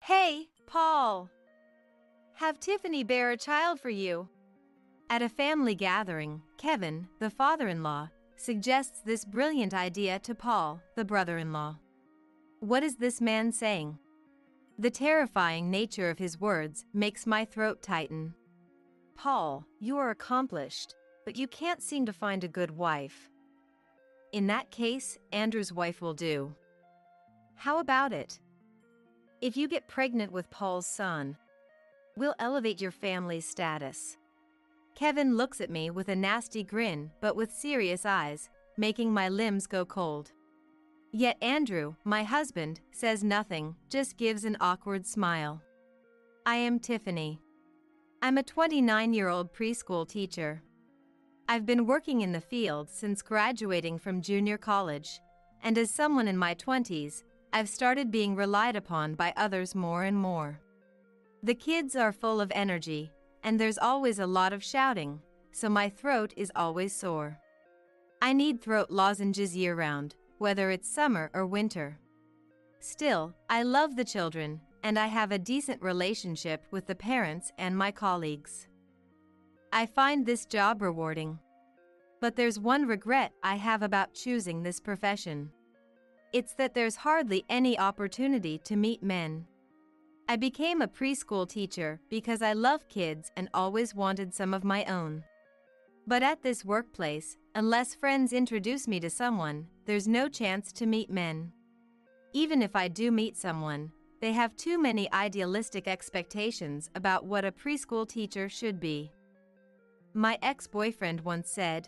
Hey, Paul! Have Tiffany bear a child for you. At a family gathering, Kevin, the father-in-law, suggests this brilliant idea to Paul, the brother-in-law. What is this man saying? The terrifying nature of his words makes my throat tighten. Paul, you are accomplished, but you can't seem to find a good wife. In that case, Andrew's wife will do. How about it? If you get pregnant with Paul's son, we'll elevate your family's status. Kevin looks at me with a nasty grin but with serious eyes, making my limbs go cold. Yet Andrew, my husband, says nothing, just gives an awkward smile. I am Tiffany. I'm a 29-year-old preschool teacher. I've been working in the field since graduating from junior college, and as someone in my 20s, I've started being relied upon by others more and more. The kids are full of energy, and there's always a lot of shouting, so my throat is always sore. I need throat lozenges year-round, whether it's summer or winter. Still, I love the children, and I have a decent relationship with the parents and my colleagues. I find this job rewarding. But there's one regret I have about choosing this profession. It's that there's hardly any opportunity to meet men. I became a preschool teacher because I love kids and always wanted some of my own. But at this workplace, unless friends introduce me to someone, there's no chance to meet men. Even if I do meet someone, they have too many idealistic expectations about what a preschool teacher should be. My ex-boyfriend once said,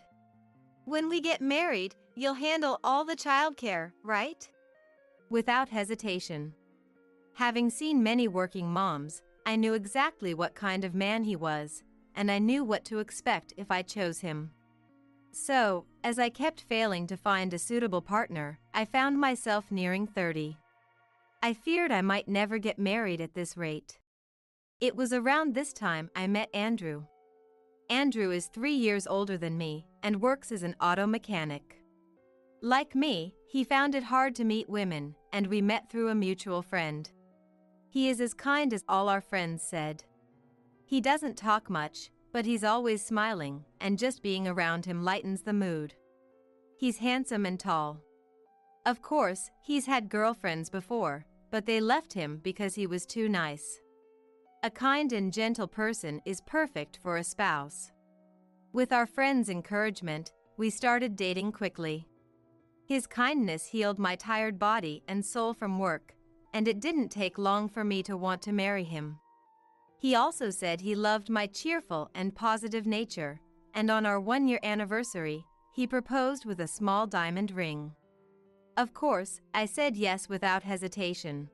"When we get married, you'll handle all the childcare, right?" Without hesitation. Having seen many working moms, I knew exactly what kind of man he was, and I knew what to expect if I chose him. So, as I kept failing to find a suitable partner, I found myself nearing 30. I feared I might never get married at this rate. It was around this time I met Andrew. Andrew is 3 years older than me and works as an auto mechanic. Like me, he found it hard to meet women, and we met through a mutual friend. He is as kind as all our friends said. He doesn't talk much, but he's always smiling, and just being around him lightens the mood. He's handsome and tall. Of course, he's had girlfriends before, but they left him because he was too nice. A kind and gentle person is perfect for a spouse. With our friends' encouragement, we started dating quickly. His kindness healed my tired body and soul from work, and it didn't take long for me to want to marry him. He also said he loved my cheerful and positive nature, and on our 1-year anniversary, he proposed with a small diamond ring. Of course, I said yes without hesitation.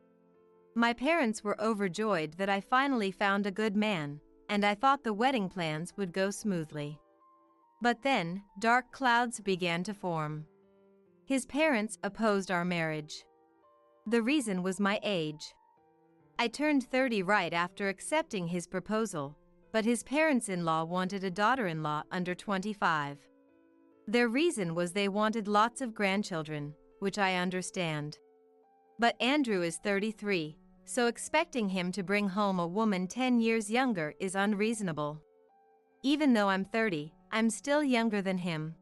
My parents were overjoyed that I finally found a good man, and I thought the wedding plans would go smoothly. But then, dark clouds began to form. His parents opposed our marriage. The reason was my age. I turned 30 right after accepting his proposal, but his parents-in-law wanted a daughter-in-law under 25. Their reason was they wanted lots of grandchildren, which I understand. But Andrew is 33, so expecting him to bring home a woman 10 years younger is unreasonable. Even though I'm 30, I'm still younger than him.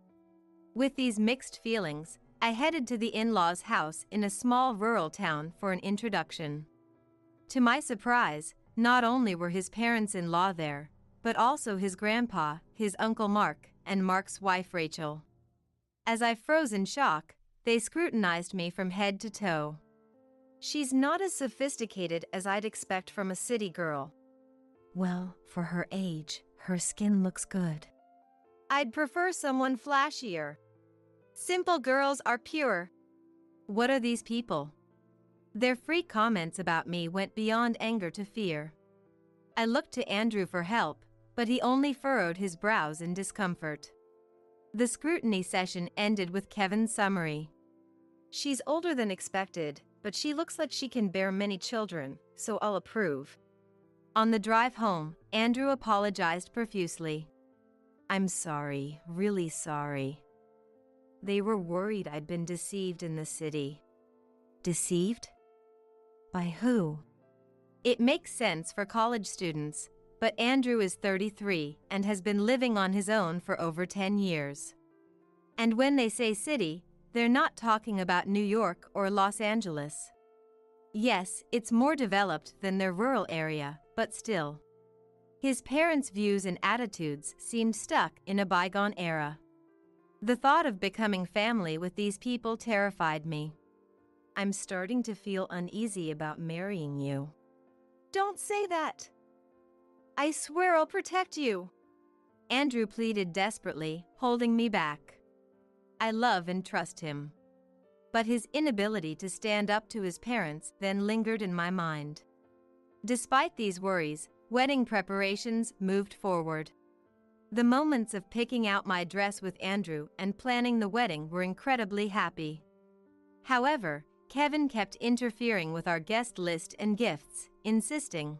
With these mixed feelings, I headed to the in-laws' house in a small rural town for an introduction. To my surprise, not only were his parents-in-law there, but also his grandpa, his uncle Mark, and Mark's wife Rachel. As I froze in shock, they scrutinized me from head to toe. "She's not as sophisticated as I'd expect from a city girl." "Well, for her age, her skin looks good." "I'd prefer someone flashier. Simple girls are pure." What are these people? Their free comments about me went beyond anger to fear. I looked to Andrew for help, but he only furrowed his brows in discomfort. The scrutiny session ended with Kevin's summary. "She's older than expected, but she looks like she can bear many children, so I'll approve." On the drive home, Andrew apologized profusely. "I'm sorry, really sorry. They were worried I'd been deceived in the city." "Deceived? By who?" It makes sense for college students, but Andrew is 33 and has been living on his own for over 10 years. And when they say city, they're not talking about New York or Los Angeles. Yes, it's more developed than their rural area, but still. His parents' views and attitudes seemed stuck in a bygone era. The thought of becoming family with these people terrified me. I'm starting to feel uneasy about marrying you. Don't say that. I swear I'll protect you. Andrew pleaded desperately, holding me back. I love and trust him. But his inability to stand up to his parents then lingered in my mind. Despite these worries, wedding preparations moved forward. The moments of picking out my dress with Andrew and planning the wedding were incredibly happy. However, Kevin kept interfering with our guest list and gifts, insisting,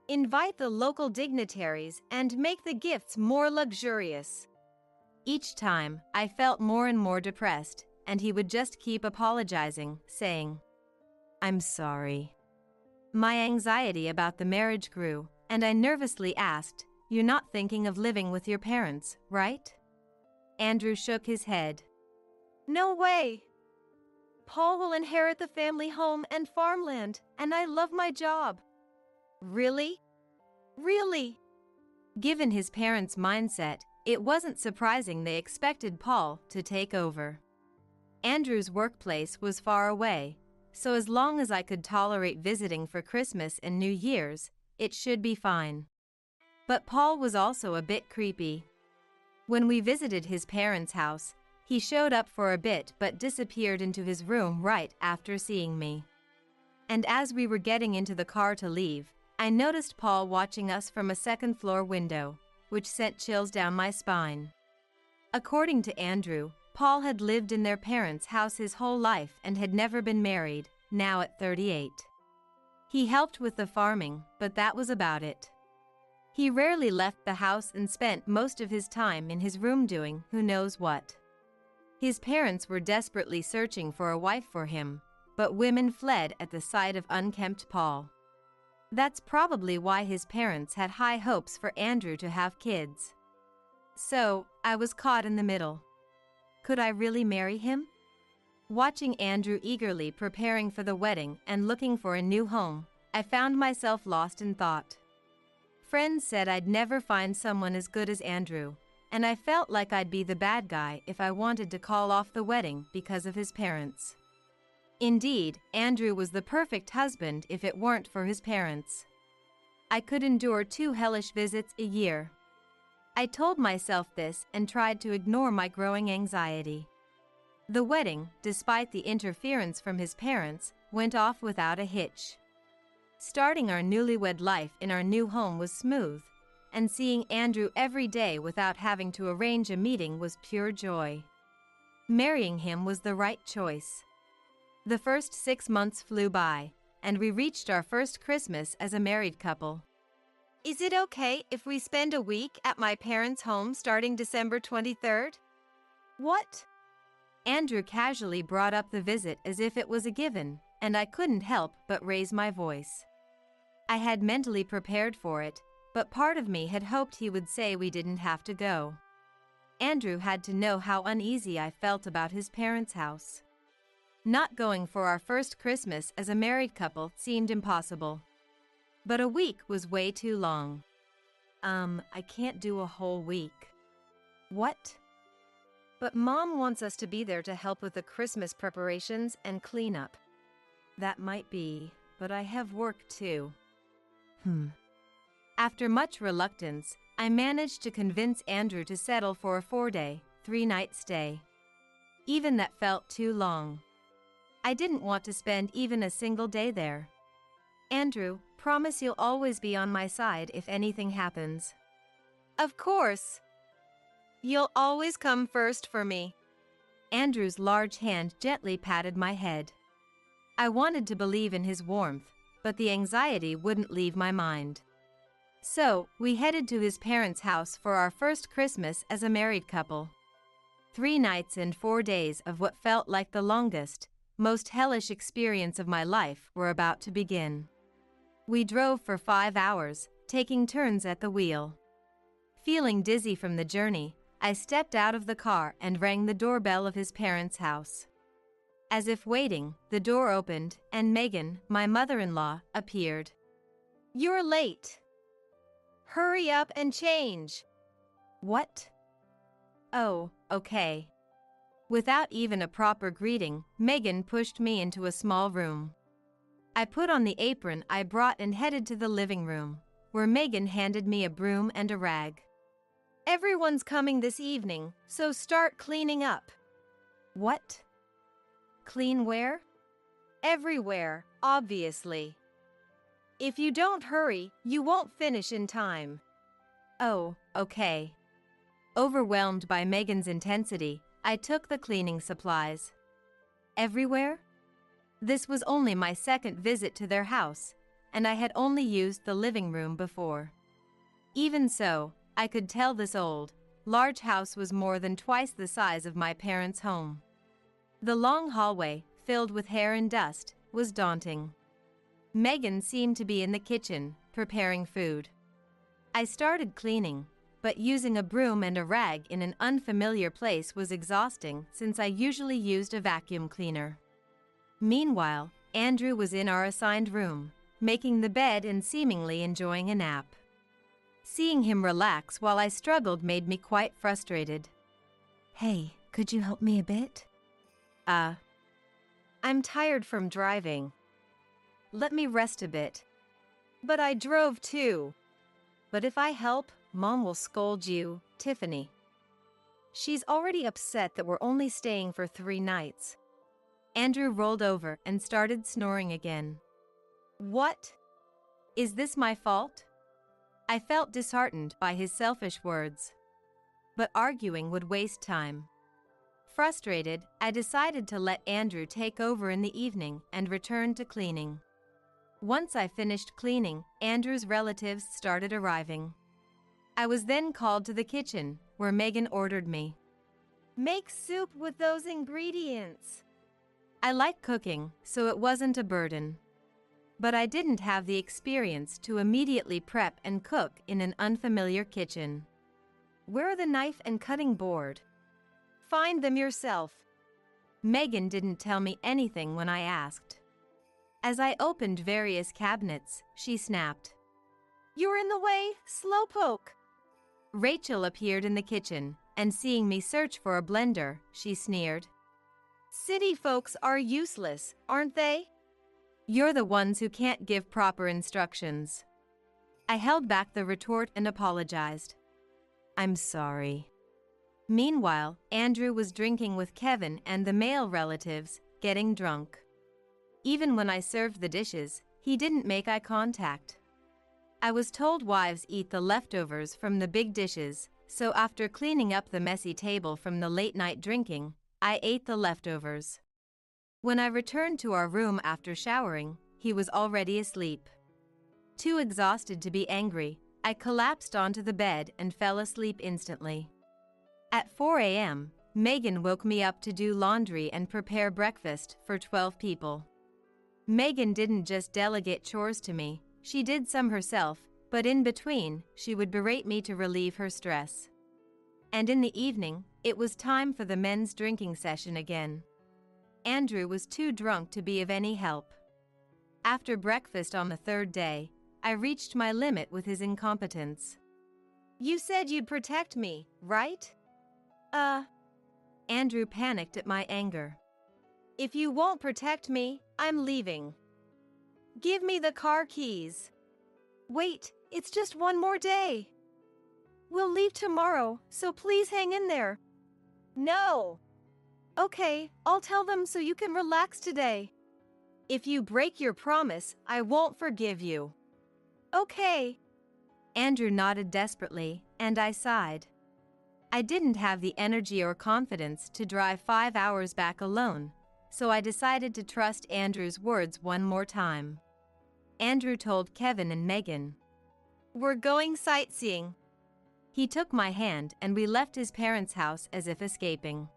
"Invite the local dignitaries and make the gifts more luxurious." Each time, I felt more and more depressed, and he would just keep apologizing, saying, "I'm sorry." My anxiety about the marriage grew, and I nervously asked, "You're not thinking of living with your parents, right?" Andrew shook his head. "No way. Paul will inherit the family home and farmland, and I love my job." Really? Really? Given his parents' mindset, it wasn't surprising they expected Paul to take over. Andrew's workplace was far away, so as long as I could tolerate visiting for Christmas and New Year's, it should be fine. But Paul was also a bit creepy. When we visited his parents' house, he showed up for a bit but disappeared into his room right after seeing me. And as we were getting into the car to leave, I noticed Paul watching us from a second-floor window, which sent chills down my spine. According to Andrew, Paul had lived in their parents' house his whole life and had never been married, now at 38. He helped with the farming, but that was about it. He rarely left the house and spent most of his time in his room doing who knows what. His parents were desperately searching for a wife for him, but women fled at the sight of unkempt Paul. That's probably why his parents had high hopes for Andrew to have kids. So, I was caught in the middle. Could I really marry him? Watching Andrew eagerly preparing for the wedding and looking for a new home, I found myself lost in thought. Friends said I'd never find someone as good as Andrew, and I felt like I'd be the bad guy if I wanted to call off the wedding because of his parents. Indeed, Andrew was the perfect husband if it weren't for his parents. I could endure 2 hellish visits a year. I told myself this and tried to ignore my growing anxiety. The wedding, despite the interference from his parents, went off without a hitch. Starting our newlywed life in our new home was smooth, and seeing Andrew every day without having to arrange a meeting was pure joy. Marrying him was the right choice. The first 6 months flew by, and we reached our first Christmas as a married couple. "Is it okay if we spend a week at my parents' home starting December 23rd? "What?" Andrew casually brought up the visit as if it was a given, and I couldn't help but raise my voice. I had mentally prepared for it, but part of me had hoped he would say we didn't have to go. Andrew had to know how uneasy I felt about his parents' house. Not going for our first Christmas as a married couple seemed impossible. But a week was way too long. I can't do a whole week." "What?" "But Mom wants us to be there to help with the Christmas preparations and cleanup." "That might be, but I have work too." After much reluctance, I managed to convince Andrew to settle for a 4-day, 3-night stay. Even that felt too long. I didn't want to spend even a single day there. "Andrew, promise you'll always be on my side if anything happens." "Of course. You'll always come first for me." Andrew's large hand gently patted my head. I wanted to believe in his warmth, but the anxiety wouldn't leave my mind. So, we headed to his parents' house for our first Christmas as a married couple. 3 nights and 4 days of what felt like the longest, most hellish experience of my life were about to begin. We drove for 5 hours, taking turns at the wheel. Feeling dizzy from the journey, I stepped out of the car and rang the doorbell of his parents' house. As if waiting, the door opened, and Megan, my mother-in-law, appeared. "You're late. Hurry up and change." "What?" "Oh, okay." Without even a proper greeting, Megan pushed me into a small room. I put on the apron I brought and headed to the living room, where Megan handed me a broom and a rag. "Everyone's coming this evening, so start cleaning up." "What? Clean where?" "Everywhere, obviously. If you don't hurry, you won't finish in time." "Oh, okay." Overwhelmed by Megan's intensity, I took the cleaning supplies. Everywhere? This was only my second visit to their house, and I had only used the living room before. Even so, I could tell this old, large house was more than twice the size of my parents' home. The long hallway, filled with hair and dust, was daunting. Megan seemed to be in the kitchen, preparing food. I started cleaning, but using a broom and a rag in an unfamiliar place was exhausting since I usually used a vacuum cleaner. Meanwhile, Andrew was in our assigned room, making the bed and seemingly enjoying a nap. Seeing him relax while I struggled made me quite frustrated. "Hey, could you help me a bit?" I'm tired from driving. Let me rest a bit." "But I drove too." "But if I help, Mom will scold you, Tiffany. She's already upset that we're only staying for 3 nights. Andrew rolled over and started snoring again. "What? Is this my fault?" I felt disheartened by his selfish words. But arguing would waste time. Frustrated, I decided to let Andrew take over in the evening and return to cleaning. Once I finished cleaning, Andrew's relatives started arriving. I was then called to the kitchen, where Megan ordered me. "Make soup with those ingredients." I like cooking, so it wasn't a burden. But I didn't have the experience to immediately prep and cook in an unfamiliar kitchen. "Where are the knife and cutting board?" "Find them yourself." Megan didn't tell me anything when I asked. As I opened various cabinets, she snapped. "You're in the way, slowpoke." Rachel appeared in the kitchen, and seeing me search for a blender, she sneered. "City folks are useless, aren't they?" "You're the ones who can't give proper instructions." I held back the retort and apologized. "I'm sorry." Meanwhile, Andrew was drinking with Kevin and the male relatives, getting drunk. Even when I served the dishes, he didn't make eye contact. I was told wives eat the leftovers from the big dishes, so after cleaning up the messy table from the late-night drinking, I ate the leftovers. When I returned to our room after showering, he was already asleep. Too exhausted to be angry, I collapsed onto the bed and fell asleep instantly. At 4 a.m., Megan woke me up to do laundry and prepare breakfast for 12 people. Megan didn't just delegate chores to me, she did some herself, but in between, she would berate me to relieve her stress. And in the evening, it was time for the men's drinking session again. Andrew was too drunk to be of any help. After breakfast on the 3rd day, I reached my limit with his incompetence. "You said you'd protect me, right?" Andrew panicked at my anger. "If you won't protect me, I'm leaving. Give me the car keys." "Wait, it's just one more day. We'll leave tomorrow, so please hang in there." "No." "Okay, I'll tell them so you can relax today." "If you break your promise, I won't forgive you." "Okay." Andrew nodded desperately, and I sighed. I didn't have the energy or confidence to drive 5 hours back alone, so I decided to trust Andrew's words one more time. Andrew told Kevin and Megan, "We're going sightseeing." He took my hand and we left his parents' house as if escaping.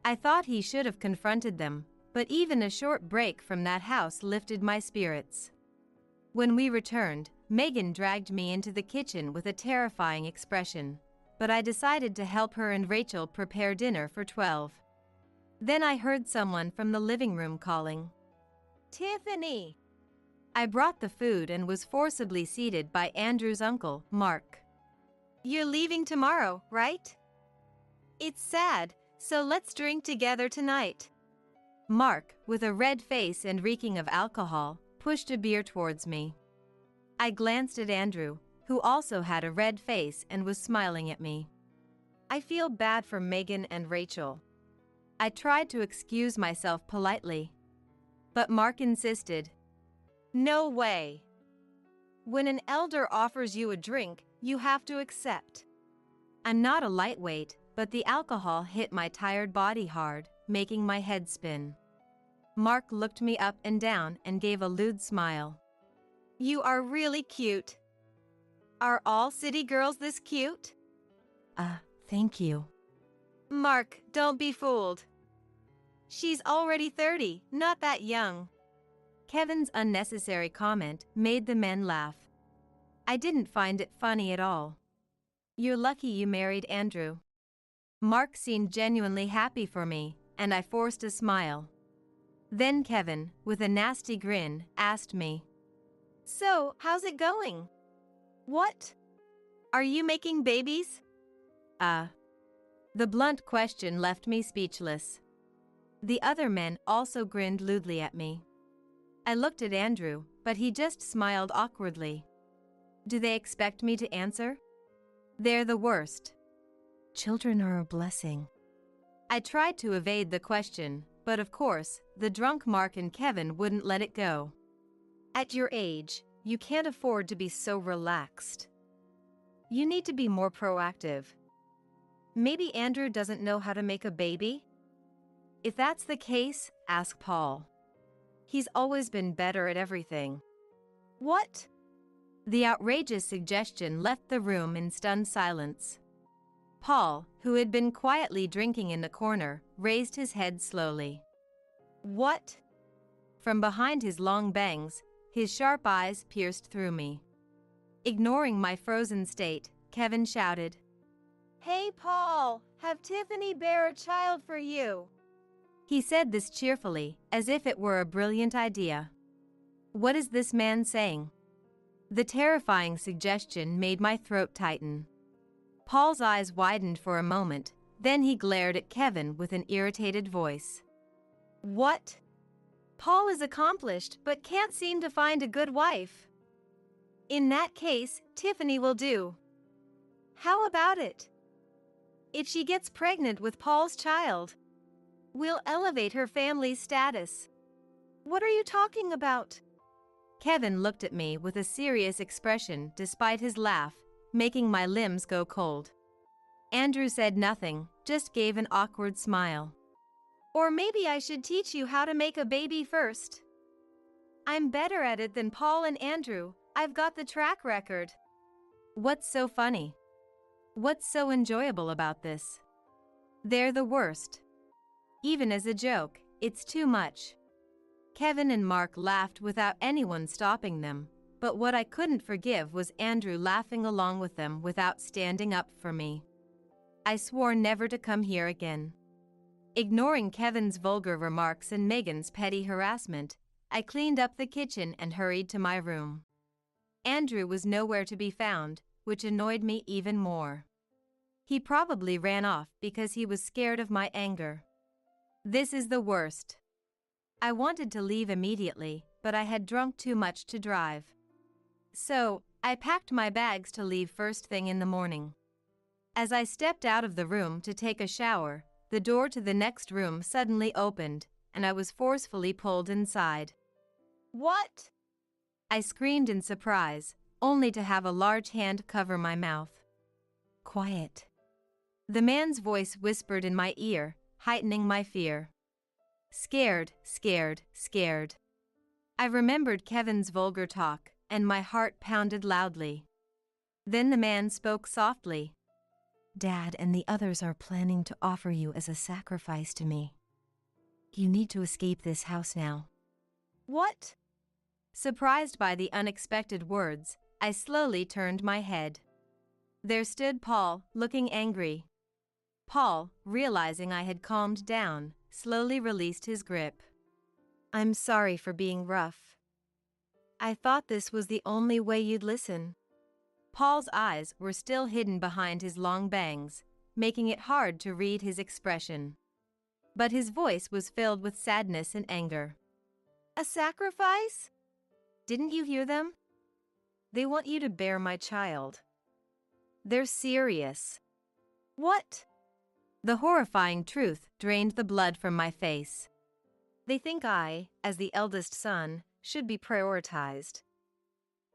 I thought he should have confronted them, but even a short break from that house lifted my spirits. When we returned, Megan dragged me into the kitchen with a terrifying expression, but I decided to help her and Rachel prepare dinner for 12. Then I heard someone from the living room calling, "Tiffany!" I brought the food and was forcibly seated by Andrew's uncle, Mark. "You're leaving tomorrow, right? It's sad, so let's drink together tonight." Mark, with a red face and reeking of alcohol, pushed a beer towards me. I glanced at Andrew, who also had a red face and was smiling at me. I feel bad for Megan and Rachel. I tried to excuse myself politely, but Mark insisted. "No way. When an elder offers you a drink, you have to accept." I'm not a lightweight, but the alcohol hit my tired body hard, making my head spin. Mark looked me up and down and gave a lewd smile. "You are really cute. Are all city girls this cute?" Thank you." "Mark, don't be fooled. She's already 30, not that young." Kevin's unnecessary comment made the men laugh. I didn't find it funny at all. "You're lucky you married Andrew." Mark seemed genuinely happy for me, and I forced a smile. Then Kevin, with a nasty grin, asked me, "So, how's it going? What? Are you making babies?" The blunt question left me speechless. The other men also grinned lewdly at me. I looked at Andrew, but he just smiled awkwardly. Do they expect me to answer? They're the worst. Children are a blessing. I tried to evade the question, but of course, the drunk Mark and Kevin wouldn't let it go. "At your age, you can't afford to be so relaxed. You need to be more proactive. Maybe Andrew doesn't know how to make a baby?" "If that's the case, ask Paul. He's always been better at everything." "What?" The outrageous suggestion left the room in stunned silence. Paul, who had been quietly drinking in the corner, raised his head slowly. "What?" From behind his long bangs, his sharp eyes pierced through me. Ignoring my frozen state, Kevin shouted, "Hey Paul, have Tiffany bear a child for you." He said this cheerfully, as if it were a brilliant idea. What is this man saying? The terrifying suggestion made my throat tighten. Paul's eyes widened for a moment, then he glared at Kevin with an irritated voice. "What? Paul is accomplished but can't seem to find a good wife. In that case, Tiffany will do. How about it? If she gets pregnant with Paul's child, we'll elevate her family's status." "What are you talking about?" Kevin looked at me with a serious expression despite his laugh, making my limbs go cold. Andrew said nothing, just gave an awkward smile. "Or maybe I should teach you how to make a baby first. I'm better at it than Paul and Andrew. I've got the track record." What's so funny? What's so enjoyable about this? They're the worst. Even as a joke, it's too much. Kevin and Mark laughed without anyone stopping them, but what I couldn't forgive was Andrew laughing along with them without standing up for me. I swore never to come here again. Ignoring Kevin's vulgar remarks and Megan's petty harassment, I cleaned up the kitchen and hurried to my room. Andrew was nowhere to be found, which annoyed me even more. He probably ran off because he was scared of my anger. This is the worst. I wanted to leave immediately, but I had drunk too much to drive. So, I packed my bags to leave first thing in the morning. As I stepped out of the room to take a shower, the door to the next room suddenly opened, and I was forcefully pulled inside. "What?" I screamed in surprise, only to have a large hand cover my mouth. Quiet. The man's voice whispered in my ear, heightening my fear. Scared, scared, scared. I remembered Kevin's vulgar talk, and my heart pounded loudly. Then the man spoke softly. Dad and the others are planning to offer you as a sacrifice to me. You need to escape this house now. What? Surprised by the unexpected words, I slowly turned my head. There stood Paul, looking angry. Paul, realizing I had calmed down, slowly released his grip. I'm sorry for being rough. I thought this was the only way you'd listen. Paul's eyes were still hidden behind his long bangs, making it hard to read his expression. But his voice was filled with sadness and anger. A sacrifice? Didn't you hear them? They want you to bear my child. They're serious. What? The horrifying truth drained the blood from my face. They think I, as the eldest son, should be prioritized.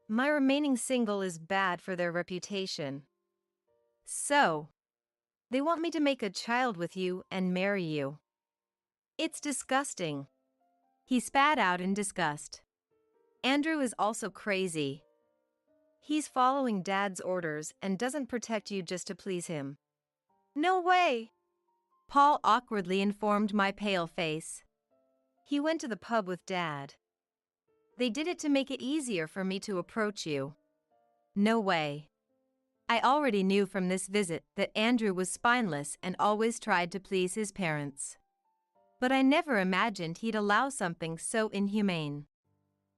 My remaining single is bad for their reputation. So, they want me to make a child with you and marry you. It's disgusting. He spat out in disgust. Andrew is also crazy. He's following Dad's orders and doesn't protect you just to please him. No way! Paul awkwardly informed my pale face. He went to the pub with Dad. They did it to make it easier for me to approach you. No way. I already knew from this visit that Andrew was spineless and always tried to please his parents. But I never imagined he'd allow something so inhumane.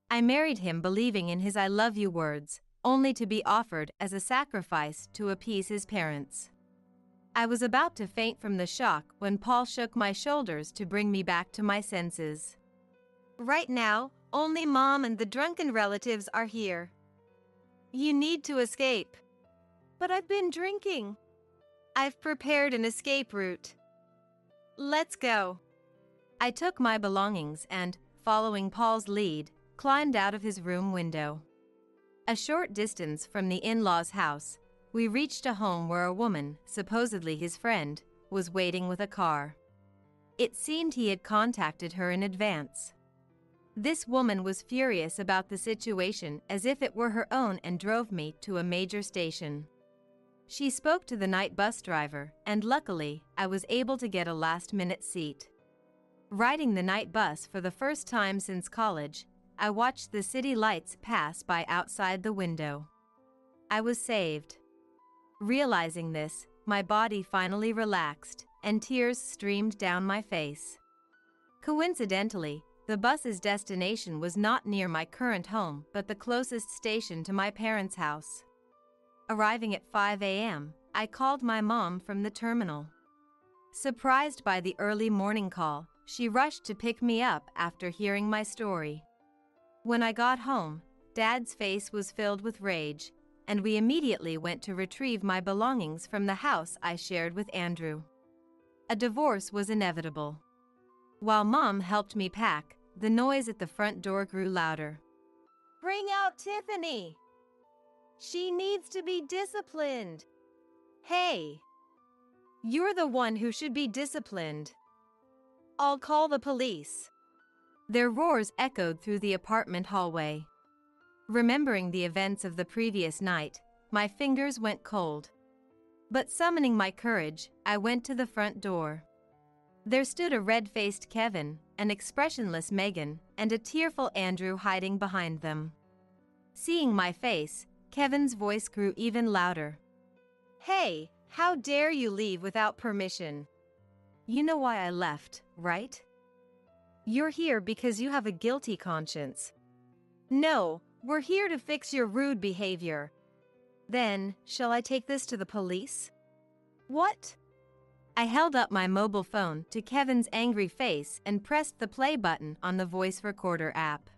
I married him believing in his I love you words, only to be offered as a sacrifice to appease his parents. I was about to faint from the shock when Paul shook my shoulders to bring me back to my senses. Right now, only Mom and the drunken relatives are here. You need to escape. But I've been drinking. I've prepared an escape route. Let's go. I took my belongings and, following Paul's lead, climbed out of his room window. A short distance from the in-laws' house, we reached a home where a woman, supposedly his friend, was waiting with a car. It seemed he had contacted her in advance. This woman was furious about the situation as if it were her own and drove me to a major station. She spoke to the night bus driver, and luckily, I was able to get a last-minute seat. Riding the night bus for the first time since college, I watched the city lights pass by outside the window. I was saved. Realizing this, my body finally relaxed, and tears streamed down my face. Coincidentally, the bus's destination was not near my current home but the closest station to my parents' house. Arriving at 5 a.m., I called my mom from the terminal. Surprised by the early morning call, she rushed to pick me up after hearing my story. When I got home, Dad's face was filled with rage, and we immediately went to retrieve my belongings from the house I shared with Andrew. A divorce was inevitable. While Mom helped me pack, the noise at the front door grew louder. Bring out Tiffany! She needs to be disciplined. Hey! You're the one who should be disciplined. I'll call the police. Their roars echoed through the apartment hallway. Remembering the events of the previous night, my fingers went cold. But summoning my courage, I went to the front door. There stood a red-faced Kevin, an expressionless Megan, and a tearful Andrew hiding behind them. Seeing my face, Kevin's voice grew even louder. Hey, how dare you leave without permission? You know why I left, right? You're here because you have a guilty conscience. No, we're here to fix your rude behavior. Then, shall I take this to the police? What? I held up my mobile phone to Kevin's angry face and pressed the play button on the voice recorder app.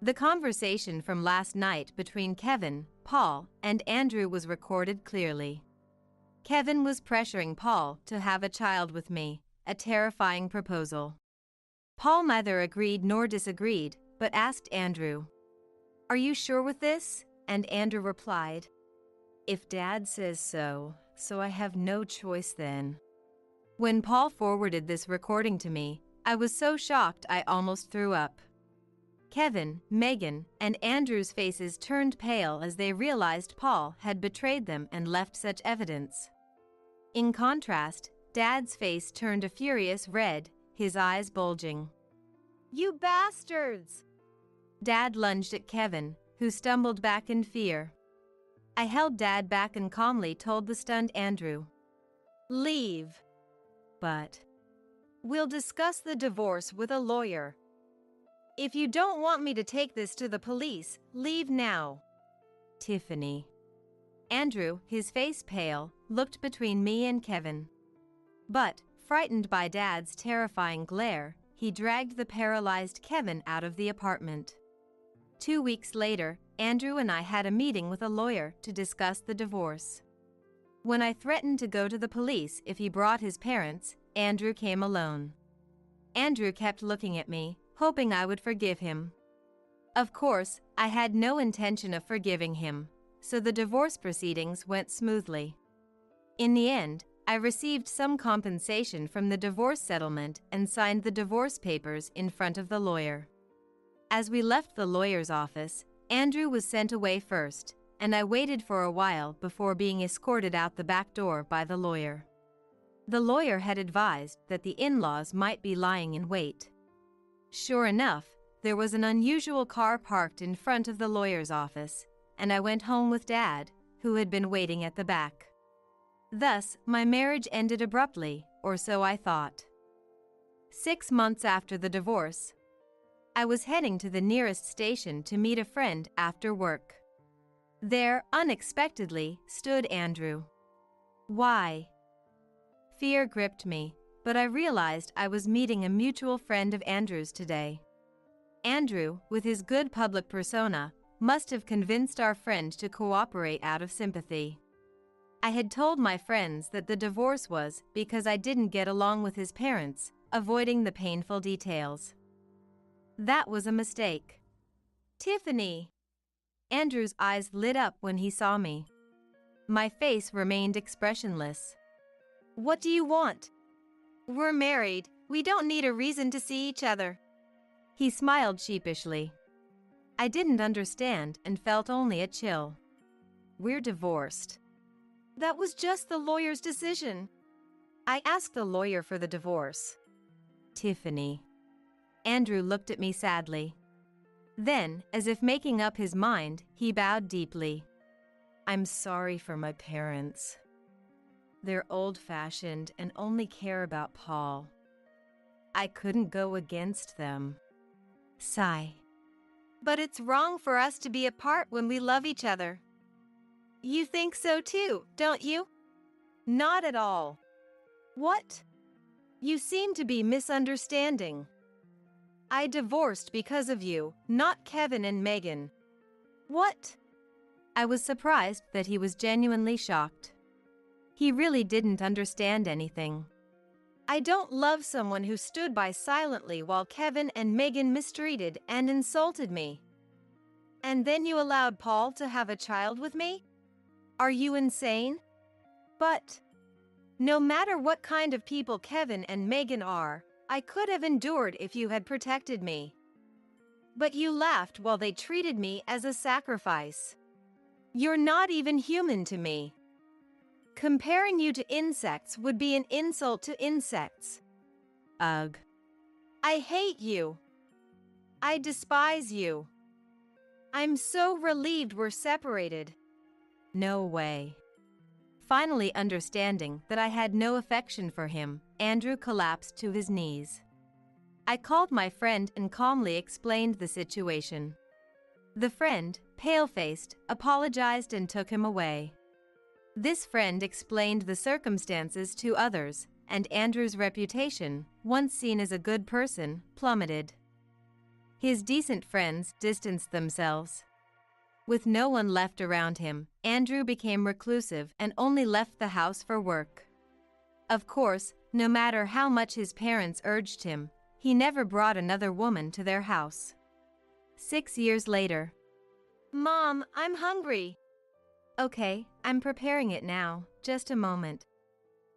The conversation from last night between Kevin, Paul, and Andrew was recorded clearly. Kevin was pressuring Paul to have a child with me, a terrifying proposal. Paul neither agreed nor disagreed, but asked Andrew, "Are you sure with this?" And Andrew replied, "If Dad says so, so I have no choice then." When Paul forwarded this recording to me, I was so shocked I almost threw up. Kevin, Megan, and Andrew's faces turned pale as they realized Paul had betrayed them and left such evidence. In contrast, Dad's face turned a furious red, his eyes bulging. You bastards! Dad lunged at Kevin, who stumbled back in fear. I held Dad back and calmly told the stunned Andrew, "Leave. But We'll discuss the divorce with a lawyer. If you don't want me to take this to the police, leave now." Tiffany. Andrew, his face pale, looked between me and Kevin. But, frightened by Dad's terrifying glare, he dragged the paralyzed Kevin out of the apartment. 2 weeks later, Andrew and I had a meeting with a lawyer to discuss the divorce. When I threatened to go to the police if he brought his parents, Andrew came alone. Andrew kept looking at me, hoping I would forgive him. Of course, I had no intention of forgiving him, so the divorce proceedings went smoothly. In the end, I received some compensation from the divorce settlement and signed the divorce papers in front of the lawyer. As we left the lawyer's office, Andrew was sent away first, and I waited for a while before being escorted out the back door by the lawyer. The lawyer had advised that the in-laws might be lying in wait. Sure enough, there was an unusual car parked in front of the lawyer's office, and I went home with Dad, who had been waiting at the back. Thus, my marriage ended abruptly, or so I thought. 6 months after the divorce, I was heading to the nearest station to meet a friend after work. There, unexpectedly, stood Andrew. Why? Fear gripped me, but I realized I was meeting a mutual friend of Andrew's today. Andrew, with his good public persona, must have convinced our friend to cooperate out of sympathy. I had told my friends that the divorce was because I didn't get along with his parents, avoiding the painful details. That was a mistake. "Tiffany." Andrew's eyes lit up when he saw me. My face remained expressionless. "What do you want? We're married. We don't need a reason to see each other." He smiled sheepishly. I didn't understand and felt only a chill. We're divorced. "That was just the lawyer's decision. I asked the lawyer for the divorce." Tiffany. Andrew looked at me sadly. Then, as if making up his mind, he bowed deeply. I'm sorry for my parents. They're old-fashioned and only care about Paul. I couldn't go against them. Sigh. "But it's wrong for us to be apart when we love each other." "You think so too, don't you?" "Not at all." "What?" "You seem to be misunderstanding. I divorced because of you, not Kevin and Megan." "What?" I was surprised that he was genuinely shocked. He really didn't understand anything. "I don't love someone who stood by silently while Kevin and Megan mistreated and insulted me. And then you allowed Paul to have a child with me? Are you insane?" "But no matter what kind of people Kevin and Megan are, I could have endured if you had protected me. But you laughed while they treated me as a sacrifice. You're not even human to me. Comparing you to insects would be an insult to insects." Ugh. "I hate you. I despise you. I'm so relieved we're separated." No way. Finally understanding that I had no affection for him, Andrew collapsed to his knees. I called my friend and calmly explained the situation. The friend, pale-faced, apologized and took him away. This friend explained the circumstances to others, and Andrew's reputation, once seen as a good person, plummeted. His decent friends distanced themselves. With no one left around him, Andrew became reclusive and only left the house for work. Of course, no matter how much his parents urged him, he never brought another woman to their house. 6 years later. "Mom, I'm hungry." Okay, I'm preparing it now, just a moment.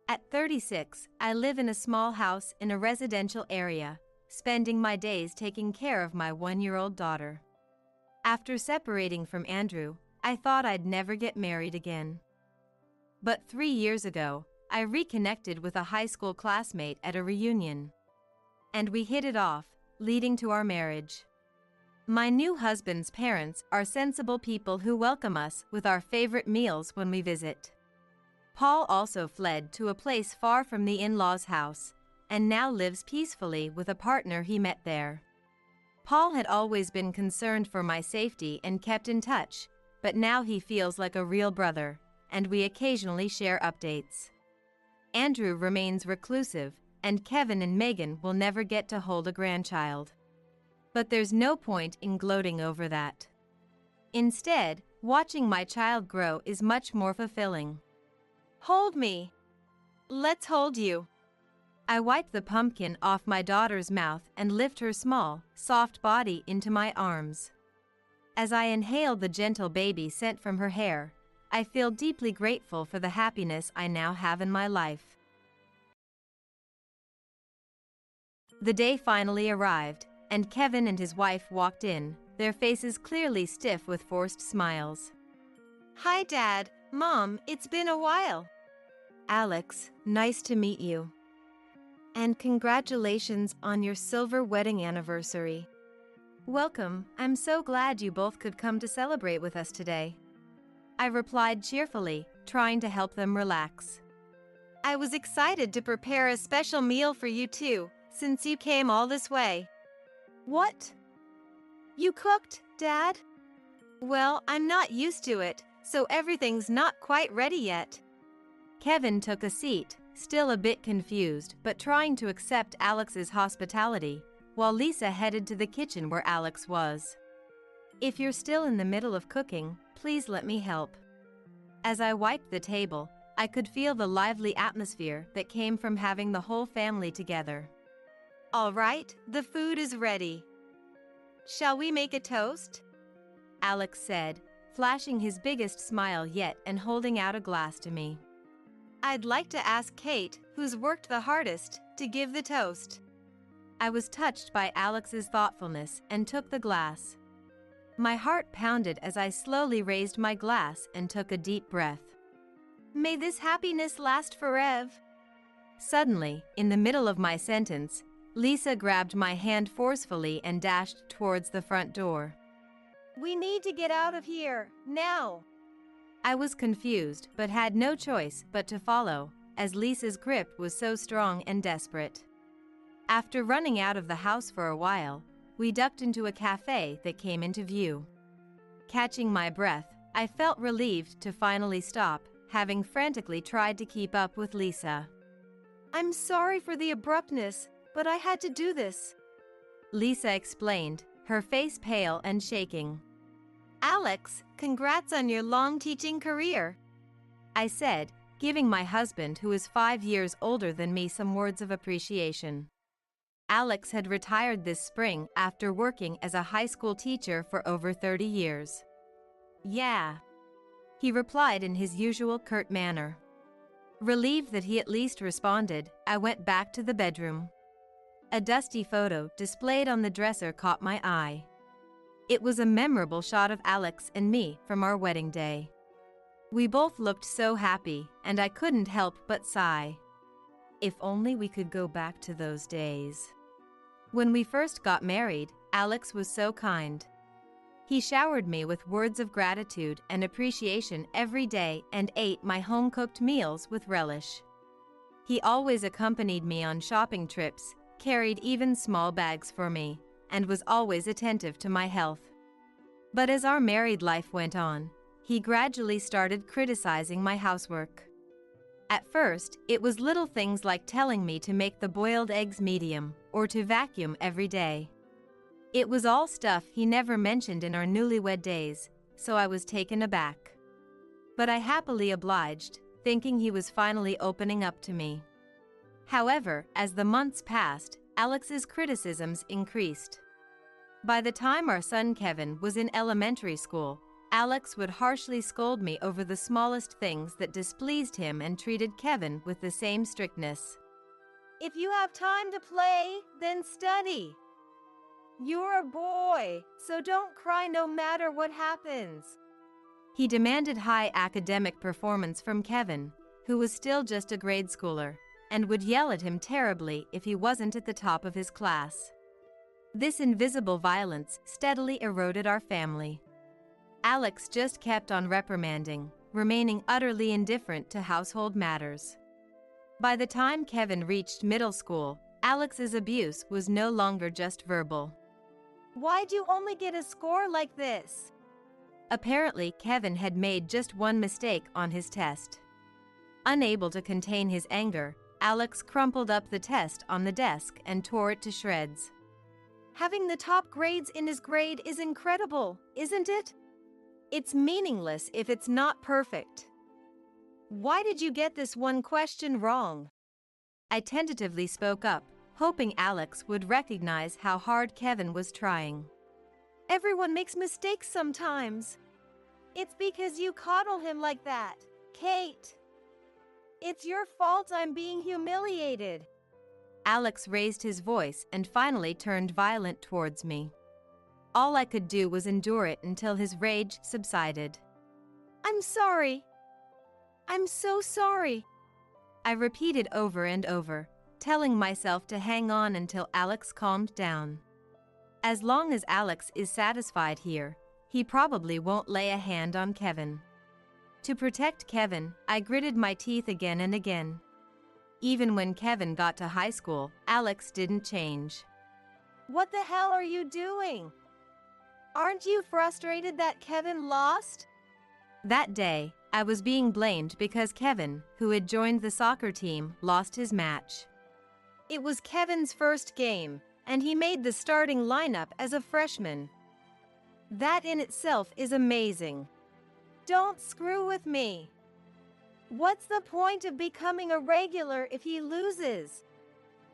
At 36, I live in a small house in a residential area, spending my days taking care of my 1-year-old daughter. After separating from Andrew, I thought I'd never get married again. But 3 years ago, I reconnected with a high school classmate at a reunion. And we hit it off, leading to our marriage. My new husband's parents are sensible people who welcome us with our favorite meals when we visit. Paul also fled to a place far from the in-laws' house, and now lives peacefully with a partner he met there. Paul had always been concerned for my safety and kept in touch, but now he feels like a real brother, and we occasionally share updates. Andrew remains reclusive, and Kevin and Megan will never get to hold a grandchild. But there's no point in gloating over that. Instead, watching my child grow is much more fulfilling. Hold me. Let's hold you. I wipe the pumpkin off my daughter's mouth and lift her small, soft body into my arms. As I inhale the gentle baby scent from her hair, I feel deeply grateful for the happiness I now have in my life. The day finally arrived, and Kevin and his wife walked in, their faces clearly stiff with forced smiles. Hi, Dad. Mom, it's been a while. Alex, nice to meet you. And congratulations on your silver wedding anniversary. Welcome, I'm so glad you both could come to celebrate with us today. I replied cheerfully, trying to help them relax. I was excited to prepare a special meal for you too, since you came all this way. What? You cooked, Dad? Well, I'm not used to it, so everything's not quite ready yet. Kevin took a seat, still a bit confused but trying to accept Alex's hospitality, while Lisa headed to the kitchen where Alex was. If you're still in the middle of cooking, please let me help. As I wiped the table, I could feel the lively atmosphere that came from having the whole family together. All right, the food is ready. Shall we make a toast? Alex said, flashing his biggest smile yet and holding out a glass to me. I'd like to ask Kate, who's worked the hardest, to give the toast. I was touched by Alex's thoughtfulness and took the glass. My heart pounded as I slowly raised my glass and took a deep breath. May this happiness last forever. Suddenly, in the middle of my sentence, Lisa grabbed my hand forcefully and dashed towards the front door. We need to get out of here, now. I was confused but had no choice but to follow, as Lisa's grip was so strong and desperate. After running out of the house for a while, we ducked into a cafe that came into view. Catching my breath, I felt relieved to finally stop, having frantically tried to keep up with Lisa. I'm sorry for the abruptness, but I had to do this. Lisa explained, her face pale and shaking. Alex, congrats on your long teaching career, I said, giving my husband, who is 5 years older than me, some words of appreciation. Alex had retired this spring after working as a high school teacher for over 30 years. Yeah, he replied in his usual curt manner. Relieved that he at least responded, I went back to the bedroom. A dusty photo displayed on the dresser caught my eye. It was a memorable shot of Alex and me from our wedding day. We both looked so happy, and I couldn't help but sigh. If only we could go back to those days. When we first got married, Alex was so kind. He showered me with words of gratitude and appreciation every day and ate my home-cooked meals with relish. He always accompanied me on shopping trips, carried even small bags for me, and was always attentive to my health. But as our married life went on, he gradually started criticizing my housework. At first, it was little things like telling me to make the boiled eggs medium or to vacuum every day. It was all stuff he never mentioned in our newlywed days, so I was taken aback. But I happily obliged, thinking he was finally opening up to me. However, as the months passed, Alex's criticisms increased. By the time our son Kevin was in elementary school, Alex would harshly scold me over the smallest things that displeased him and treated Kevin with the same strictness. If you have time to play, then study. You're a boy, so don't cry no matter what happens. He demanded high academic performance from Kevin, who was still just a grade schooler, and would yell at him terribly if he wasn't at the top of his class. This invisible violence steadily eroded our family. Alex just kept on reprimanding, remaining utterly indifferent to household matters. By the time Kevin reached middle school, Alex's abuse was no longer just verbal. Why'd you only get a score like this? Apparently, Kevin had made just one mistake on his test. Unable to contain his anger, Alex crumpled up the test on the desk and tore it to shreds. Having the top grades in his grade is incredible, isn't it? It's meaningless if it's not perfect. Why did you get this one question wrong? I tentatively spoke up, hoping Alex would recognize how hard Kevin was trying. Everyone makes mistakes sometimes. It's because you coddle him like that, Kate. It's your fault I'm being humiliated. Alex raised his voice and finally turned violent towards me. All I could do was endure it until his rage subsided. I'm sorry. I'm so sorry. I repeated over and over, telling myself to hang on until Alex calmed down. As long as Alex is satisfied here, he probably won't lay a hand on Kevin. To protect Kevin, I gritted my teeth again and again. Even when Kevin got to high school, Alex didn't change. What the hell are you doing? Aren't you frustrated that Kevin lost? That day, I was being blamed because Kevin, who had joined the soccer team, lost his match. It was Kevin's first game, and he made the starting lineup as a freshman. That in itself is amazing. Don't screw with me. What's the point of becoming a regular if he loses?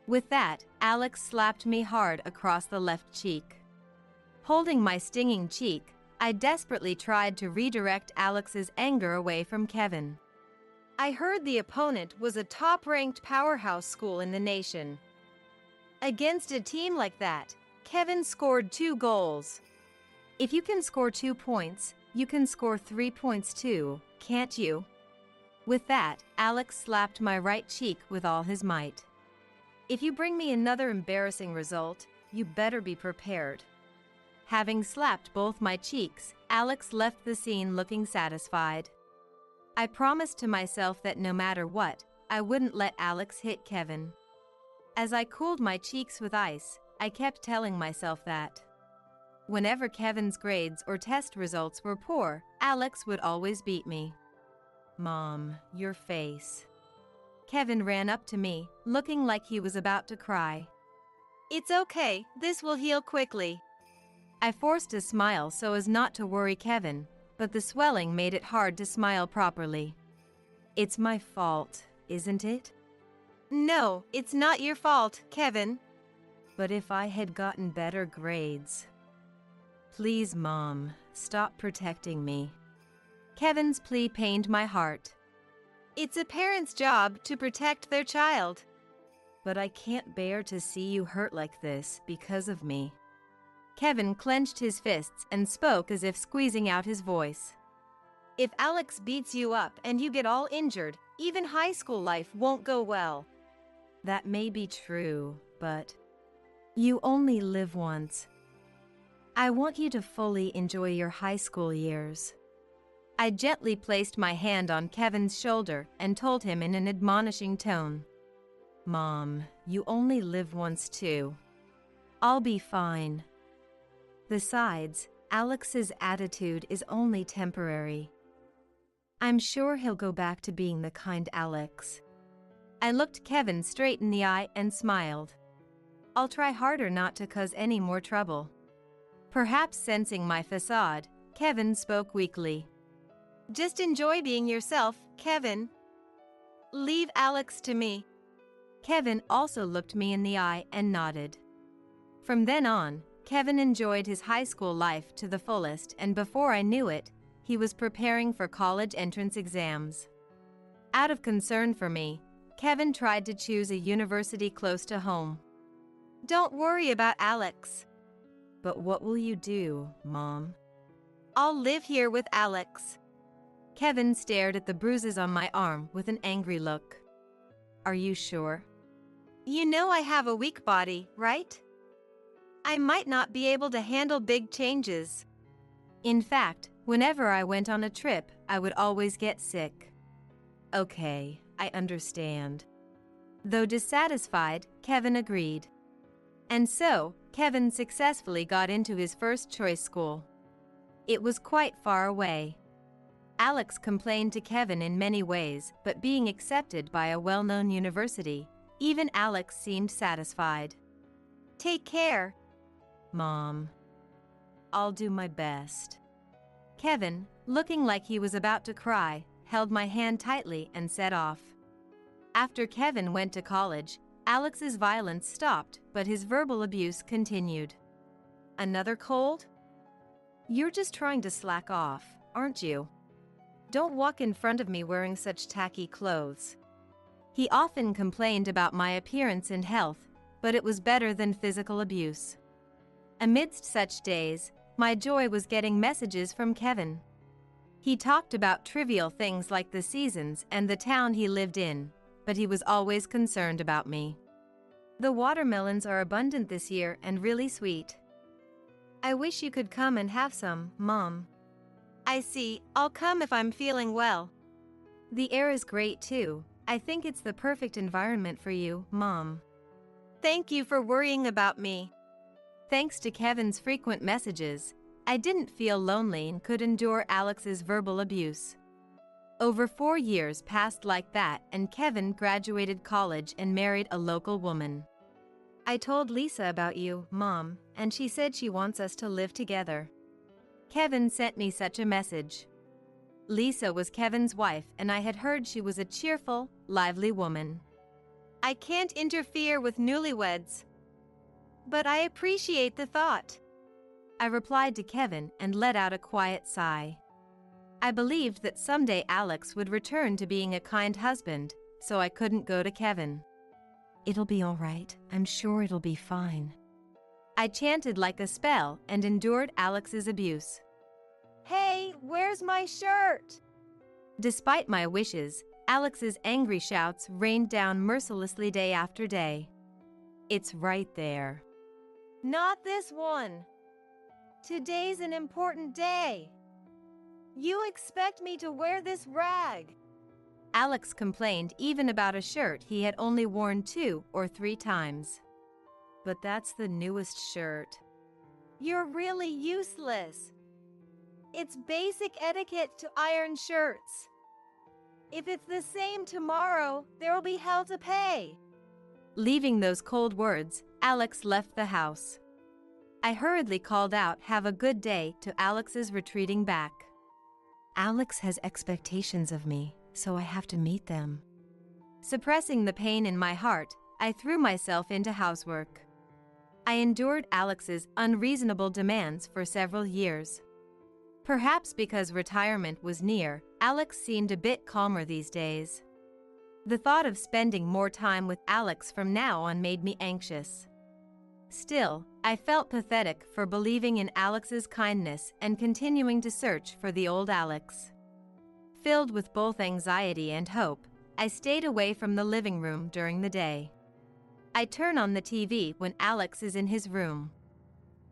With that, Alex slapped me hard across the left cheek. Holding my stinging cheek, I desperately tried to redirect Alex's anger away from Kevin. I heard the opponent was a top-ranked powerhouse school in the nation. Against a team like that, Kevin scored 2 goals. If you can score 2 points, you can score 3 points too, can't you? With that, Alex slapped my right cheek with all his might. If you bring me another embarrassing result, you better be prepared. Having slapped both my cheeks, Alex left the scene looking satisfied. I promised to myself that no matter what, I wouldn't let Alex hit Kevin. As I cooled my cheeks with ice, I kept telling myself that. Whenever Kevin's grades or test results were poor, Alex would always beat me. Mom, your face. Kevin ran up to me, looking like he was about to cry. It's okay, this will heal quickly. I forced a smile so as not to worry Kevin, but the swelling made it hard to smile properly. It's my fault, isn't it? No, it's not your fault, Kevin. But if I had gotten better grades. Please, Mom, stop protecting me. Kevin's plea pained my heart. It's a parent's job to protect their child. But I can't bear to see you hurt like this because of me. Kevin clenched his fists and spoke as if squeezing out his voice. If Alex beats you up and you get all injured, even high school life won't go well. That may be true, but you only live once. I want you to fully enjoy your high school years. I gently placed my hand on Kevin's shoulder and told him in an admonishing tone. Mom, you only live once too. I'll be fine. Besides, Alex's attitude is only temporary. I'm sure he'll go back to being the kind Alex. I looked Kevin straight in the eye and smiled. I'll try harder not to cause any more trouble. Perhaps sensing my facade, Kevin spoke weakly. Just enjoy being yourself, Kevin. Leave Alex to me. Kevin also looked me in the eye and nodded. From then on, Kevin enjoyed his high school life to the fullest, and before I knew it, he was preparing for college entrance exams. Out of concern for me, Kevin tried to choose a university close to home. Don't worry about Alex. But what will you do, Mom? I'll live here with Alex. Kevin stared at the bruises on my arm with an angry look. Are you sure? You know I have a weak body, right? I might not be able to handle big changes. In fact, whenever I went on a trip, I would always get sick. Okay, I understand. Though dissatisfied, Kevin agreed. And so, Kevin successfully got into his first choice school. It was quite far away. Alex complained to Kevin in many ways, but being accepted by a well-known university, even Alex seemed satisfied. Take care, Mom. I'll do my best. Kevin, looking like he was about to cry, held my hand tightly and set off. After Kevin went to college, Alex's violence stopped, but his verbal abuse continued. Another cold? You're just trying to slack off, aren't you? Don't walk in front of me wearing such tacky clothes. He often complained about my appearance and health, but it was better than physical abuse. Amidst such days, my joy was getting messages from Kevin. He talked about trivial things like the seasons and the town he lived in, but he was always concerned about me. The watermelons are abundant this year and really sweet. I wish you could come and have some, Mom. I see, I'll come if I'm feeling well. The air is great too. I think it's the perfect environment for you, Mom. Thank you for worrying about me. Thanks to Kevin's frequent messages, I didn't feel lonely and could endure Alex's verbal abuse. Over 4 years passed like that, and Kevin graduated college and married a local woman. I told Lisa about you, Mom, and she said she wants us to live together. Kevin sent me such a message. Lisa was Kevin's wife, and I had heard she was a cheerful, lively woman. I can't interfere with newlyweds, but I appreciate the thought. I replied to Kevin and let out a quiet sigh. I believed that someday Alex would return to being a kind husband, so I couldn't go to Kevin. It'll be all right. I'm sure it'll be fine. I chanted like a spell and endured Alex's abuse. Hey, where's my shirt? Despite my wishes, Alex's angry shouts rained down mercilessly day after day. It's right there. Not this one. Today's an important day. You expect me to wear this rag? Alex complained even about a shirt he had only worn 2 or 3 times. But that's the newest shirt. You're really useless. It's basic etiquette to iron shirts. If it's the same tomorrow, there'll be hell to pay. Leaving those cold words, Alex left the house. I hurriedly called out, "Have a good day," to Alex's retreating back. Alex has expectations of me, so I have to meet them. Suppressing the pain in my heart, I threw myself into housework. I endured Alex's unreasonable demands for several years. Perhaps because retirement was near, Alex seemed a bit calmer these days. The thought of spending more time with Alex from now on made me anxious. Still, I felt pathetic for believing in Alex's kindness and continuing to search for the old Alex. Filled with both anxiety and hope, I stayed away from the living room during the day. I turn on the TV when Alex is in his room.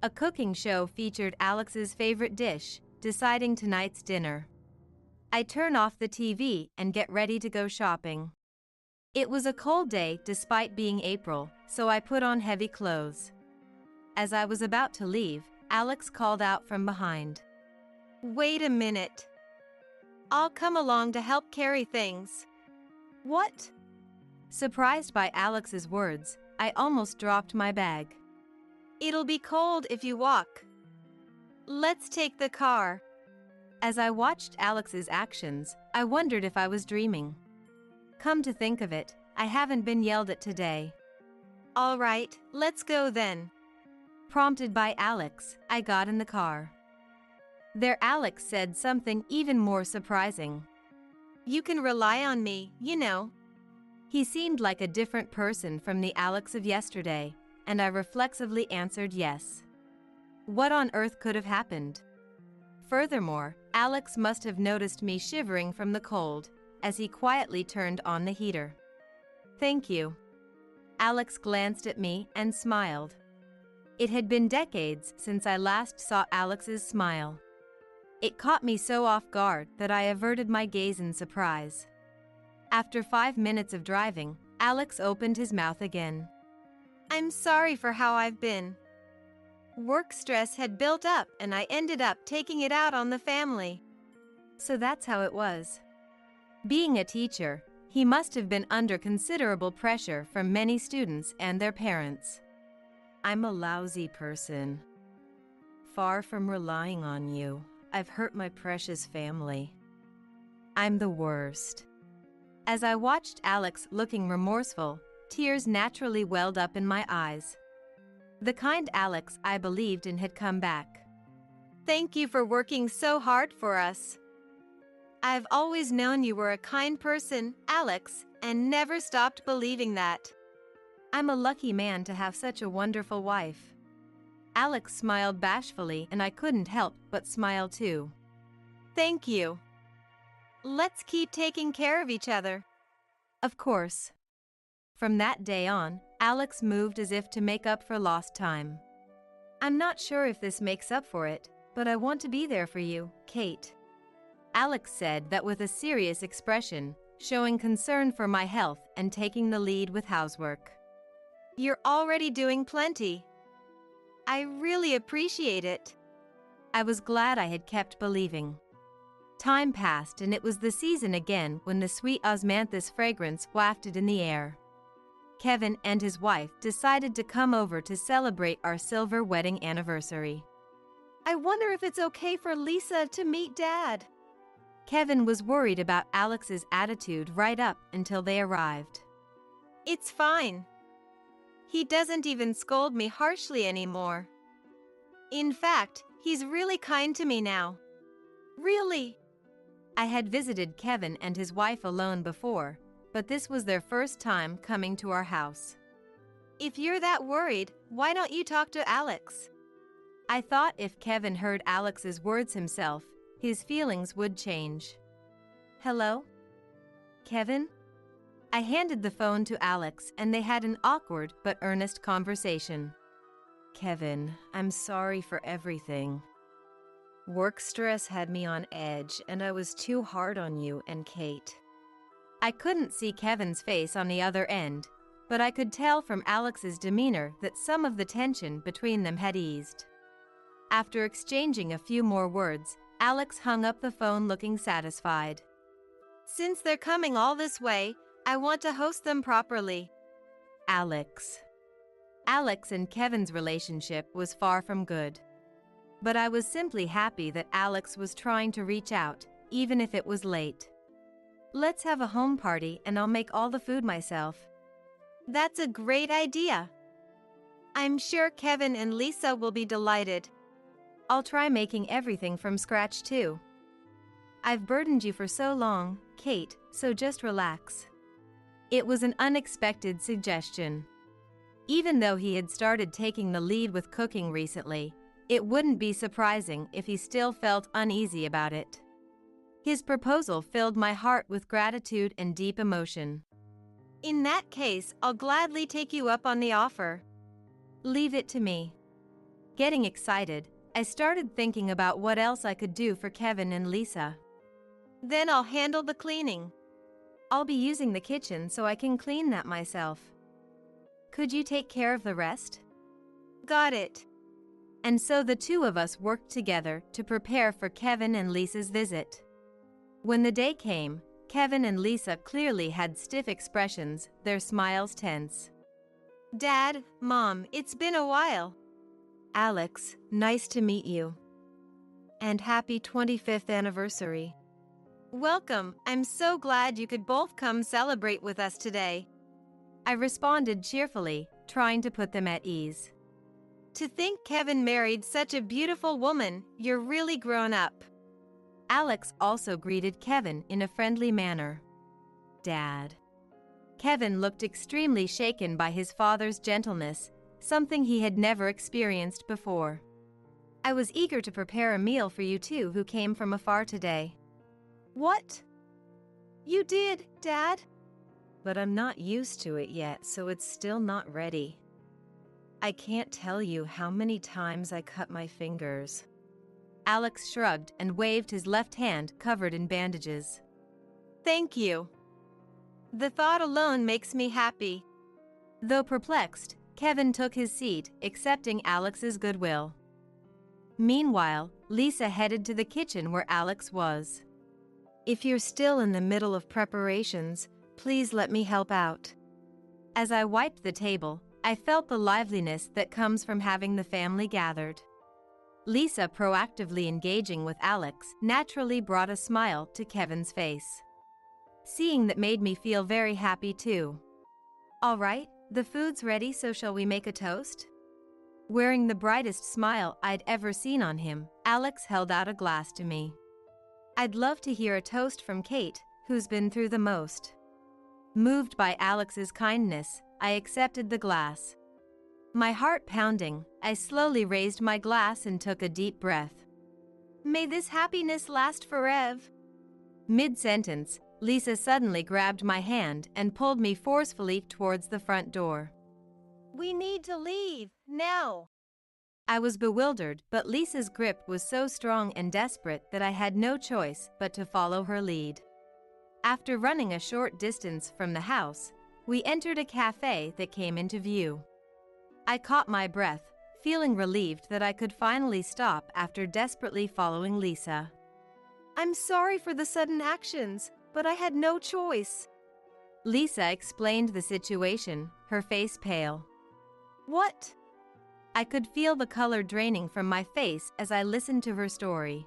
A cooking show featured Alex's favorite dish, deciding tonight's dinner. I turn off the TV and get ready to go shopping. It was a cold day despite being April, so I put on heavy clothes. As I was about to leave, Alex called out from behind. Wait a minute. I'll come along to help carry things. What? Surprised by Alex's words, I almost dropped my bag. It'll be cold if you walk. Let's take the car. As I watched Alex's actions, I wondered if I was dreaming. Come to think of it, I haven't been yelled at today. All right, let's go then. Prompted by Alex, I got in the car. There Alex said something even more surprising. You can rely on me, you know. He seemed like a different person from the Alex of yesterday, and I reflexively answered yes. What on earth could have happened? Furthermore, Alex must have noticed me shivering from the cold, as he quietly turned on the heater. Thank you. Alex glanced at me and smiled. It had been decades since I last saw Alex's smile. It caught me so off guard that I averted my gaze in surprise. After 5 minutes of driving, Alex opened his mouth again. I'm sorry for how I've been. Work stress had built up and I ended up taking it out on the family. So that's how it was. Being a teacher, he must have been under considerable pressure from many students and their parents. I'm a lousy person. Far from relying on you, I've hurt my precious family. I'm the worst. As I watched Alex looking remorseful, tears naturally welled up in my eyes. The kind Alex I believed in had come back. Thank you for working so hard for us. I've always known you were a kind person, Alex, and never stopped believing that. I'm a lucky man to have such a wonderful wife. Alex smiled bashfully and I couldn't help but smile too. Thank you. Let's keep taking care of each other. Of course. From that day on, Alex moved as if to make up for lost time. I'm not sure if this makes up for it, but I want to be there for you, Kate. Alex said that with a serious expression, showing concern for my health and taking the lead with housework. You're already doing plenty. I really appreciate it. I was glad I had kept believing. Time passed and it was the season again when the sweet osmanthus fragrance wafted in the air. Kevin and his wife decided to come over to celebrate our silver wedding anniversary. I wonder if it's okay for Lisa to meet Dad. Kevin was worried about Alex's attitude right up until they arrived. It's fine. He doesn't even scold me harshly anymore. In fact, he's really kind to me now. Really. I had visited Kevin and his wife alone before, but this was their first time coming to our house. If you're that worried, why don't you talk to Alex? I thought if Kevin heard Alex's words himself, his feelings would change. Hello? Kevin? I handed the phone to Alex and they had an awkward but earnest conversation. Kevin, I'm sorry for everything. Work stress had me on edge and I was too hard on you and Kate. I couldn't see Kevin's face on the other end, but I could tell from Alex's demeanor that some of the tension between them had eased. After exchanging a few more words, Alex hung up the phone looking satisfied. Since they're coming all this way, I want to host them properly. Alex and Kevin's relationship was far from good. But I was simply happy that Alex was trying to reach out, even if it was late. Let's have a home party and I'll make all the food myself. That's a great idea. I'm sure Kevin and Lisa will be delighted. I'll try making everything from scratch too. I've burdened you for so long, Kate, so just relax. It was an unexpected suggestion. Even though he had started taking the lead with cooking recently, it wouldn't be surprising if he still felt uneasy about it. His proposal filled my heart with gratitude and deep emotion. In that case, I'll gladly take you up on the offer. Leave it to me. Getting excited, I started thinking about what else I could do for Kevin and Lisa. Then I'll handle the cleaning. I'll be using the kitchen so I can clean that myself. Could you take care of the rest? Got it. And so the two of us worked together to prepare for Kevin and Lisa's visit. When the day came, Kevin and Lisa clearly had stiff expressions, their smiles tense. Dad, Mom, it's been a while. Alex, nice to meet you. And happy 25th anniversary. Welcome, I'm so glad you could both come celebrate with us today. I responded cheerfully, trying to put them at ease. To think Kevin married such a beautiful woman, you're really grown up. Alex also greeted Kevin in a friendly manner. Dad. Kevin looked extremely shaken by his father's gentleness, something he had never experienced before. I was eager to prepare a meal for you two who came from afar today. What? You did, Dad? But I'm not used to it yet, so it's still not ready. I can't tell you how many times I cut my fingers. Alex shrugged and waved his left hand covered in bandages. Thank you. The thought alone makes me happy. Though perplexed, Kevin took his seat, accepting Alex's goodwill. Meanwhile, Lisa headed to the kitchen where Alex was. If you're still in the middle of preparations, please let me help out. As I wiped the table, I felt the liveliness that comes from having the family gathered. Lisa proactively engaging with Alex naturally brought a smile to Kevin's face. Seeing that made me feel very happy too. All right, the food's ready, so shall we make a toast? Wearing the brightest smile I'd ever seen on him, Alex held out a glass to me. I'd love to hear a toast from Kate, who's been through the most. Moved by Alex's kindness, I accepted the glass. My heart pounding, I slowly raised my glass and took a deep breath. May this happiness last forever. Mid-sentence, Lisa suddenly grabbed my hand and pulled me forcefully towards the front door. We need to leave, now. I was bewildered, but Lisa's grip was so strong and desperate that I had no choice but to follow her lead. After running a short distance from the house, we entered a cafe that came into view. I caught my breath, feeling relieved that I could finally stop after desperately following Lisa. I'm sorry for the sudden actions, but I had no choice. Lisa explained the situation, her face pale. What? I could feel the color draining from my face as I listened to her story.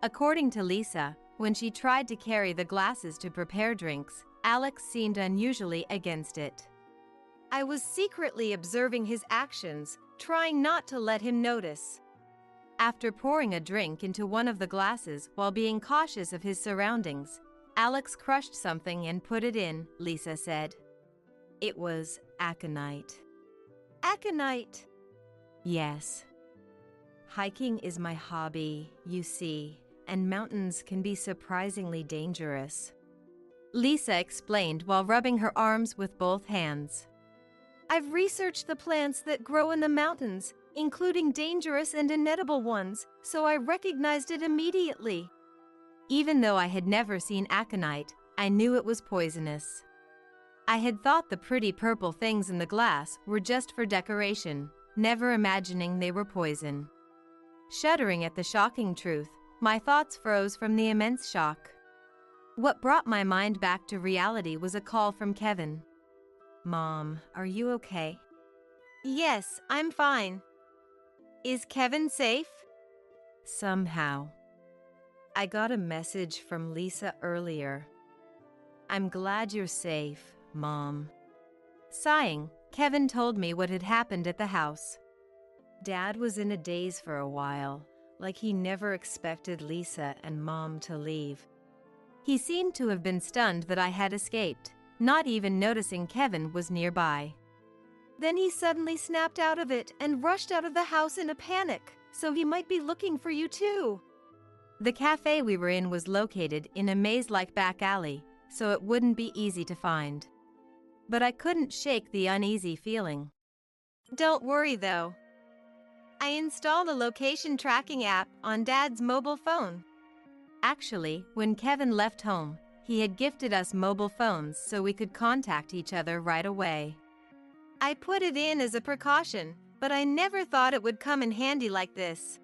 According to Lisa, when she tried to carry the glasses to prepare drinks, Alex seemed unusually against it. I was secretly observing his actions, trying not to let him notice. After pouring a drink into one of the glasses while being cautious of his surroundings, Alex crushed something and put it in, Lisa said. It was aconite. Aconite? Yes. Hiking is my hobby, you see, and mountains can be surprisingly dangerous. Lisa explained while rubbing her arms with both hands. I've researched the plants that grow in the mountains, including dangerous and inedible ones, so I recognized it immediately. Even though I had never seen aconite, I knew it was poisonous. I had thought the pretty purple things in the glass were just for decoration, never imagining they were poison. Shuddering at the shocking truth, my thoughts froze from the immense shock. What brought my mind back to reality was a call from Kevin. Mom, are you okay? Yes, I'm fine. Is Kevin safe? Somehow. I got a message from Lisa earlier. I'm glad you're safe, Mom. Sighing, Kevin told me what had happened at the house. Dad was in a daze for a while, like he never expected Lisa and Mom to leave. He seemed to have been stunned that I had escaped, not even noticing Kevin was nearby. Then he suddenly snapped out of it and rushed out of the house in a panic, so he might be looking for you too. The cafe we were in was located in a maze-like back alley, so it wouldn't be easy to find. But I couldn't shake the uneasy feeling. Don't worry though. I installed a location tracking app on Dad's mobile phone. Actually, when Kevin left home, he had gifted us mobile phones so we could contact each other right away. I put it in as a precaution, but I never thought it would come in handy like this.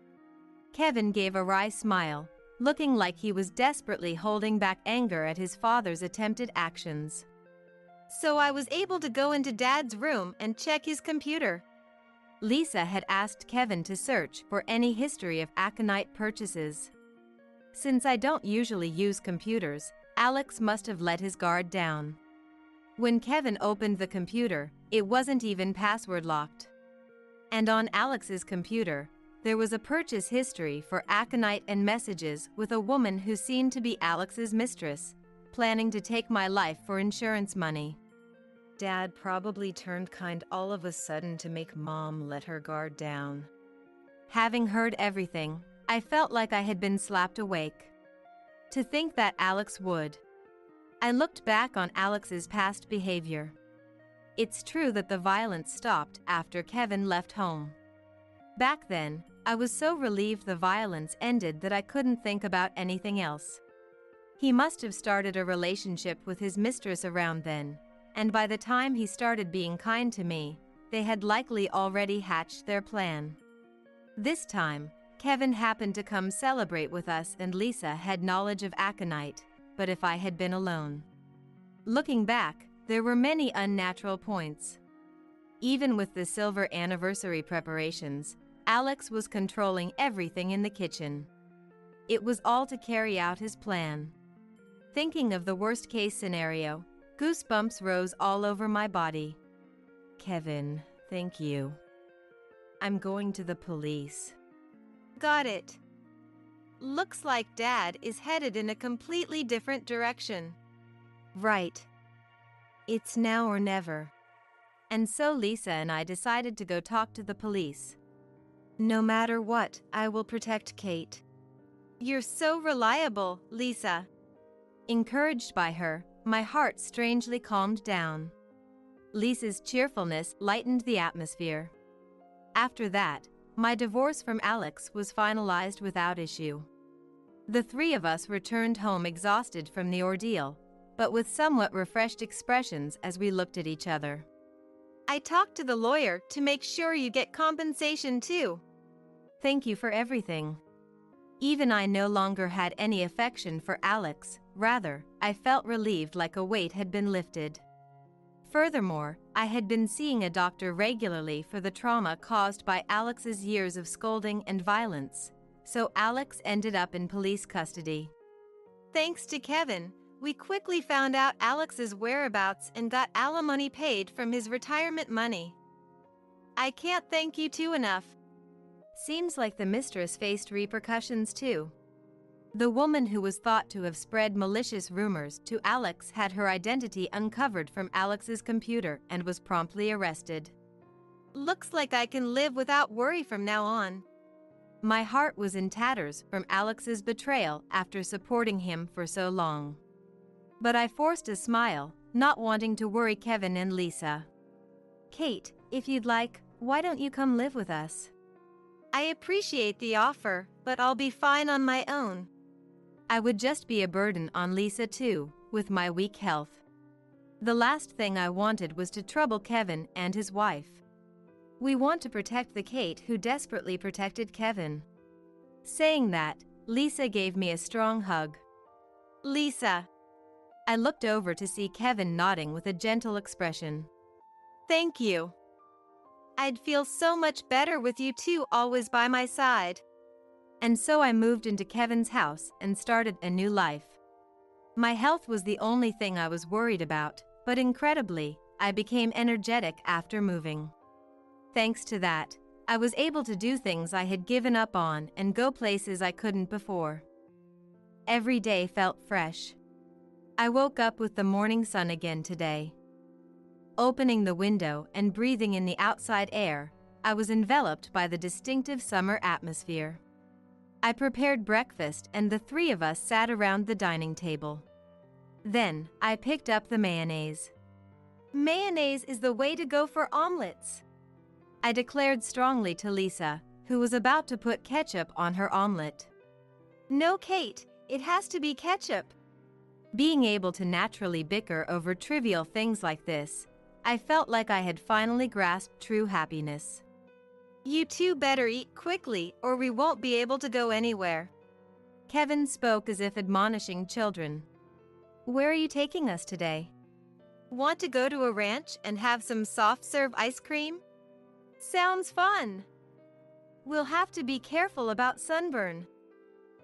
Kevin gave a wry smile, looking like he was desperately holding back anger at his father's attempted actions. So I was able to go into Dad's room and check his computer. Lisa had asked Kevin to search for any history of aconite purchases. Since I don't usually use computers, Alex must have let his guard down. When Kevin opened the computer, it wasn't even password locked. And on Alex's computer, there was a purchase history for aconite and messages with a woman who seemed to be Alex's mistress, planning to take my life for insurance money. Dad probably turned kind all of a sudden to make Mom let her guard down. Having heard everything, I felt like I had been slapped awake. To think that Alex would. I looked back on Alex's past behavior. It's true that the violence stopped after Kevin left home. Back then, I was so relieved the violence ended that I couldn't think about anything else. He must have started a relationship with his mistress around then, and by the time he started being kind to me, they had likely already hatched their plan. This time, Kevin happened to come celebrate with us and Lisa had knowledge of aconite, but if I had been alone. Looking back, there were many unnatural points. Even with the silver anniversary preparations, Alex was controlling everything in the kitchen. It was all to carry out his plan. Thinking of the worst-case scenario, goosebumps rose all over my body. Kevin, thank you. I'm going to the police. Got it. Looks like Dad is headed in a completely different direction. Right. It's now or never. And so Lisa and I decided to go talk to the police. No matter what, I will protect Kate. You're so reliable, Lisa. Encouraged by her, my heart strangely calmed down. Lisa's cheerfulness lightened the atmosphere. After that, my divorce from Alex was finalized without issue. The three of us returned home exhausted from the ordeal, but with somewhat refreshed expressions as we looked at each other. I talked to the lawyer to make sure you get compensation too. Thank you for everything. Even I no longer had any affection for Alex, rather, I felt relieved like a weight had been lifted. Furthermore, I had been seeing a doctor regularly for the trauma caused by Alex's years of scolding and violence, so Alex ended up in police custody. Thanks to Kevin, we quickly found out Alex's whereabouts and got alimony paid from his retirement money. I can't thank you two enough. Seems like the mistress faced repercussions too. The woman who was thought to have spread malicious rumors to Alex had her identity uncovered from Alex's computer and was promptly arrested. Looks like I can live without worry from now on. My heart was in tatters from Alex's betrayal after supporting him for so long. But I forced a smile, not wanting to worry Kevin and Lisa. Kate, if you'd like, why don't you come live with us? I appreciate the offer, but I'll be fine on my own. I would just be a burden on Lisa too, with my weak health. The last thing I wanted was to trouble Kevin and his wife. We want to protect the Kate who desperately protected Kevin. Saying that, Lisa gave me a strong hug. Lisa. I looked over to see Kevin nodding with a gentle expression. Thank you. I'd feel so much better with you two always by my side. And so I moved into Kevin's house and started a new life. My health was the only thing I was worried about, but incredibly, I became energetic after moving. Thanks to that, I was able to do things I had given up on and go places I couldn't before. Every day felt fresh. I woke up with the morning sun again today. Opening the window and breathing in the outside air, I was enveloped by the distinctive summer atmosphere. I prepared breakfast and the three of us sat around the dining table. Then, I picked up the mayonnaise. Mayonnaise is the way to go for omelets, I declared strongly to Lisa, who was about to put ketchup on her omelet. No, Kate, it has to be ketchup. Being able to naturally bicker over trivial things like this, I felt like I had finally grasped true happiness. You two better eat quickly or we won't be able to go anywhere. Kevin spoke as if admonishing children. Where are you taking us today? Want to go to a ranch and have some soft-serve ice cream? Sounds fun. We'll have to be careful about sunburn.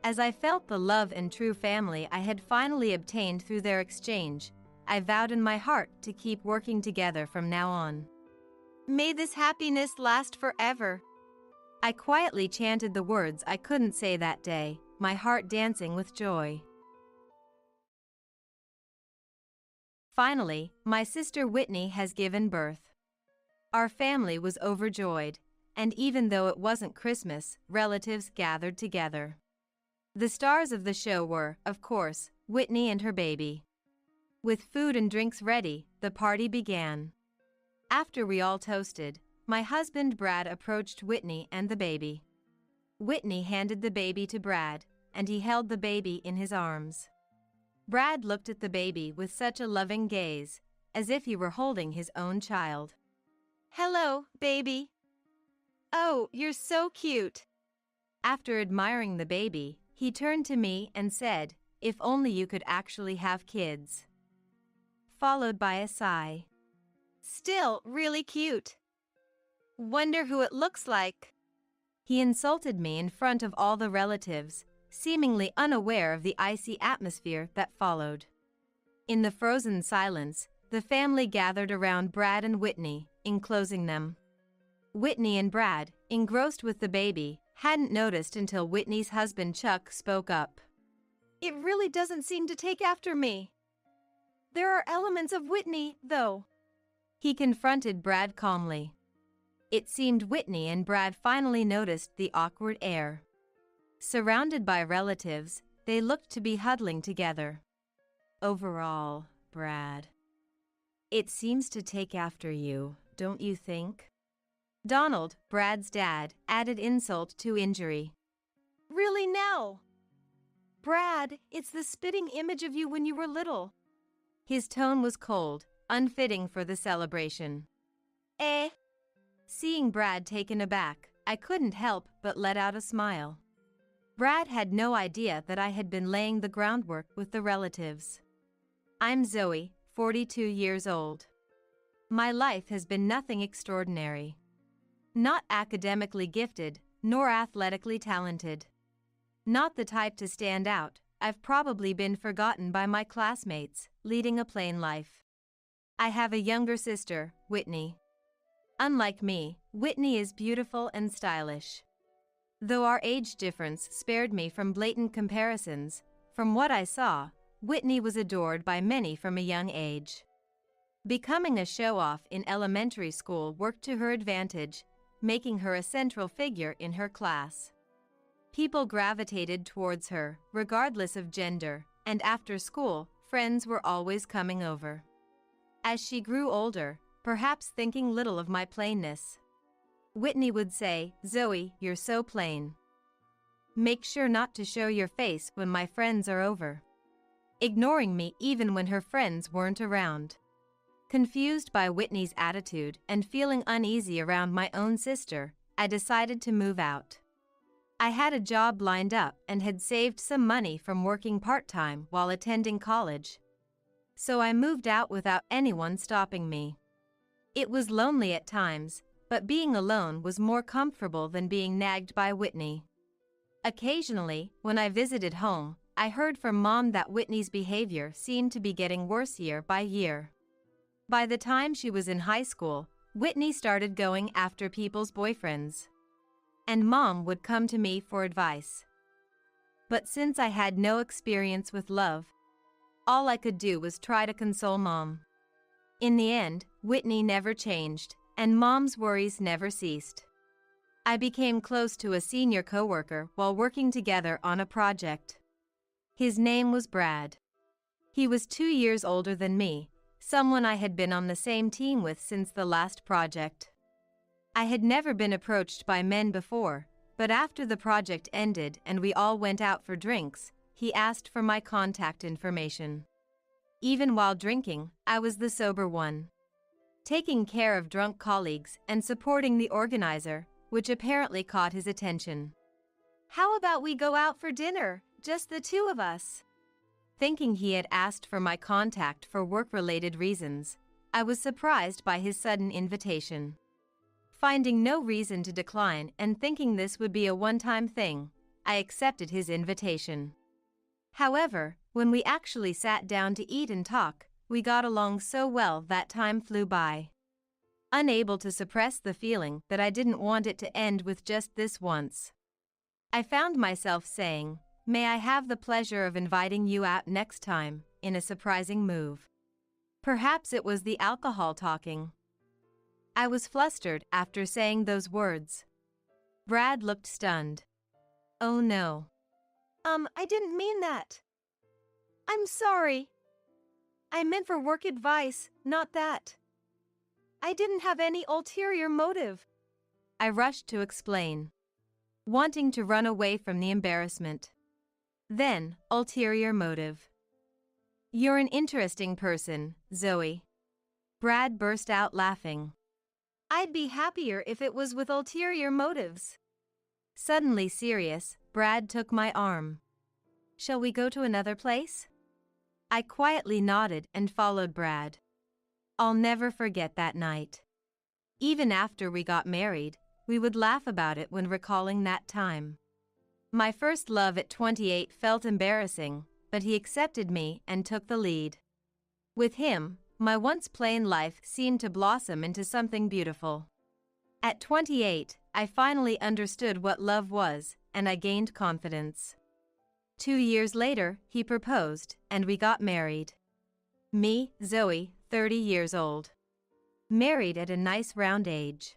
As I felt the love and true family I had finally obtained through their exchange, I vowed in my heart to keep working together from now on. May this happiness last forever. I quietly chanted the words I couldn't say that day, my heart dancing with joy. Finally, my sister Whitney has given birth. Our family was overjoyed, and even though it wasn't Christmas, relatives gathered together. The stars of the show were, of course, Whitney and her baby. With food and drinks ready, the party began. After we all toasted, my husband Brad approached Whitney and the baby. Whitney handed the baby to Brad, and he held the baby in his arms. Brad looked at the baby with such a loving gaze, as if he were holding his own child. "Hello, baby. Oh, you're so cute." After admiring the baby, he turned to me and said, "If only you could actually have kids." Followed by a sigh. "Still really cute. Wonder who it looks like." He insulted me in front of all the relatives, seemingly unaware of the icy atmosphere that followed. In the frozen silence, the family gathered around Brad and Whitney, enclosing them. Whitney and Brad, engrossed with the baby, hadn't noticed until Whitney's husband Chuck spoke up. "It really doesn't seem to take after me. There are elements of Whitney, though." He confronted Brad calmly. It seemed Whitney and Brad finally noticed the awkward air. Surrounded by relatives, they looked to be huddling together. "Overall, Brad, it seems to take after you, don't you think?" Donald, Brad's dad, added insult to injury. "Really now? Brad, it's the spitting image of you when you were little." His tone was cold, unfitting for the celebration. Eh? Seeing Brad taken aback, I couldn't help but let out a smile. Brad had no idea that I had been laying the groundwork with the relatives. I'm Zoe, 42 years old. My life has been nothing extraordinary. Not academically gifted, nor athletically talented. Not the type to stand out, I've probably been forgotten by my classmates, leading a plain life. I have a younger sister, Whitney. Unlike me, Whitney is beautiful and stylish. Though our age difference spared me from blatant comparisons, from what I saw, Whitney was adored by many from a young age. Becoming a show-off in elementary school worked to her advantage, making her a central figure in her class. People gravitated towards her, regardless of gender, and after school, friends were always coming over. As she grew older, perhaps thinking little of my plainness, Whitney would say, "Zoe, you're so plain. Make sure not to show your face when my friends are over." Ignoring me even when her friends weren't around. Confused by Whitney's attitude and feeling uneasy around my own sister, I decided to move out. I had a job lined up and had saved some money from working part-time while attending college. So I moved out without anyone stopping me. It was lonely at times, but being alone was more comfortable than being nagged by Whitney. Occasionally, when I visited home, I heard from Mom that Whitney's behavior seemed to be getting worse year by year. By the time she was in high school, Whitney started going after people's boyfriends. And Mom would come to me for advice. But since I had no experience with love, all I could do was try to console Mom. In the end, Whitney never changed, and Mom's worries never ceased. I became close to a senior coworker while working together on a project. His name was Brad. He was 2 years older than me, someone I had been on the same team with since the last project. I had never been approached by men before, but after the project ended and we all went out for drinks, he asked for my contact information. Even while drinking, I was the sober one, taking care of drunk colleagues and supporting the organizer, which apparently caught his attention. "How about we go out for dinner, just the two of us?" Thinking he had asked for my contact for work-related reasons, I was surprised by his sudden invitation. Finding no reason to decline and thinking this would be a one-time thing, I accepted his invitation. However, when we actually sat down to eat and talk, we got along so well that time flew by. Unable to suppress the feeling that I didn't want it to end with just this once, I found myself saying, "May I have the pleasure of inviting you out next time," in a surprising move. Perhaps it was the alcohol talking. I was flustered after saying those words. Brad looked stunned. "Oh no." I didn't mean that. I'm sorry. I meant for work advice, not that." I didn't have any ulterior motive. I rushed to explain, wanting to run away from the embarrassment. Then, ulterior motive. You're an interesting person, Zoe. Brad burst out laughing. I'd be happier if it was with ulterior motives. Suddenly serious, Brad took my arm. Shall we go to another place? I quietly nodded and followed Brad. I'll never forget that night. Even after we got married, we would laugh about it when recalling that time. My first love at 28 felt embarrassing, but he accepted me and took the lead. With him, my once plain life seemed to blossom into something beautiful. At 28, I finally understood what love was, and I gained confidence. 2 years later, he proposed, and we got married. Me, Zoe, 30 years old. Married at a nice round age.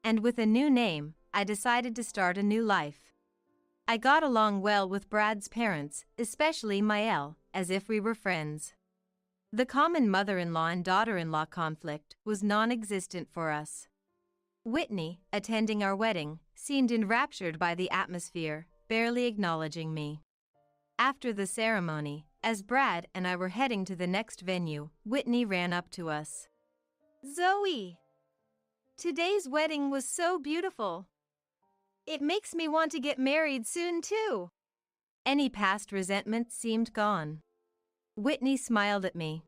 And with a new name, I decided to start a new life. I got along well with Brad's parents, especially Mael, as if we were friends. The common mother-in-law and daughter-in-law conflict was non-existent for us. Whitney, attending our wedding, seemed enraptured by the atmosphere, barely acknowledging me. After the ceremony, as Brad and I were heading to the next venue, Whitney ran up to us. Zoe! Today's wedding was so beautiful. It makes me want to get married soon too. Any past resentment seemed gone. Whitney smiled at me.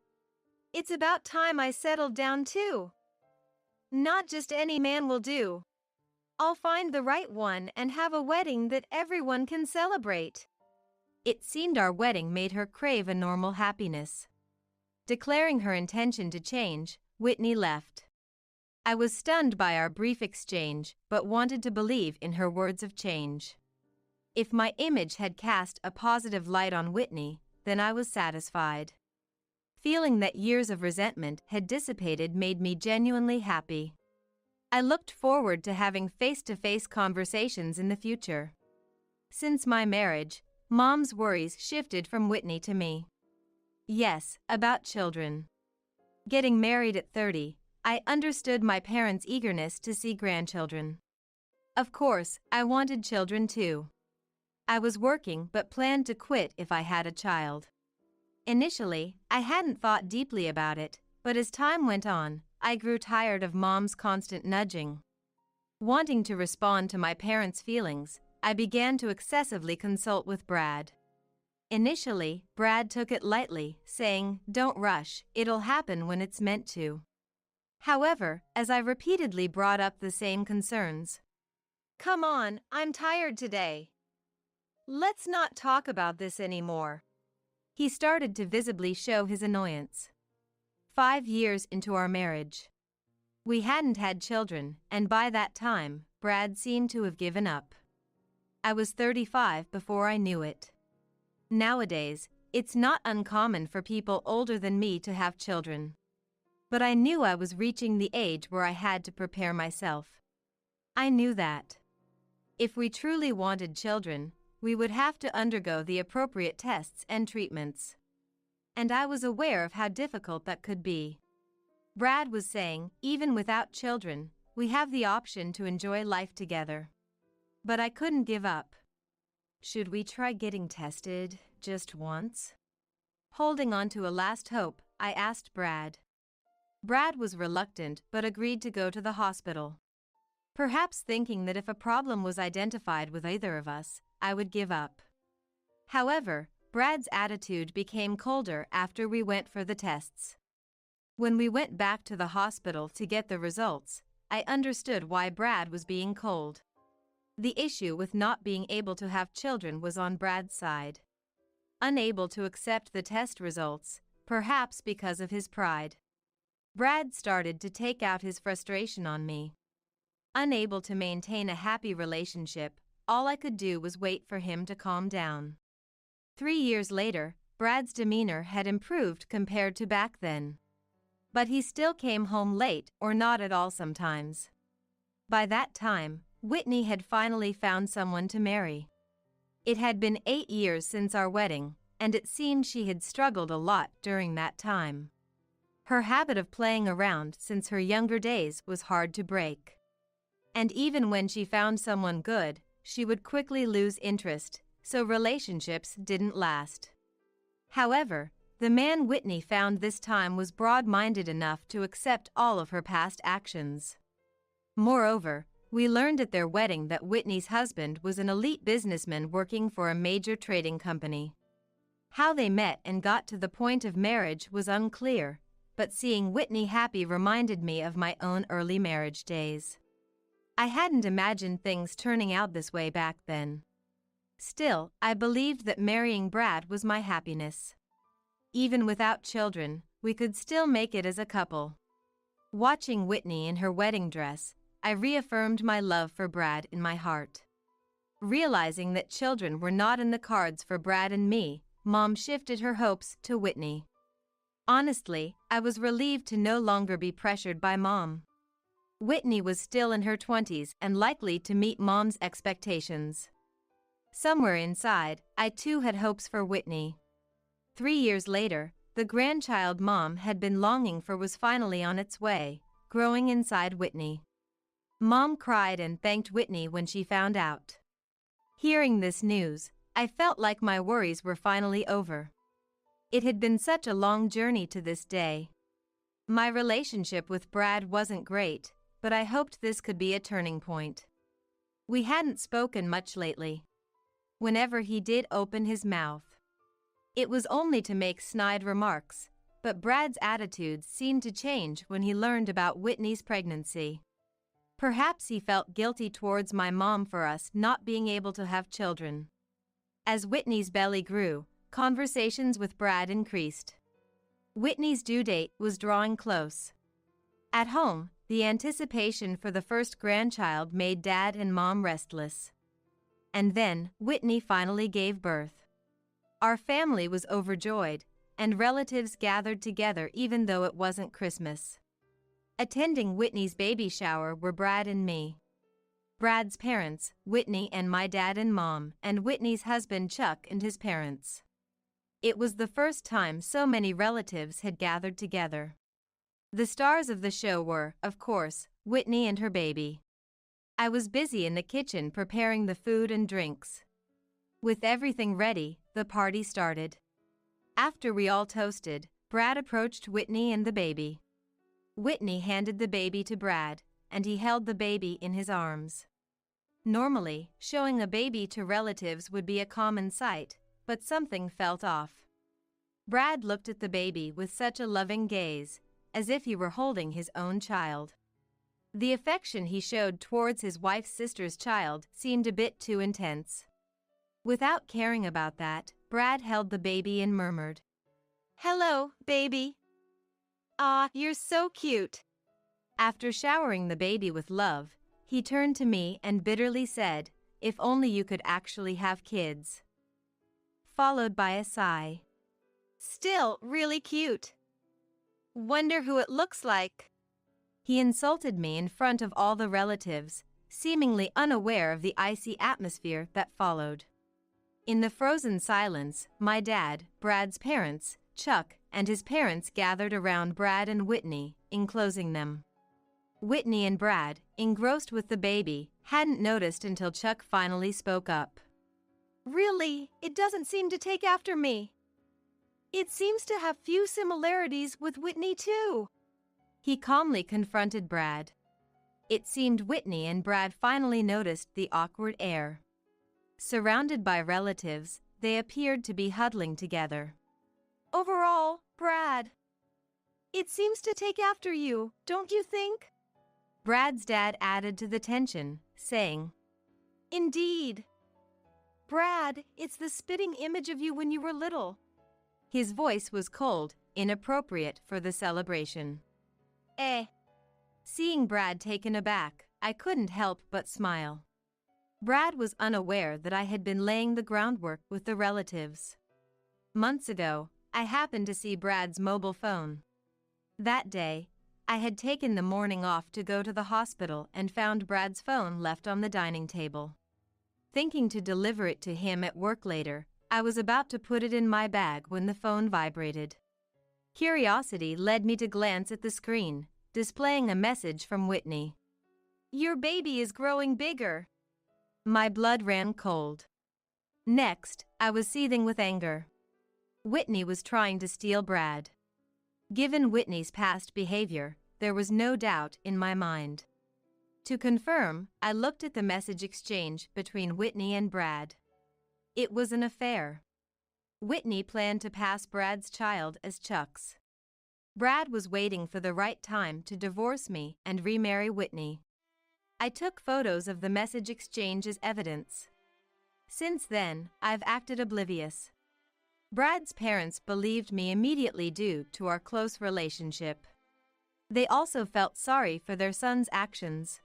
It's about time I settled down too. Not just any man will do. I'll find the right one and have a wedding that everyone can celebrate. It seemed our wedding made her crave a normal happiness. Declaring her intention to change, Whitney left. I was stunned by our brief exchange, but wanted to believe in her words of change. If my image had cast a positive light on Whitney, then I was satisfied. Feeling that years of resentment had dissipated made me genuinely happy. I looked forward to having face-to-face conversations in the future. Since my marriage, Mom's worries shifted from Whitney to me. Yes, about children. Getting married at 30, I understood my parents' eagerness to see grandchildren. Of course, I wanted children too. I was working but planned to quit if I had a child. Initially, I hadn't thought deeply about it, but as time went on, I grew tired of Mom's constant nudging. Wanting to respond to my parents' feelings, I began to excessively consult with Brad. Initially, Brad took it lightly, saying, "Don't rush, it'll happen when it's meant to." However, as I repeatedly brought up the same concerns, "Come on, I'm tired today. Let's not talk about this anymore," he started to visibly show his annoyance. 5 years into our marriage, we hadn't had children, and by that time, Brad seemed to have given up. I was 35 before I knew it. Nowadays, it's not uncommon for people older than me to have children. But I knew I was reaching the age where I had to prepare myself. I knew that if we truly wanted children, we would have to undergo the appropriate tests and treatments. And I was aware of how difficult that could be. Brad was saying, even without children, we have the option to enjoy life together. But I couldn't give up. Should we try getting tested, just once? Holding on to a last hope, I asked Brad. Brad was reluctant but agreed to go to the hospital. Perhaps thinking that if a problem was identified with either of us, I would give up. However, Brad's attitude became colder after we went for the tests. When we went back to the hospital to get the results, I understood why Brad was being cold. The issue with not being able to have children was on Brad's side. Unable to accept the test results, perhaps because of his pride, Brad started to take out his frustration on me. Unable to maintain a happy relationship, all I could do was wait for him to calm down. 3 years later, Brad's demeanor had improved compared to back then. But he still came home late or not at all sometimes. By that time, Whitney had finally found someone to marry. It had been 8 years since our wedding, and it seemed she had struggled a lot during that time. Her habit of playing around since her younger days was hard to break. And even when she found someone good, she would quickly lose interest, so relationships didn't last. However, the man Whitney found this time was broad-minded enough to accept all of her past actions. Moreover, we learned at their wedding that Whitney's husband was an elite businessman working for a major trading company. How they met and got to the point of marriage was unclear, but seeing Whitney happy reminded me of my own early marriage days. I hadn't imagined things turning out this way back then. Still, I believed that marrying Brad was my happiness. Even without children, we could still make it as a couple. Watching Whitney in her wedding dress, I reaffirmed my love for Brad in my heart. Realizing that children were not in the cards for Brad and me, Mom shifted her hopes to Whitney. Honestly, I was relieved to no longer be pressured by Mom. Whitney was still in her 20s and likely to meet Mom's expectations. Somewhere inside, I too had hopes for Whitney. 3 years later, the grandchild Mom had been longing for was finally on its way, growing inside Whitney. Mom cried and thanked Whitney when she found out. Hearing this news, I felt like my worries were finally over. It had been such a long journey to this day. My relationship with Brad wasn't great, but I hoped this could be a turning point. We hadn't spoken much lately. Whenever he did open his mouth, it was only to make snide remarks, but Brad's attitude seemed to change when he learned about Whitney's pregnancy. Perhaps he felt guilty towards my mom for us not being able to have children. As Whitney's belly grew, conversations with Brad increased. Whitney's due date was drawing close. At home, the anticipation for the first grandchild made Dad and Mom restless. And then, Whitney finally gave birth. Our family was overjoyed, and relatives gathered together even though it wasn't Christmas. Attending Whitney's baby shower were Brad and me. Brad's parents, Whitney and my dad and mom, and Whitney's husband Chuck and his parents. It was the first time so many relatives had gathered together. The stars of the show were, of course, Whitney and her baby. I was busy in the kitchen preparing the food and drinks. With everything ready, the party started. After we all toasted, Brad approached Whitney and the baby. Whitney handed the baby to Brad, and he held the baby in his arms. Normally, showing a baby to relatives would be a common sight, but something felt off. Brad looked at the baby with such a loving gaze, as if he were holding his own child. The affection he showed towards his wife's sister's child seemed a bit too intense. Without caring about that, Brad held the baby and murmured, "Hello, baby. Aw, you're so cute." After showering the baby with love, he turned to me and bitterly said, "If only you could actually have kids." Followed by a sigh. "Still really cute. Wonder who it looks like." He insulted me in front of all the relatives, seemingly unaware of the icy atmosphere that followed. In the frozen silence, my dad, Brad's parents, Chuck, and his parents gathered around Brad and Whitney, enclosing them. Whitney and Brad, engrossed with the baby, hadn't noticed until Chuck finally spoke up. "Really, it doesn't seem to take after me. It seems to have few similarities with Whitney too." He calmly confronted Brad. It seemed Whitney and Brad finally noticed the awkward air. Surrounded by relatives, they appeared to be huddling together. "Overall, Brad, it seems to take after you, don't you think?" Brad's dad added to the tension, saying, "Indeed. Brad, it's the spitting image of you when you were little." His voice was cold, inappropriate for the celebration. Seeing Brad taken aback, I couldn't help but smile. Brad was unaware that I had been laying the groundwork with the relatives. Months ago, I happened to see Brad's mobile phone. That day, I had taken the morning off to go to the hospital and found Brad's phone left on the dining table. Thinking to deliver it to him at work later, I was about to put it in my bag when the phone vibrated. Curiosity led me to glance at the screen, displaying a message from Whitney. "Your baby is growing bigger." My blood ran cold. Next, I was seething with anger. Whitney was trying to steal Brad. Given Whitney's past behavior, there was no doubt in my mind. To confirm, I looked at the message exchange between Whitney and Brad. It was an affair. Whitney planned to pass Brad's child as Chuck's. Brad was waiting for the right time to divorce me and remarry Whitney. I took photos of the message exchange as evidence. Since then, I've acted oblivious. Brad's parents believed me immediately due to our close relationship. They also felt sorry for their son's actions.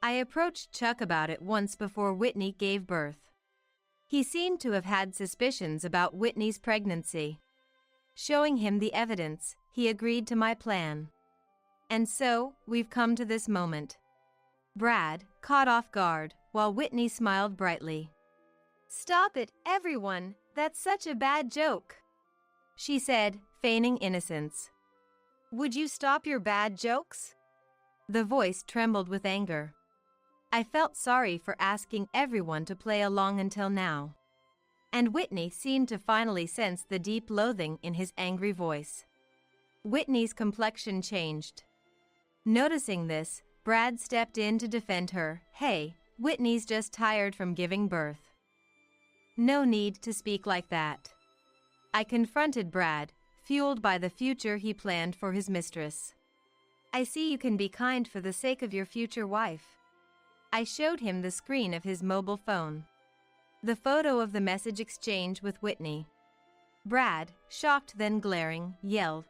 I approached Chuck about it once before Whitney gave birth. He seemed to have had suspicions about Whitney's pregnancy. Showing him the evidence, he agreed to my plan. And so, we've come to this moment. Brad, caught off guard, while Whitney smiled brightly. "Stop it, everyone, that's such a bad joke," she said, feigning innocence. "Would you stop your bad jokes?" The voice trembled with anger. I felt sorry for asking everyone to play along until now. And Whitney seemed to finally sense the deep loathing in his angry voice. Whitney's complexion changed. Noticing this, Brad stepped in to defend her. "Hey, Whitney's just tired from giving birth. No need to speak like that." I confronted Brad, fueled by the future he planned for his mistress. "I see you can be kind for the sake of your future wife." I showed him the screen of his mobile phone. The photo of the message exchange with Whitney. Brad, shocked then glaring, yelled,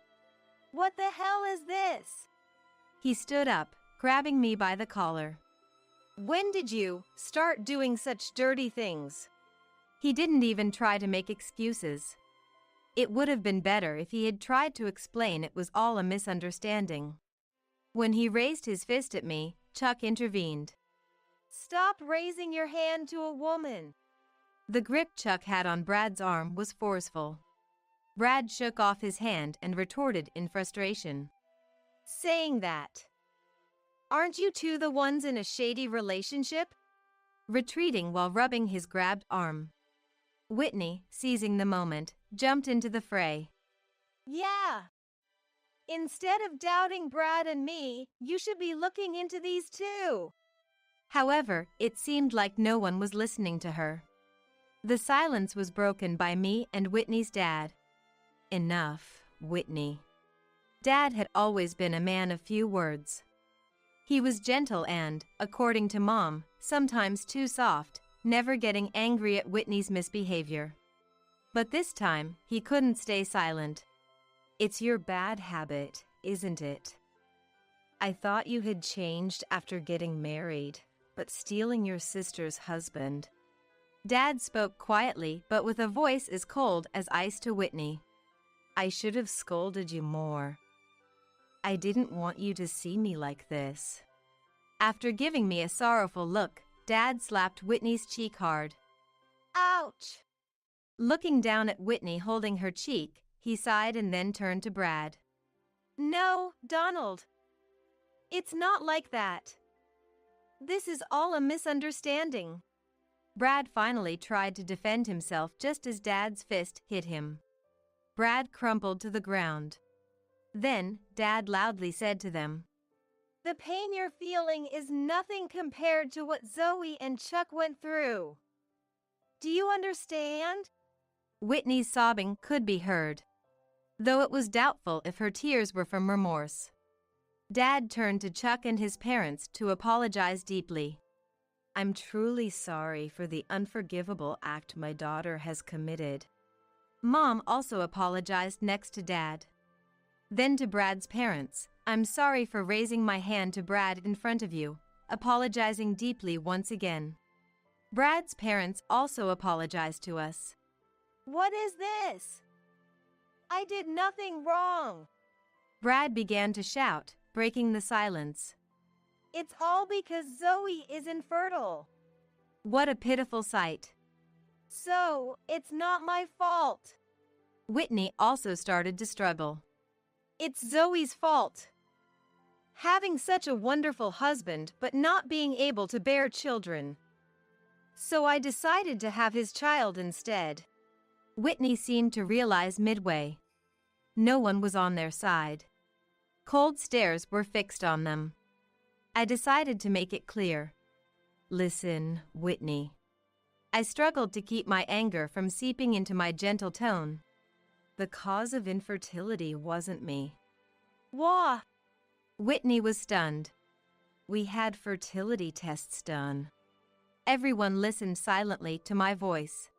"What the hell is this?" He stood up, grabbing me by the collar. "When did you start doing such dirty things?" He didn't even try to make excuses. It would have been better if he had tried to explain it was all a misunderstanding. When he raised his fist at me, Chuck intervened. "Stop raising your hand to a woman." The grip Chuck had on Brad's arm was forceful. Brad shook off his hand and retorted in frustration. "Saying that. Aren't you two the ones in a shady relationship?" Retreating while rubbing his grabbed arm. Whitney, seizing the moment, jumped into the fray. "Yeah. Instead of doubting Brad and me, you should be looking into these too." However, it seemed like no one was listening to her. The silence was broken by me and Whitney's dad. "Enough, Whitney." Dad had always been a man of few words. He was gentle and, according to Mom, sometimes too soft, never getting angry at Whitney's misbehavior. But this time, he couldn't stay silent. "It's your bad habit, isn't it? I thought you had changed after getting married, but stealing your sister's husband." Dad spoke quietly but with a voice as cold as ice to Whitney. "I should have scolded you more. I didn't want you to see me like this." After giving me a sorrowful look, Dad slapped Whitney's cheek hard. "Ouch!" Looking down at Whitney holding her cheek, he sighed and then turned to Brad. "No, Donald. It's not like that. This is all a misunderstanding." Brad finally tried to defend himself just as Dad's fist hit him. Brad crumpled to the ground. Then, Dad loudly said to them, "The pain you're feeling is nothing compared to what Zoe and Chuck went through. Do you understand?" Whitney's sobbing could be heard, though it was doubtful if her tears were from remorse. Dad turned to Chuck and his parents to apologize deeply. "I'm truly sorry for the unforgivable act my daughter has committed." Mom also apologized next to Dad. Then to Brad's parents, "I'm sorry for raising my hand to Brad in front of you," apologizing deeply once again. Brad's parents also apologized to us. "What is this? I did nothing wrong." Brad began to shout, breaking the silence. "It's all because Zoe is infertile." What a pitiful sight. "So, it's not my fault." Whitney also started to struggle. It's Zoe's fault. Having such a wonderful husband but not being able to bear children. So I decided to have his child instead. Whitney seemed to realize midway. No one was on their side. Cold stares were fixed on them. I decided to make it clear. Listen, Whitney. I struggled to keep my anger from seeping into my gentle tone. The cause of infertility wasn't me. Wah! Whitney was stunned. We had fertility tests done. Everyone listened silently to my voice.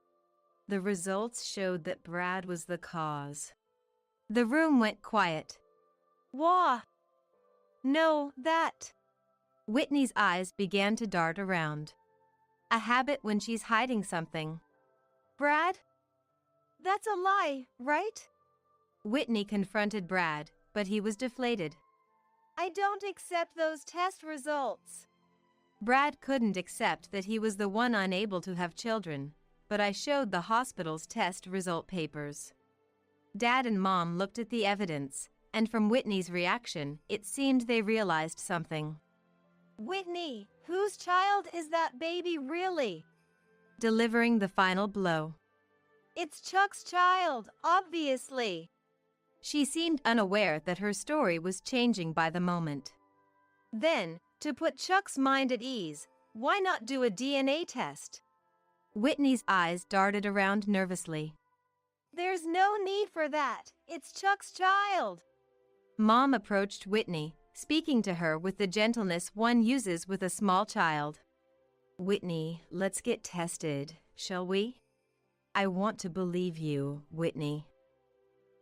The results showed that Brad was the cause. The room went quiet. Wah! No, that. Whitney's eyes began to dart around. A habit when she's hiding something. Brad? That's a lie, right? Whitney confronted Brad, but he was deflated. I don't accept those test results. Brad couldn't accept that he was the one unable to have children, but I showed the hospital's test result papers. Dad and Mom looked at the evidence, and from Whitney's reaction, it seemed they realized something. Whitney, whose child is that baby really? Delivering the final blow. It's Chuck's child, obviously. She seemed unaware that her story was changing by the moment. Then, to put Chuck's mind at ease, why not do a DNA test? Whitney's eyes darted around nervously. There's no need for that. It's Chuck's child. Mom approached Whitney, speaking to her with the gentleness one uses with a small child. Whitney, let's get tested, shall we? I want to believe you, Whitney.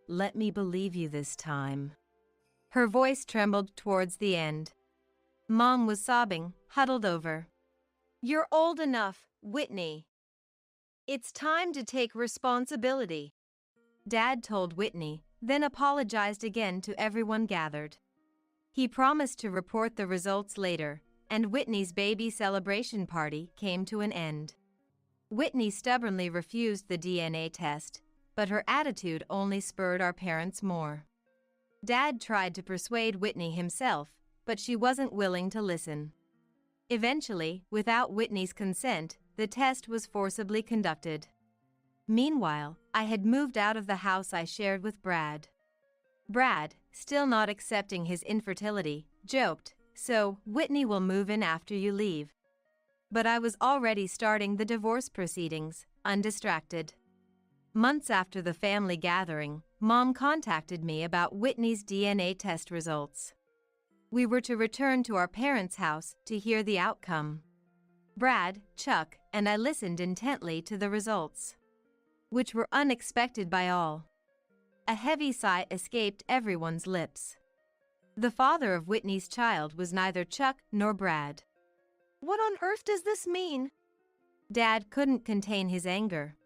Let me believe you this time. Her voice trembled towards the end. Mom was sobbing, huddled over. You're old enough, Whitney. It's time to take responsibility. Dad told Whitney, then apologized again to everyone gathered. He promised to report the results later, and Whitney's baby celebration party came to an end. Whitney stubbornly refused the DNA test, but her attitude only spurred our parents more. Dad tried to persuade Whitney himself, but she wasn't willing to listen. Eventually, without Whitney's consent, the test was forcibly conducted. Meanwhile, I had moved out of the house I shared with Brad. Brad, still not accepting his infertility, joked, "So, Whitney will move in after you leave." But I was already starting the divorce proceedings, undistracted. Months after the family gathering, Mom contacted me about Whitney's DNA test results. We were to return to our parents' house to hear the outcome. Brad, Chuck, and I listened intently to the results, which were unexpected by all. A heavy sigh escaped everyone's lips. The father of Whitney's child was neither Chuck nor Brad. What on earth does this mean? Dad couldn't contain his anger.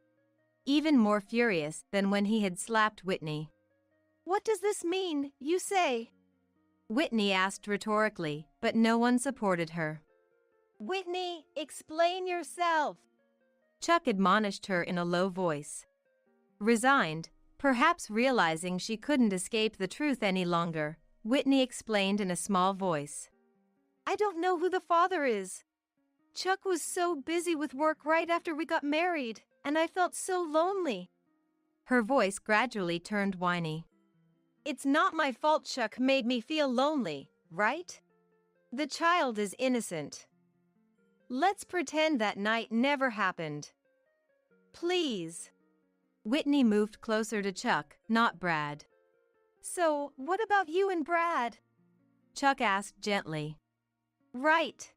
Even more furious than when he had slapped Whitney. What does this mean, you say? Whitney asked rhetorically, but no one supported her. Whitney, explain yourself. Chuck admonished her in a low voice. Resigned, perhaps realizing she couldn't escape the truth any longer, Whitney explained in a small voice. I don't know who the father is. Chuck was so busy with work right after we got married, and I felt so lonely. Her voice gradually turned whiny. It's not my fault Chuck made me feel lonely, right? The child is innocent. Let's pretend that night never happened. Please. Whitney moved closer to Chuck, not Brad. So, what about you and Brad? Chuck asked gently. Right.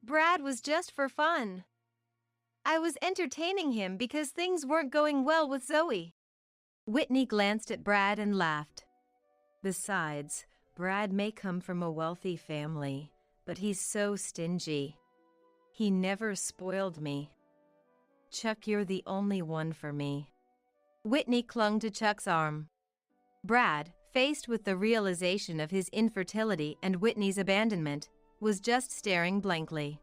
Brad was just for fun. I was entertaining him because things weren't going well with Zoe. Whitney glanced at Brad and laughed. Besides, Brad may come from a wealthy family, but he's so stingy. He never spoiled me. Chuck, you're the only one for me. Whitney clung to Chuck's arm. Brad, faced with the realization of his infertility and Whitney's abandonment, was just staring blankly.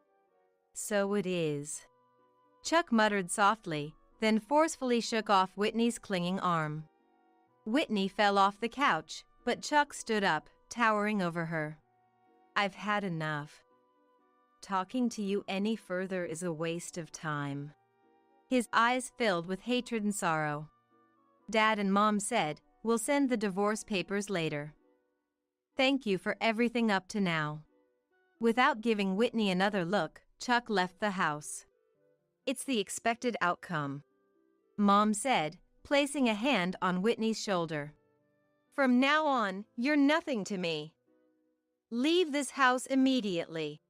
So it is. Chuck muttered softly, then forcefully shook off Whitney's clinging arm. Whitney fell off the couch, But Chuck stood up, towering over her. I've had enough. Talking to you any further is a waste of time. His eyes filled with hatred and sorrow. Dad and Mom said, we'll send the divorce papers later. Thank you for everything up to now. Without giving Whitney another look, Chuck left the house. It's the expected outcome, Mom said, placing a hand on Whitney's shoulder. From now on, you're nothing to me. Leave this house immediately.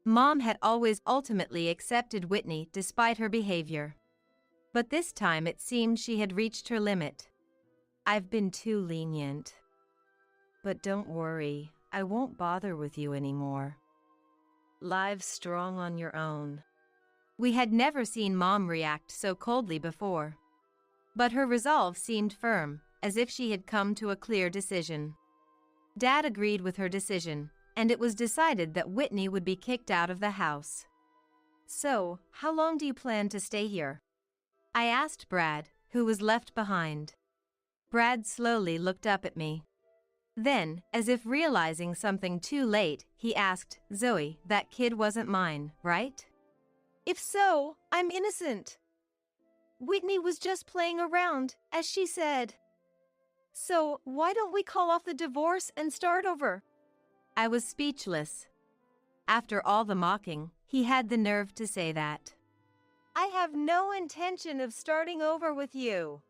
Mom had always ultimately accepted Whitney despite her behavior. But this time it seemed she had reached her limit. I've been too lenient. But don't worry, I won't bother with you anymore. Live strong on your own. We had never seen Mom react so coldly before. But her resolve seemed firm, as if she had come to a clear decision. Dad agreed with her decision, and it was decided that Whitney would be kicked out of the house. So, how long do you plan to stay here? I asked Brad, who was left behind. Brad slowly looked up at me. Then, as if realizing something too late, he asked, Zoe, that kid wasn't mine, right? If so, I'm innocent. Whitney was just playing around, as she said. So, why don't we call off the divorce and start over? I was speechless. After all the mocking, he had the nerve to say that. I have no intention of starting over with you.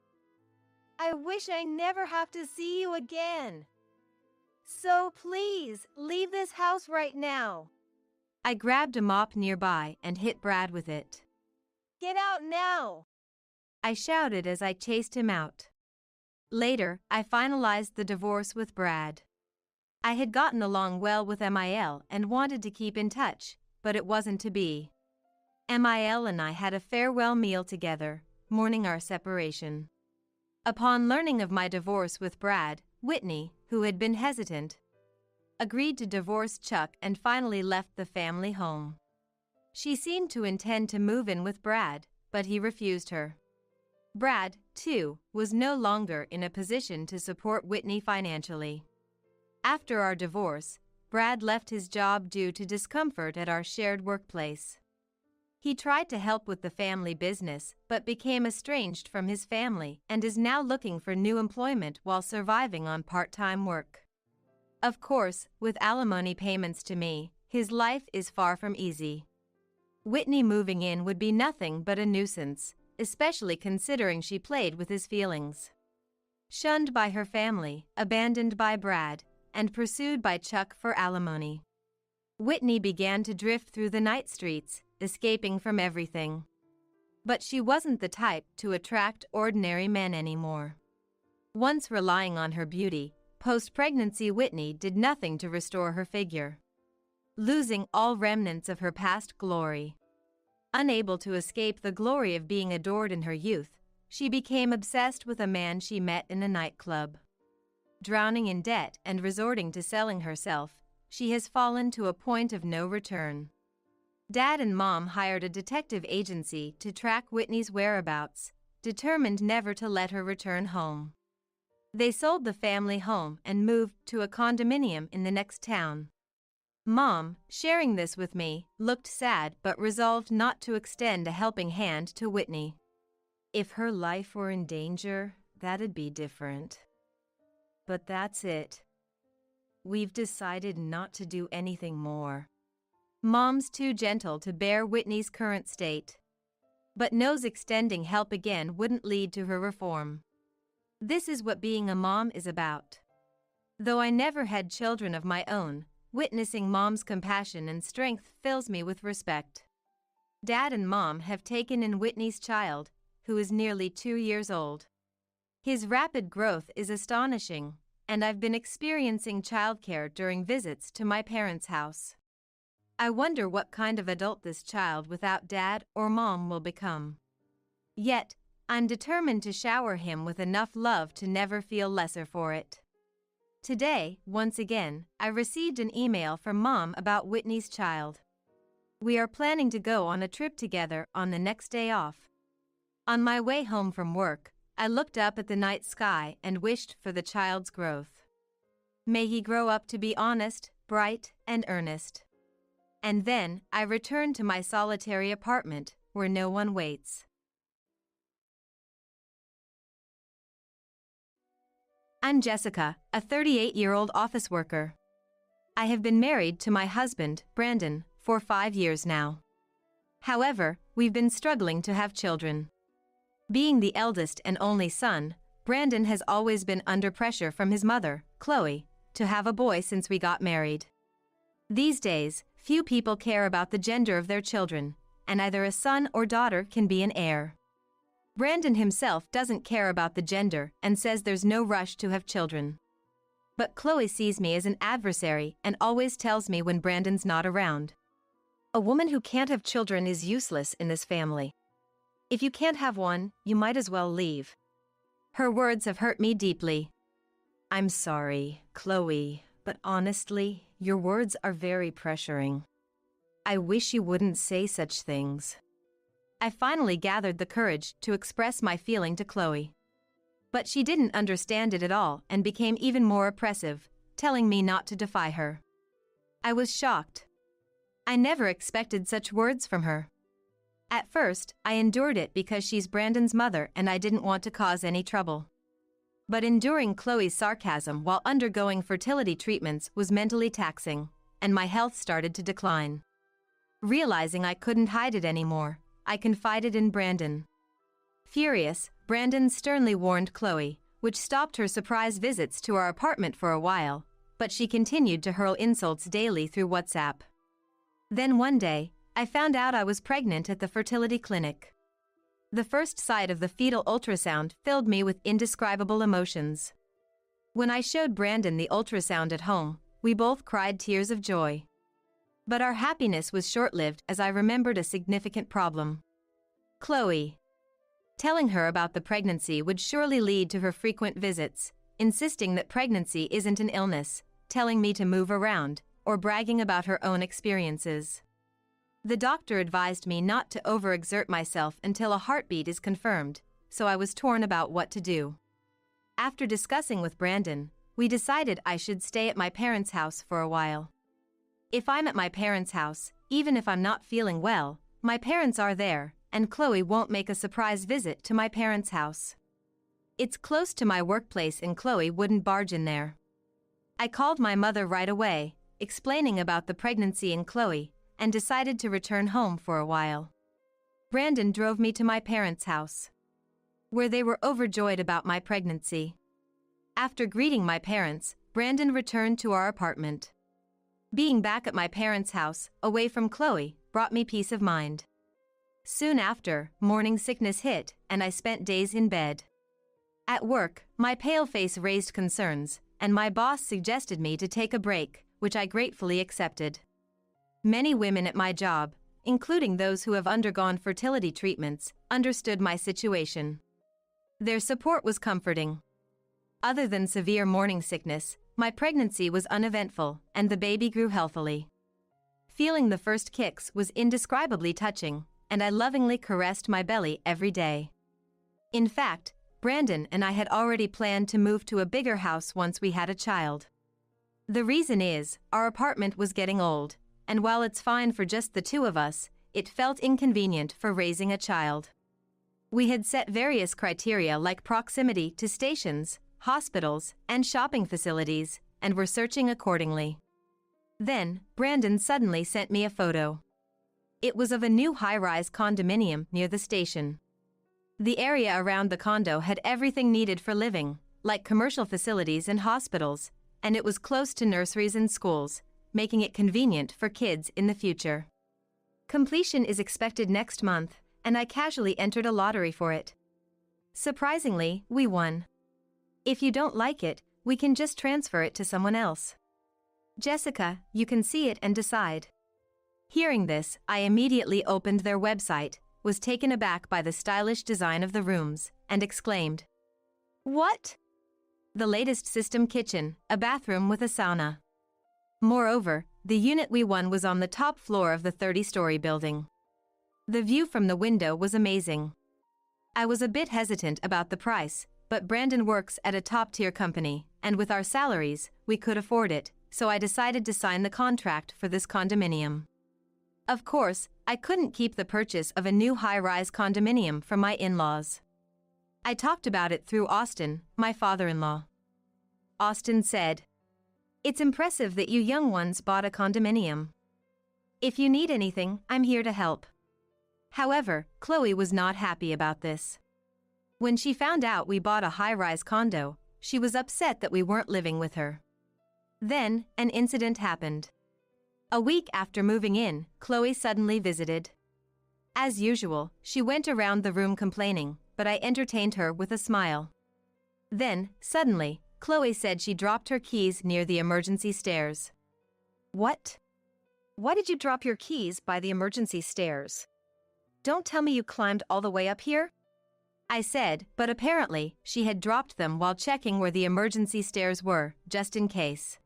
I wish I never have to see you again. So please, leave this house right now. I grabbed a mop nearby and hit Brad with it. Get out now! I shouted as I chased him out. Later, I finalized the divorce with Brad. I had gotten along well with Mil and wanted to keep in touch, but it wasn't to be. Mil and I had a farewell meal together, mourning our separation. Upon learning of my divorce with Brad, Whitney, who had been hesitant, agreed to divorce Chuck and finally left the family home. She seemed to intend to move in with Brad, but he refused her. Brad, too, was no longer in a position to support Whitney financially. After our divorce, Brad left his job due to discomfort at our shared workplace. He tried to help with the family business, but became estranged from his family and is now looking for new employment while surviving on part-time work. Of course, with alimony payments to me, his life is far from easy. Whitney moving in would be nothing but a nuisance, especially considering she played with his feelings. Shunned by her family, abandoned by Brad, and pursued by Chuck for alimony. Whitney began to drift through the night streets, escaping from everything. But she wasn't the type to attract ordinary men anymore. Once relying on her beauty, post-pregnancy Whitney did nothing to restore her figure. Losing all remnants of her past glory. Unable to escape the glory of being adored in her youth, she became obsessed with a man she met in a nightclub. Drowning in debt and resorting to selling herself, she has fallen to a point of no return. Dad and Mom hired a detective agency to track Whitney's whereabouts, determined never to let her return home. They sold the family home and moved to a condominium in the next town. Mom, sharing this with me, looked sad but resolved not to extend a helping hand to Whitney. If her life were in danger, that'd be different. But that's it. We've decided not to do anything more. Mom's too gentle to bear Whitney's current state, but knows extending help again wouldn't lead to her reform. This is what being a mom is about. Though I never had children of my own, witnessing Mom's compassion and strength fills me with respect. Dad and Mom have taken in Whitney's child, who is nearly 2 years old. His rapid growth is astonishing, and I've been experiencing childcare during visits to my parents' house. I wonder what kind of adult this child without Dad or Mom will become. Yet, I'm determined to shower him with enough love to never feel lesser for it. Today, once again, I received an email from Mom about Whitney's child. We are planning to go on a trip together on the next day off. On my way home from work, I looked up at the night sky and wished for the child's growth. May he grow up to be honest, bright, and earnest. And then, I return to my solitary apartment, where no one waits. I'm Jessica, a 38-year-old office worker. I have been married to my husband, Brandon, for 5 years now. However, we've been struggling to have children. Being the eldest and only son, Brandon has always been under pressure from his mother, Chloe, to have a boy since we got married. These days, few people care about the gender of their children, and either a son or daughter can be an heir. Brandon himself doesn't care about the gender and says there's no rush to have children. But Chloe sees me as an adversary and always tells me when Brandon's not around. A woman who can't have children is useless in this family. If you can't have one, you might as well leave. Her words have hurt me deeply. I'm sorry, Chloe, but honestly, your words are very pressuring. I wish you wouldn't say such things. I finally gathered the courage to express my feeling to Chloe. But she didn't understand it at all and became even more oppressive, telling me not to defy her. I was shocked. I never expected such words from her. At first, I endured it because she's Brandon's mother and I didn't want to cause any trouble. But enduring Chloe's sarcasm while undergoing fertility treatments was mentally taxing, and my health started to decline. Realizing I couldn't hide it anymore, I confided in Brandon. Furious, Brandon sternly warned Chloe, which stopped her surprise visits to our apartment for a while, but she continued to hurl insults daily through WhatsApp. Then one day, I found out I was pregnant at the fertility clinic. The first sight of the fetal ultrasound filled me with indescribable emotions. When I showed Brandon the ultrasound at home, we both cried tears of joy. But our happiness was short-lived as I remembered a significant problem. Chloe. Telling her about the pregnancy would surely lead to her frequent visits, insisting that pregnancy isn't an illness, telling me to move around, or bragging about her own experiences. The doctor advised me not to overexert myself until a heartbeat is confirmed, so I was torn about what to do. After discussing with Brandon, we decided I should stay at my parents' house for a while. If I'm at my parents' house, even if I'm not feeling well, my parents are there, and Chloe won't make a surprise visit to my parents' house. It's close to my workplace and Chloe wouldn't barge in there. I called my mother right away, explaining about the pregnancy and Chloe, and decided to return home for a while. Brandon drove me to my parents' house, where they were overjoyed about my pregnancy. After greeting my parents, Brandon returned to our apartment. Being back at my parents' house, away from Chloe, brought me peace of mind. Soon after, morning sickness hit, and I spent days in bed. At work, my pale face raised concerns, and my boss suggested me to take a break, which I gratefully accepted. Many women at my job, including those who have undergone fertility treatments, understood my situation. Their support was comforting. Other than severe morning sickness, my pregnancy was uneventful, and the baby grew healthily. Feeling the first kicks was indescribably touching, and I lovingly caressed my belly every day. In fact, Brandon and I had already planned to move to a bigger house once we had a child. The reason is, our apartment was getting old, and while it's fine for just the two of us, it felt inconvenient for raising a child. We had set various criteria like proximity to stations, hospitals, and shopping facilities, and were searching accordingly. Then, Brandon suddenly sent me a photo. It was of a new high-rise condominium near the station. The area around the condo had everything needed for living, like commercial facilities and hospitals, and it was close to nurseries and schools, making it convenient for kids in the future. Completion is expected next month, and I casually entered a lottery for it. Surprisingly, we won. If you don't like it, we can just transfer it to someone else. Jessica, you can see it and decide. Hearing this, I immediately opened their website, was taken aback by the stylish design of the rooms, and exclaimed, "What?" The latest system kitchen, a bathroom with a sauna. Moreover, the unit we won was on the top floor of the 30-story building. The view from the window was amazing. I was a bit hesitant about the price, but Brandon works at a top-tier company, and with our salaries, we could afford it, so I decided to sign the contract for this condominium. Of course, I couldn't keep the purchase of a new high-rise condominium from my in-laws. I talked about it through Austin, my father-in-law. Austin said, "It's impressive that you young ones bought a condominium. If you need anything, I'm here to help." However, Chloe was not happy about this. When she found out we bought a high-rise condo, she was upset that we weren't living with her. Then, an incident happened. A week after moving in, Chloe suddenly visited. As usual, she went around the room complaining, but I entertained her with a smile. Then, suddenly, Chloe said she dropped her keys near the emergency stairs. What? Why did you drop your keys by the emergency stairs? Don't tell me you climbed all the way up here? I said, but apparently, she had dropped them while checking where the emergency stairs were, just in case.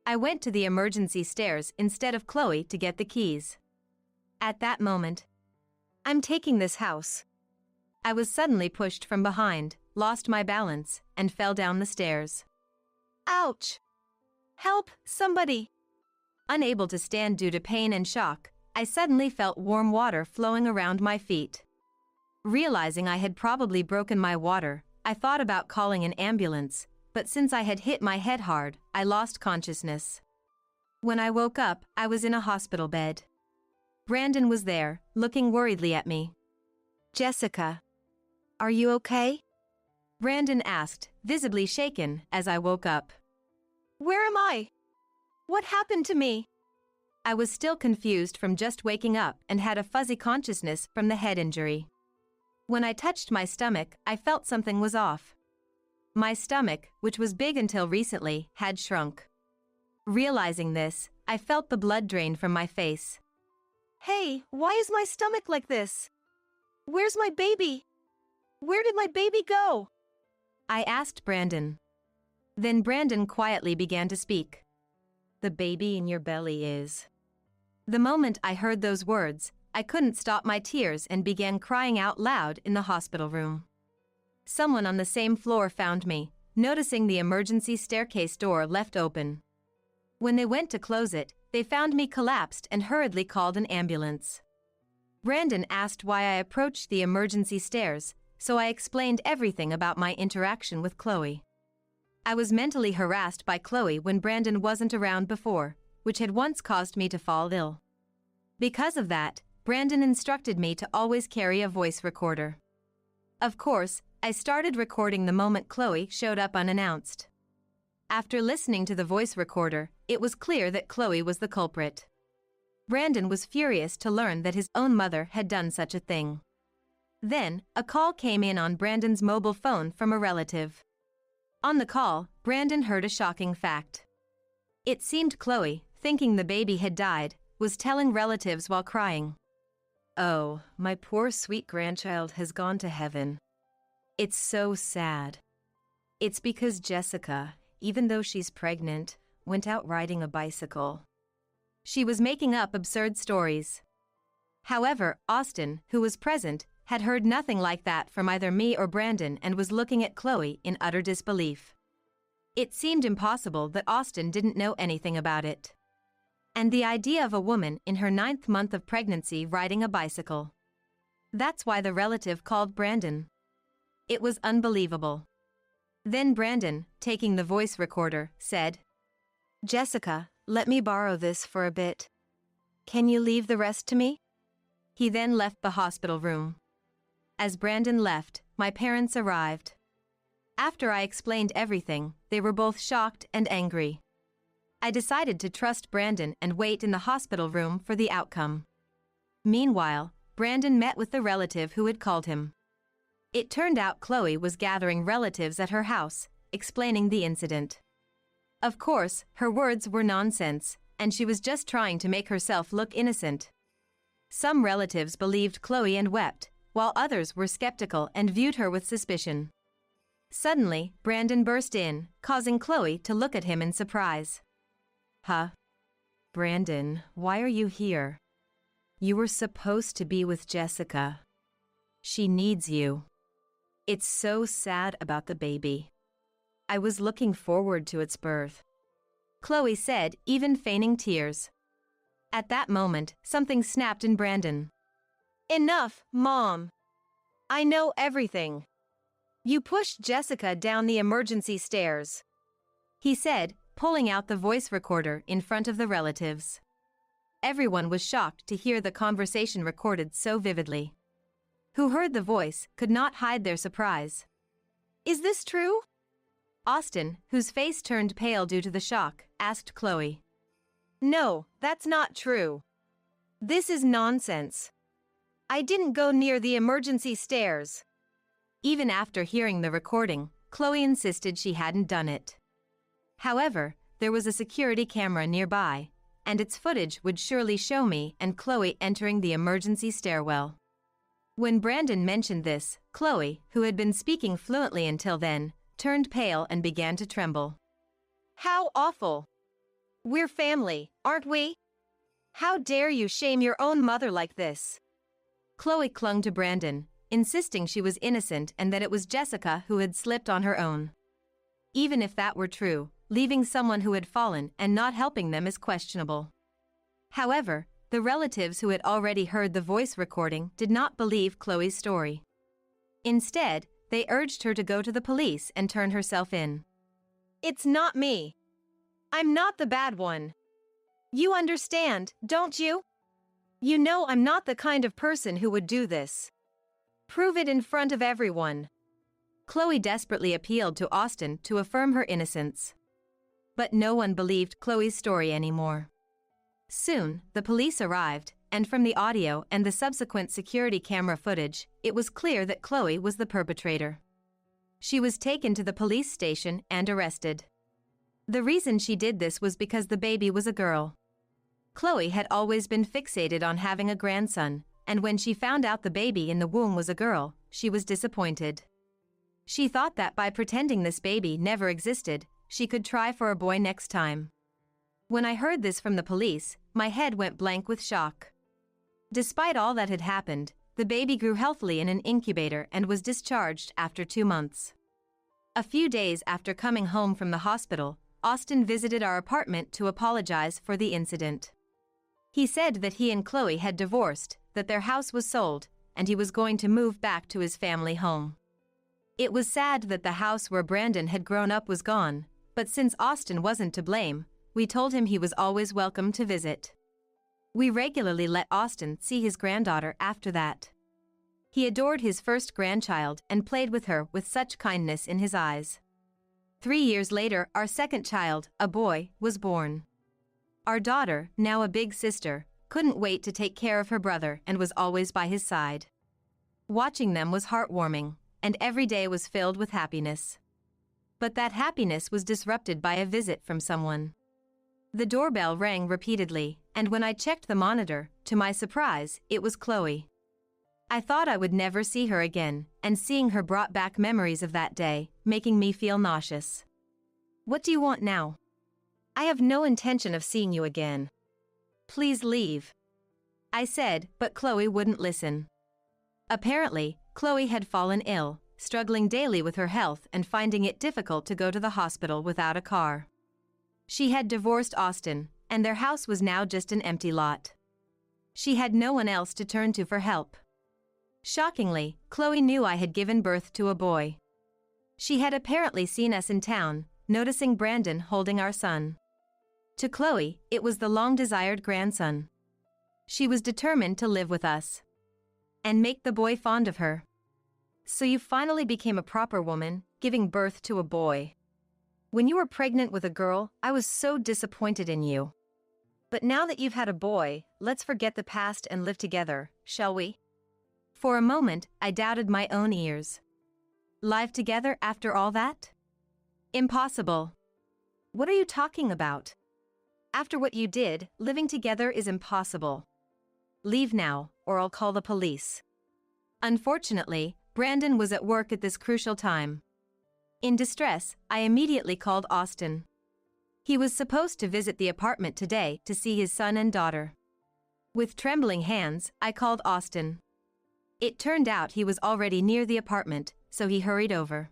I went to the emergency stairs instead of Chloe to get the keys. At that moment, "I'm taking this house." I was suddenly pushed from behind, lost my balance, and fell down the stairs. Ouch! Help, somebody! Unable to stand due to pain and shock, I suddenly felt warm water flowing around my feet. Realizing I had probably broken my water, I thought about calling an ambulance, but since I had hit my head hard, I lost consciousness. When I woke up, I was in a hospital bed. Brandon was there, looking worriedly at me. "Jessica, are you okay?" Brandon asked, visibly shaken, as I woke up. "Where am I? What happened to me?" I was still confused from just waking up and had a fuzzy consciousness from the head injury. When I touched my stomach, I felt something was off. My stomach, which was big until recently, had shrunk. Realizing this, I felt the blood drain from my face. "Hey, why is my stomach like this? Where's my baby? Where did my baby go?" I asked Brandon. Then Brandon quietly began to speak. "The baby in your belly is." The moment I heard those words, I couldn't stop my tears and began crying out loud in the hospital room. Someone on the same floor found me, noticing the emergency staircase door left open. When they went to close it, they found me collapsed and hurriedly called an ambulance. Brandon asked why I approached the emergency stairs, so I explained everything about my interaction with Chloe. I was mentally harassed by Chloe when Brandon wasn't around before, which had once caused me to fall ill. Because of that, Brandon instructed me to always carry a voice recorder. Of course, I started recording the moment Chloe showed up unannounced. After listening to the voice recorder, it was clear that Chloe was the culprit. Brandon was furious to learn that his own mother had done such a thing. Then, a call came in on Brandon's mobile phone from a relative. On the call, Brandon heard a shocking fact. It seemed Chloe, thinking the baby had died, was telling relatives while crying, "Oh, my poor sweet grandchild has gone to heaven. It's so sad. It's because Jessica, even though she's pregnant, went out riding a bicycle." She was making up absurd stories. However, Austin, who was present, had heard nothing like that from either me or Brandon and was looking at Chloe in utter disbelief. It seemed impossible that Austin didn't know anything about it. And the idea of a woman in her 9th month of pregnancy riding a bicycle. That's why the relative called Brandon. It was unbelievable. Then Brandon, taking the voice recorder, said, "Jessica, let me borrow this for a bit. Can you leave the rest to me?" He then left the hospital room. As Brandon left, my parents arrived. After I explained everything, they were both shocked and angry. I decided to trust Brandon and wait in the hospital room for the outcome. Meanwhile, Brandon met with the relative who had called him. It turned out Chloe was gathering relatives at her house, explaining the incident. Of course, her words were nonsense, and she was just trying to make herself look innocent. Some relatives believed Chloe and wept, while others were skeptical and viewed her with suspicion. Suddenly, Brandon burst in, causing Chloe to look at him in surprise. "Huh? Brandon, why are you here? You were supposed to be with Jessica. She needs you. It's so sad about the baby." I was looking forward to its birth," Chloe said, even feigning tears. At that moment, something snapped in Brandon. "Enough, Mom. I know everything. You pushed Jessica down the emergency stairs," he said, pulling out the voice recorder in front of the relatives. Everyone was shocked to hear the conversation recorded so vividly. Who heard the voice could not hide their surprise. "Is this true?" Austin, whose face turned pale due to the shock, asked Chloe. "No, that's not true. This is nonsense. I didn't go near the emergency stairs." Even after hearing the recording, Chloe insisted she hadn't done it. However, there was a security camera nearby, and its footage would surely show me and Chloe entering the emergency stairwell. When Brandon mentioned this, Chloe, who had been speaking fluently until then, turned pale and began to tremble. "How awful. We're family, aren't we? How dare you shame your own mother like this?" Chloe clung to Brandon, insisting she was innocent and that it was Jessica who had slipped on her own. Even if that were true, leaving someone who had fallen and not helping them is questionable. However, the relatives who had already heard the voice recording did not believe Chloe's story. Instead, they urged her to go to the police and turn herself in. "It's not me. I'm not the bad one. You understand, don't you? You know I'm not the kind of person who would do this. Prove it in front of everyone." Chloe desperately appealed to Austin to affirm her innocence. But no one believed Chloe's story anymore. Soon, the police arrived, and from the audio and the subsequent security camera footage, it was clear that Chloe was the perpetrator. She was taken to the police station and arrested. The reason she did this was because the baby was a girl. Chloe had always been fixated on having a grandson, and when she found out the baby in the womb was a girl, she was disappointed. She thought that by pretending this baby never existed, she could try for a boy next time. When I heard this from the police, my head went blank with shock. Despite all that had happened, the baby grew healthily in an incubator and was discharged after 2 months. A few days after coming home from the hospital, Austin visited our apartment to apologize for the incident. He said that he and Chloe had divorced, that their house was sold, and he was going to move back to his family home. It was sad that the house where Brandon had grown up was gone, but since Austin wasn't to blame, we told him he was always welcome to visit. We regularly let Austin see his granddaughter after that. He adored his first grandchild and played with her with such kindness in his eyes. 3 years later, our second child, a boy, was born. Our daughter, now a big sister, couldn't wait to take care of her brother and was always by his side. Watching them was heartwarming, and every day was filled with happiness. But that happiness was disrupted by a visit from someone. The doorbell rang repeatedly, and when I checked the monitor, to my surprise, it was Chloe. I thought I would never see her again, and seeing her brought back memories of that day, making me feel nauseous. "What do you want now?" "I have no intention of seeing you again. "Please leave," I said, but Chloe wouldn't listen. Apparently, Chloe had fallen ill, struggling daily with her health and finding it difficult to go to the hospital without a car. She had divorced Austin, and their house was now just an empty lot. She had no one else to turn to for help. Shockingly, Chloe knew I had given birth to a boy. She had apparently seen us in town, noticing Brandon holding our son. To Chloe, it was the long-desired grandson. She was determined to live with us and make the boy fond of her. "So you finally became a proper woman, giving birth to a boy. When you were pregnant with a girl, I was so disappointed in you. But now that you've had a boy, let's forget the past and live together, shall we?" For a moment, I doubted my own ears. Live together after all that? Impossible. What are you talking about? After what you did, living together is impossible. Leave now, or I'll call the police. Unfortunately, Brandon was at work at this crucial time. In distress, I immediately called Austin. He was supposed to visit the apartment today to see his son and daughter. With trembling hands, I called Austin. It turned out he was already near the apartment, so he hurried over.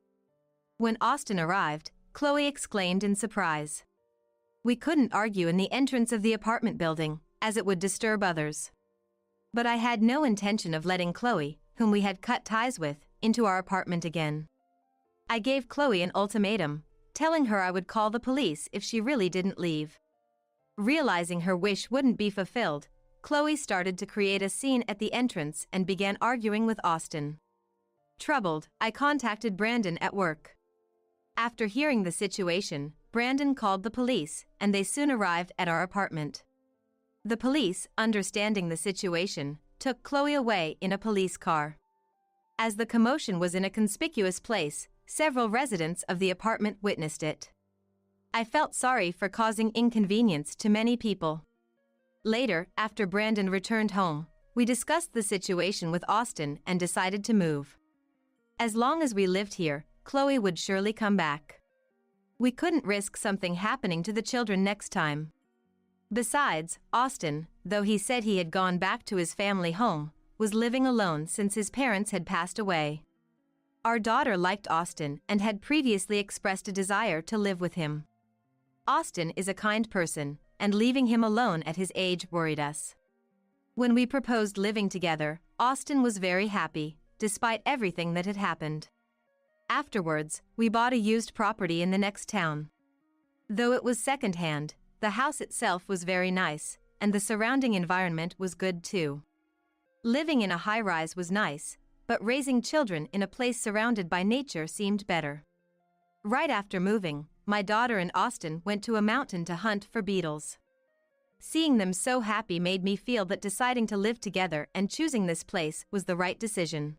When Austin arrived, Chloe exclaimed in surprise. We couldn't argue in the entrance of the apartment building, as it would disturb others. But I had no intention of letting Chloe, whom we had cut ties with, into our apartment again. I gave Chloe an ultimatum, telling her I would call the police if she really didn't leave. Realizing her wish wouldn't be fulfilled, Chloe started to create a scene at the entrance and began arguing with Austin. Troubled, I contacted Brandon at work. After hearing the situation, Brandon called the police, and they soon arrived at our apartment. The police, understanding the situation, took Chloe away in a police car. As the commotion was in a conspicuous place, several residents of the apartment witnessed it. I felt sorry for causing inconvenience to many people. Later, after Brandon returned home, we discussed the situation with Austin and decided to move. As long as we lived here, Chloe would surely come back. We couldn't risk something happening to the children next time. Besides, Austin, though he said he had gone back to his family home, was living alone since his parents had passed away. Our daughter liked Austin and had previously expressed a desire to live with him. Austin is a kind person, and leaving him alone at his age worried us. When we proposed living together, Austin was very happy, despite everything that had happened. Afterwards, we bought a used property in the next town. Though it was second-hand, the house itself was very nice, and the surrounding environment was good too. Living in a high-rise was nice, but raising children in a place surrounded by nature seemed better. Right after moving, my daughter and Austin went to a mountain to hunt for beetles. Seeing them so happy made me feel that deciding to live together and choosing this place was the right decision.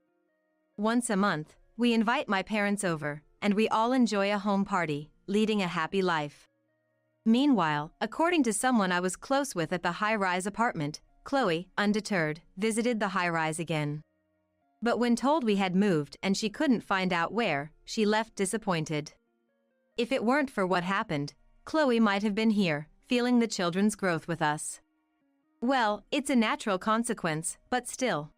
Once a month, we invite my parents over, and we all enjoy a home party, leading a happy life. Meanwhile, according to someone I was close with at the high-rise apartment, Chloe, undeterred, visited the high-rise again. But when told we had moved and she couldn't find out where, she left disappointed. If it weren't for what happened, Chloe might have been here, feeling the children's growth with us. Well, it's a natural consequence, but still.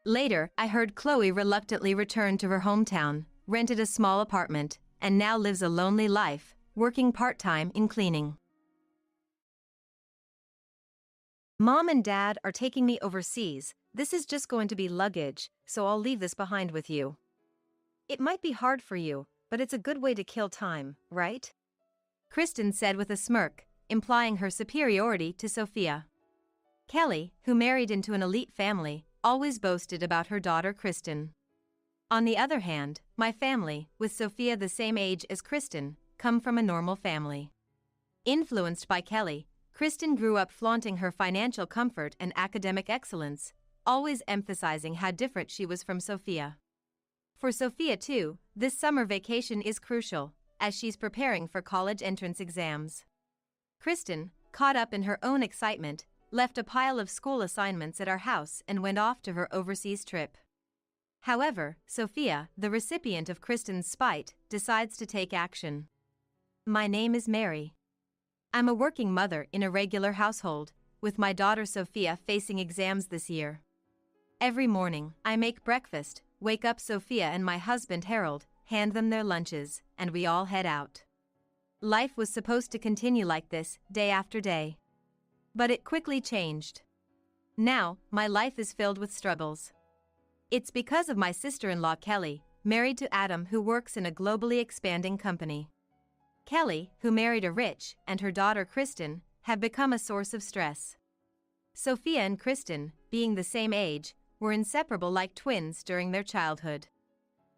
Later, I heard Chloe reluctantly returned to her hometown, rented a small apartment, and now lives a lonely life, working part-time in cleaning. Mom and Dad are taking me overseas. This is just going to be luggage, so I'll leave this behind with you. It might be hard for you, but it's a good way to kill time, right? Kristen said with a smirk, implying her superiority to Sophia. Kelly, who married into an elite family, always boasted about her daughter Kristen. On the other hand, my family, with Sophia the same age as Kristen, come from a normal family. Influenced by Kelly, Kristen grew up flaunting her financial comfort and academic excellence, always emphasizing how different she was from Sophia. For Sophia too, this summer vacation is crucial, as she's preparing for college entrance exams. Kristen, caught up in her own excitement, left a pile of school assignments at our house and went off to her overseas trip. However, Sophia, the recipient of Kristen's spite, decides to take action. My name is Mary. I'm a working mother in a regular household, with my daughter Sophia facing exams this year. Every morning, I make breakfast, wake up Sophia and my husband Harold, hand them their lunches, and we all head out. Life was supposed to continue like this, day after day. But it quickly changed. Now, my life is filled with struggles. It's because of my sister-in-law Kelly, married to Adam, who works in a globally expanding company. Kelly, who married a rich, and her daughter Kristen, have become a source of stress. Sophia and Kristen, being the same age, were inseparable like twins during their childhood.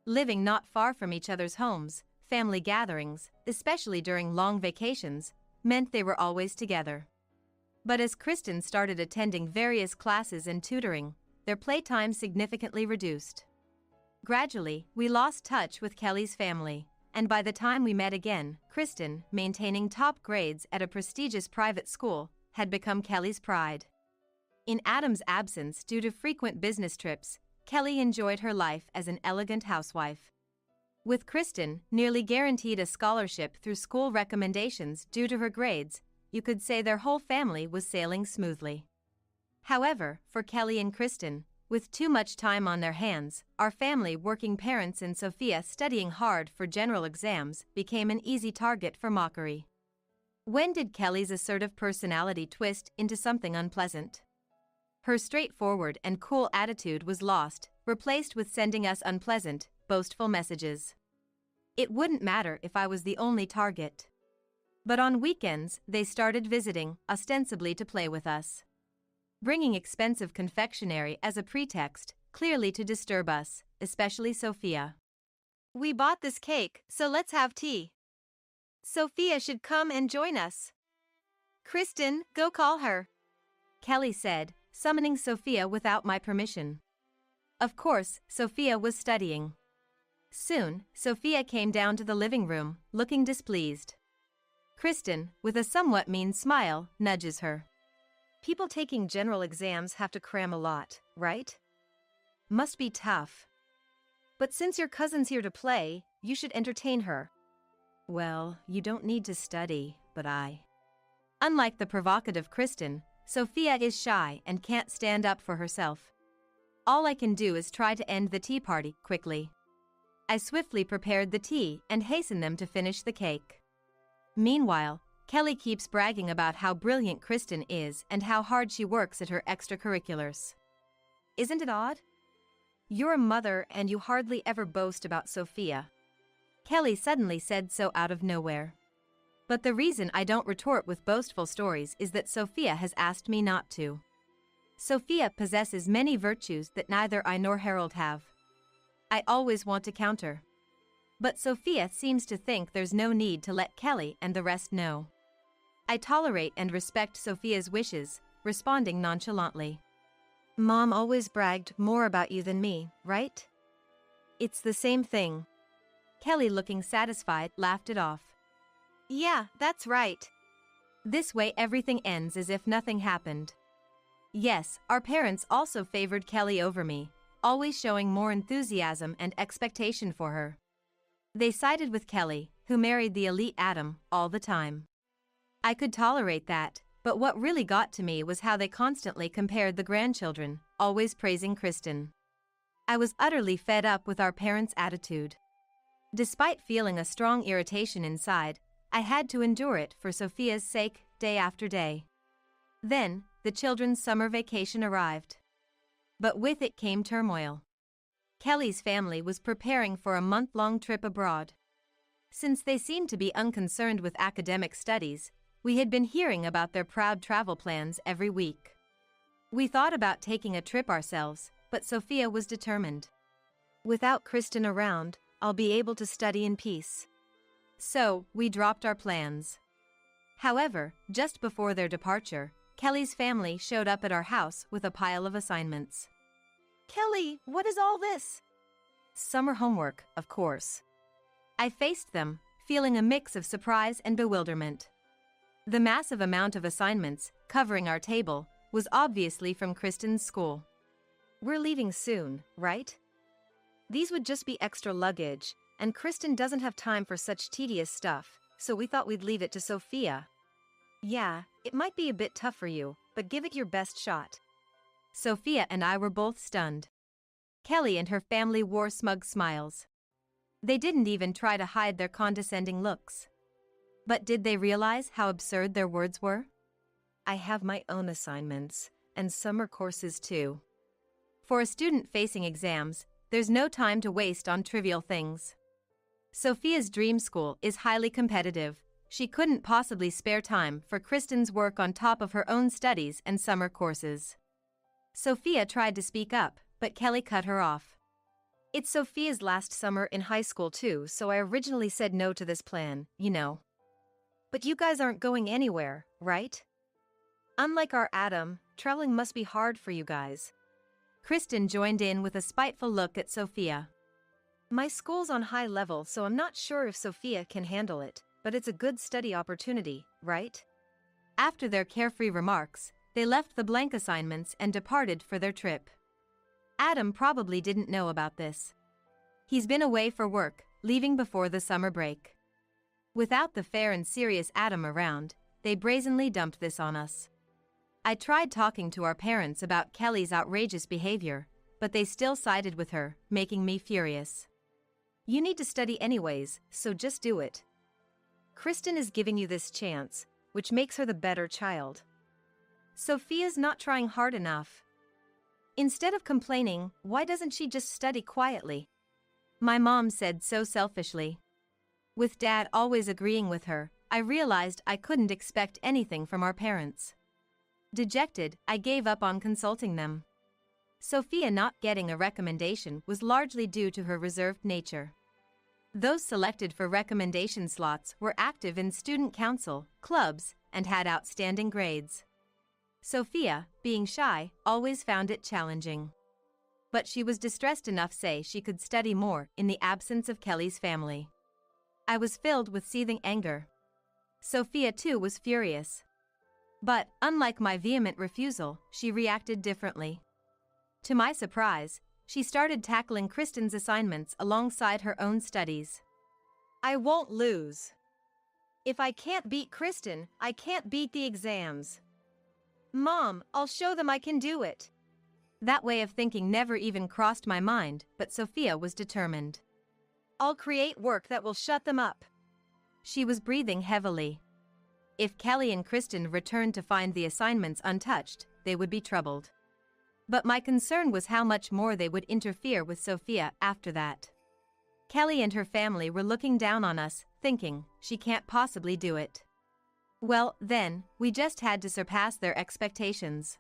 Living not far from each other's homes, family gatherings, especially during long vacations, meant they were always together. But as Kristen started attending various classes and tutoring, their playtime significantly reduced. Gradually, we lost touch with Kelly's family, and by the time we met again, Kristen, maintaining top grades at a prestigious private school, had become Kelly's pride. In Adam's absence due to frequent business trips, Kelly enjoyed her life as an elegant housewife. With Kristen, nearly guaranteed a scholarship through school recommendations due to her grades, you could say their whole family was sailing smoothly. However, for Kelly and Kristen, with too much time on their hands, our family working parents and Sophia studying hard for general exams became an easy target for mockery. When did Kelly's assertive personality twist into something unpleasant? Her straightforward and cool attitude was lost, replaced with sending us unpleasant, boastful messages. It wouldn't matter if I was the only target. But on weekends, they started visiting, ostensibly to play with us. Bringing expensive confectionery as a pretext, clearly to disturb us, especially Sophia. We bought this cake, so let's have tea. Sophia should come and join us. Kristen, go call her, Kelly said, summoning Sophia without my permission. Of course, Sophia was studying. Soon, Sophia came down to the living room, looking displeased. Kristen, with a somewhat mean smile, nudges her. People taking general exams have to cram a lot, right? Must be tough. But since your cousin's here to play, you should entertain her. Well, you don't need to study, but Unlike the provocative Kristen, Sophia is shy and can't stand up for herself. All I can do is try to end the tea party quickly. I swiftly prepared the tea and hastened them to finish the cake. Meanwhile, Kelly keeps bragging about how brilliant Kristen is and how hard she works at her extracurriculars. Isn't it odd? You're a mother and you hardly ever boast about Sophia. Kelly suddenly said so out of nowhere. But the reason I don't retort with boastful stories is that Sophia has asked me not to. Sophia possesses many virtues that neither I nor Harold have. I always want to counter. But Sophia seems to think there's no need to let Kelly and the rest know. I tolerate and respect Sophia's wishes, responding nonchalantly. Mom always bragged more about you than me, right? It's the same thing. Kelly, looking satisfied, laughed it off. Yeah, that's right. This way everything ends as if nothing happened. Yes, our parents also favored Kelly over me, always showing more enthusiasm and expectation for her. They sided with Kelly, who married the elite Adam, all the time. I could tolerate that, but what really got to me was how they constantly compared the grandchildren, always praising Kristen. I was utterly fed up with our parents' attitude. Despite feeling a strong irritation inside, I had to endure it for Sophia's sake, day after day. Then, the children's summer vacation arrived. But with it came turmoil. Kelly's family was preparing for a month-long trip abroad. Since they seemed to be unconcerned with academic studies, we had been hearing about their proud travel plans every week. We thought about taking a trip ourselves, but Sophia was determined. Without Kristen around, I'll be able to study in peace. So, we dropped our plans. However, just before their departure, Kelly's family showed up at our house with a pile of assignments. Kelly, what is all this? Summer homework, of course. I faced them, feeling a mix of surprise and bewilderment. The massive amount of assignments, covering our table, was obviously from Kristen's school. We're leaving soon, right? These would just be extra luggage, and Kristen doesn't have time for such tedious stuff, so we thought we'd leave it to Sophia. Yeah, it might be a bit tough for you, but give it your best shot. Sophia and I were both stunned. Kelly and her family wore smug smiles. They didn't even try to hide their condescending looks. But did they realize how absurd their words were? I have my own assignments, and summer courses too. For a student facing exams, there's no time to waste on trivial things. Sophia's dream school is highly competitive. She couldn't possibly spare time for Kristen's work on top of her own studies and summer courses. Sophia tried to speak up, but Kelly cut her off. It's Sophia's last summer in high school too, so I originally said no to this plan, you know. But you guys aren't going anywhere, right? Unlike our Adam, traveling must be hard for you guys. Kristen joined in with a spiteful look at Sophia. My school's on high level, so I'm not sure if Sophia can handle it, but it's a good study opportunity, right? After their carefree remarks, they left the blank assignments and departed for their trip. Adam probably didn't know about this. He's been away for work, leaving before the summer break. Without the fair and serious Adam around, they brazenly dumped this on us. I tried talking to our parents about Kelly's outrageous behavior, but they still sided with her, making me furious. You need to study anyways, so just do it. Kristen is giving you this chance, which makes her the better child. Sophia's not trying hard enough. Instead of complaining, why doesn't she just study quietly? My mom said so selfishly. With Dad always agreeing with her, I realized I couldn't expect anything from our parents. Dejected, I gave up on consulting them. Sophia not getting a recommendation was largely due to her reserved nature. Those selected for recommendation slots were active in student council, clubs, and had outstanding grades. Sophia, being shy, always found it challenging. But she was distressed enough to say she could study more in the absence of Kelly's family. I was filled with seething anger. Sophia too was furious. But, unlike my vehement refusal, she reacted differently. To my surprise, she started tackling Kristen's assignments alongside her own studies. I won't lose. If I can't beat Kristen, I can't beat the exams. Mom, I'll show them I can do it. That way of thinking never even crossed my mind, but Sophia was determined. I'll create work that will shut them up. She was breathing heavily. If Kelly and Kristen returned to find the assignments untouched, they would be troubled. But my concern was how much more they would interfere with Sophia after that. Kelly and her family were looking down on us, thinking, she can't possibly do it. Well, then, we just had to surpass their expectations.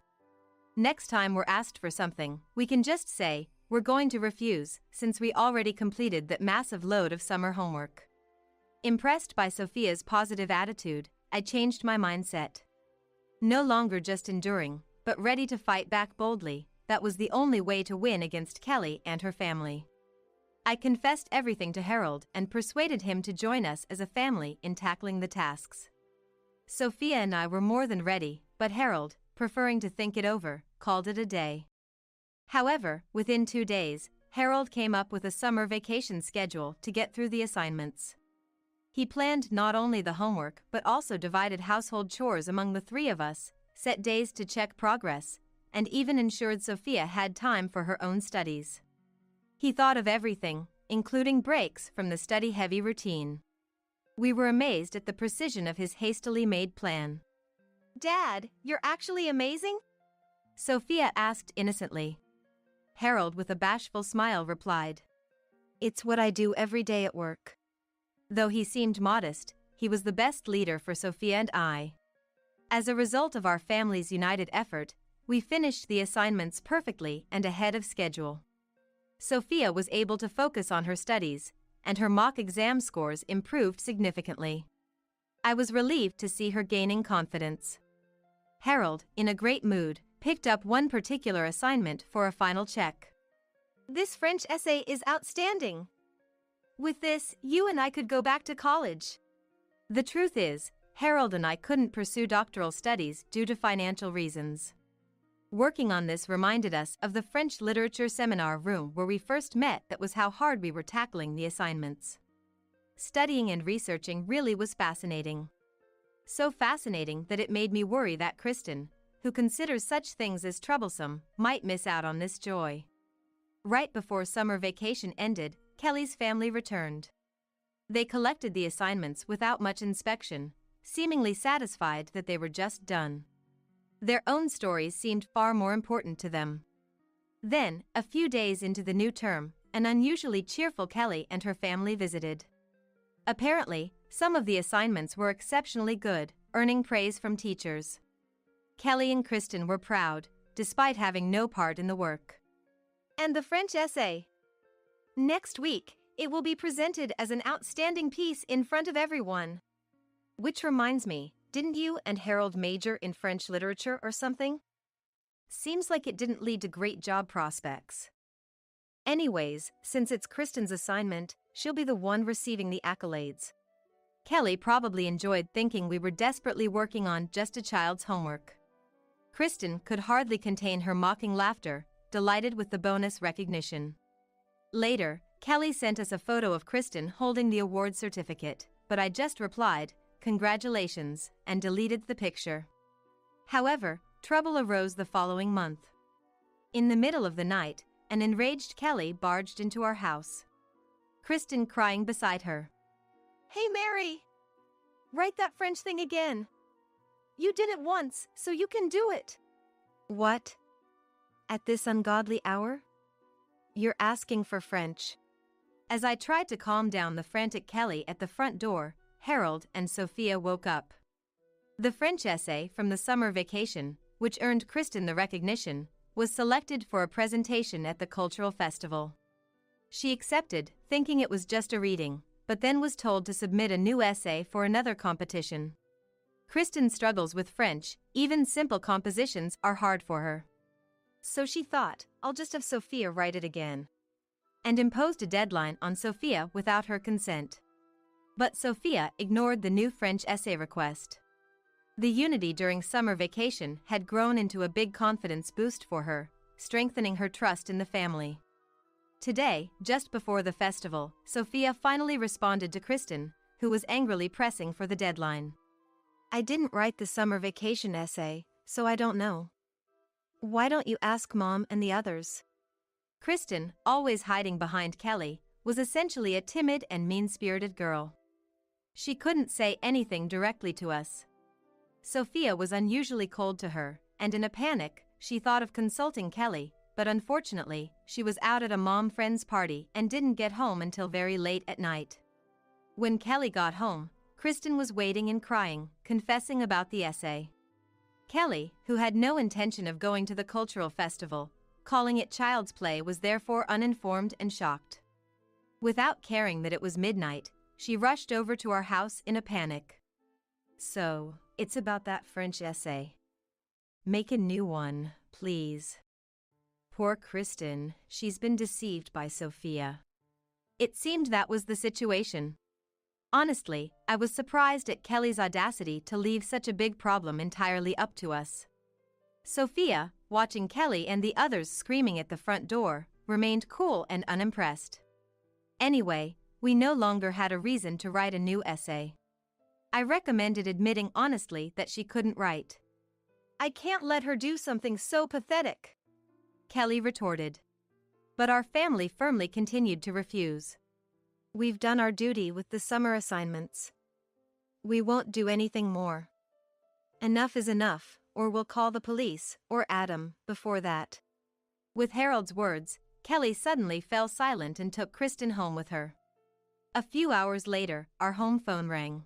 Next time we're asked for something, we can just say, we're going to refuse, since we already completed that massive load of summer homework. Impressed by Sophia's positive attitude, I changed my mindset. No longer just enduring, but ready to fight back boldly, that was the only way to win against Kelly and her family. I confessed everything to Harold and persuaded him to join us as a family in tackling the tasks. Sophia and I were more than ready, but Harold, preferring to think it over, called it a day. However, within 2 days, Harold came up with a summer vacation schedule to get through the assignments. He planned not only the homework but also divided household chores among the 3 of us, set days to check progress, and even ensured Sophia had time for her own studies. He thought of everything, including breaks from the study-heavy routine. We were amazed at the precision of his hastily made plan. Dad, you're actually amazing? Sophia asked innocently. Harold, with a bashful smile, replied, It's what I do every day at work. Though he seemed modest, he was the best leader for Sophia and I. As a result of our family's united effort, we finished the assignments perfectly and ahead of schedule. Sophia was able to focus on her studies, and her mock exam scores improved significantly. I was relieved to see her gaining confidence. Harold, in a great mood, picked up one particular assignment for a final check. This French essay is outstanding. With this, you and I could go back to college. The truth is, Harold and I couldn't pursue doctoral studies due to financial reasons. Working on this reminded us of the French literature seminar room where we first met. That was how hard we were tackling the assignments. Studying and researching really was fascinating. So fascinating that it made me worry that Kristen, who considers such things as troublesome, might miss out on this joy. Right before summer vacation ended, Kelly's family returned. They collected the assignments without much inspection, seemingly satisfied that they were just done. Their own stories seemed far more important to them. Then, a few days into the new term, an unusually cheerful Kelly and her family visited. Apparently, some of the assignments were exceptionally good, earning praise from teachers. Kelly and Kristen were proud, despite having no part in the work. And the French essay? Next week, it will be presented as an outstanding piece in front of everyone. Which reminds me, didn't you and Harold major in French literature or something? Seems like it didn't lead to great job prospects. Anyways, since it's Kristen's assignment, she'll be the one receiving the accolades. Kelly probably enjoyed thinking we were desperately working on just a child's homework. Kristen could hardly contain her mocking laughter, delighted with the bonus recognition. Later, Kelly sent us a photo of Kristen holding the award certificate, but I just replied, "Congratulations," and deleted the picture. However, trouble arose the following month. In the middle of the night, an enraged Kelly barged into our house. Kristen crying beside her. Hey Mary! Write that French thing again. You did it once, so you can do it. What? At this ungodly hour? You're asking for French. As I tried to calm down the frantic Kelly at the front door, Harold and Sophia woke up. The French essay from the summer vacation, which earned Kristen the recognition, was selected for a presentation at the cultural festival. She accepted, thinking it was just a reading, but then was told to submit a new essay for another competition. Kristen struggles with French, even simple compositions are hard for her. So she thought, I'll just have Sophia write it again. And imposed a deadline on Sophia without her consent. But Sophia ignored the new French essay request. The unity during summer vacation had grown into a big confidence boost for her, strengthening her trust in the family. Today, just before the festival, Sophia finally responded to Kristen, who was angrily pressing for the deadline. I didn't write the summer vacation essay, so I don't know. Why don't you ask Mom and the others? Kristen, always hiding behind Kelly, was essentially a timid and mean-spirited girl. She couldn't say anything directly to us. Sophia was unusually cold to her, and in a panic, she thought of consulting Kelly, but unfortunately, she was out at a mom friend's party and didn't get home until very late at night. When Kelly got home, Kristen was waiting and crying, confessing about the essay. Kelly, who had no intention of going to the cultural festival, calling it child's play, was therefore uninformed and shocked. Without caring that it was midnight, she rushed over to our house in a panic. So, it's about that French essay. Make a new one, please. Poor Kristen, she's been deceived by Sophia. It seemed that was the situation. Honestly, I was surprised at Kelly's audacity to leave such a big problem entirely up to us. Sophia, watching Kelly and the others screaming at the front door, remained cool and unimpressed. Anyway, we no longer had a reason to write a new essay. I recommended admitting honestly that she couldn't write. I can't let her do something so pathetic, Kelly retorted. But our family firmly continued to refuse. We've done our duty with the summer assignments. We won't do anything more. Enough is enough, or we'll call the police, or Adam, before that. With Harold's words, Kelly suddenly fell silent and took Kristen home with her. A few hours later, our home phone rang.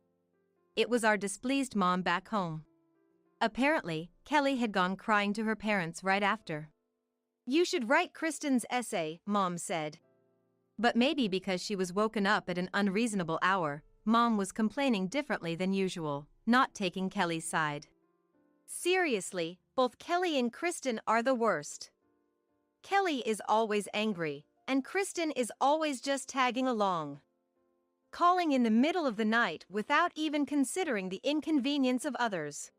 It was our displeased mom back home. Apparently, Kelly had gone crying to her parents right after. You should write Kristen's essay, Mom said. But maybe because she was woken up at an unreasonable hour, Mom was complaining differently than usual, not taking Kelly's side. Seriously, both Kelly and Kristen are the worst. Kelly is always angry, and Kristen is always just tagging along. Calling in the middle of the night without even considering the inconvenience of others.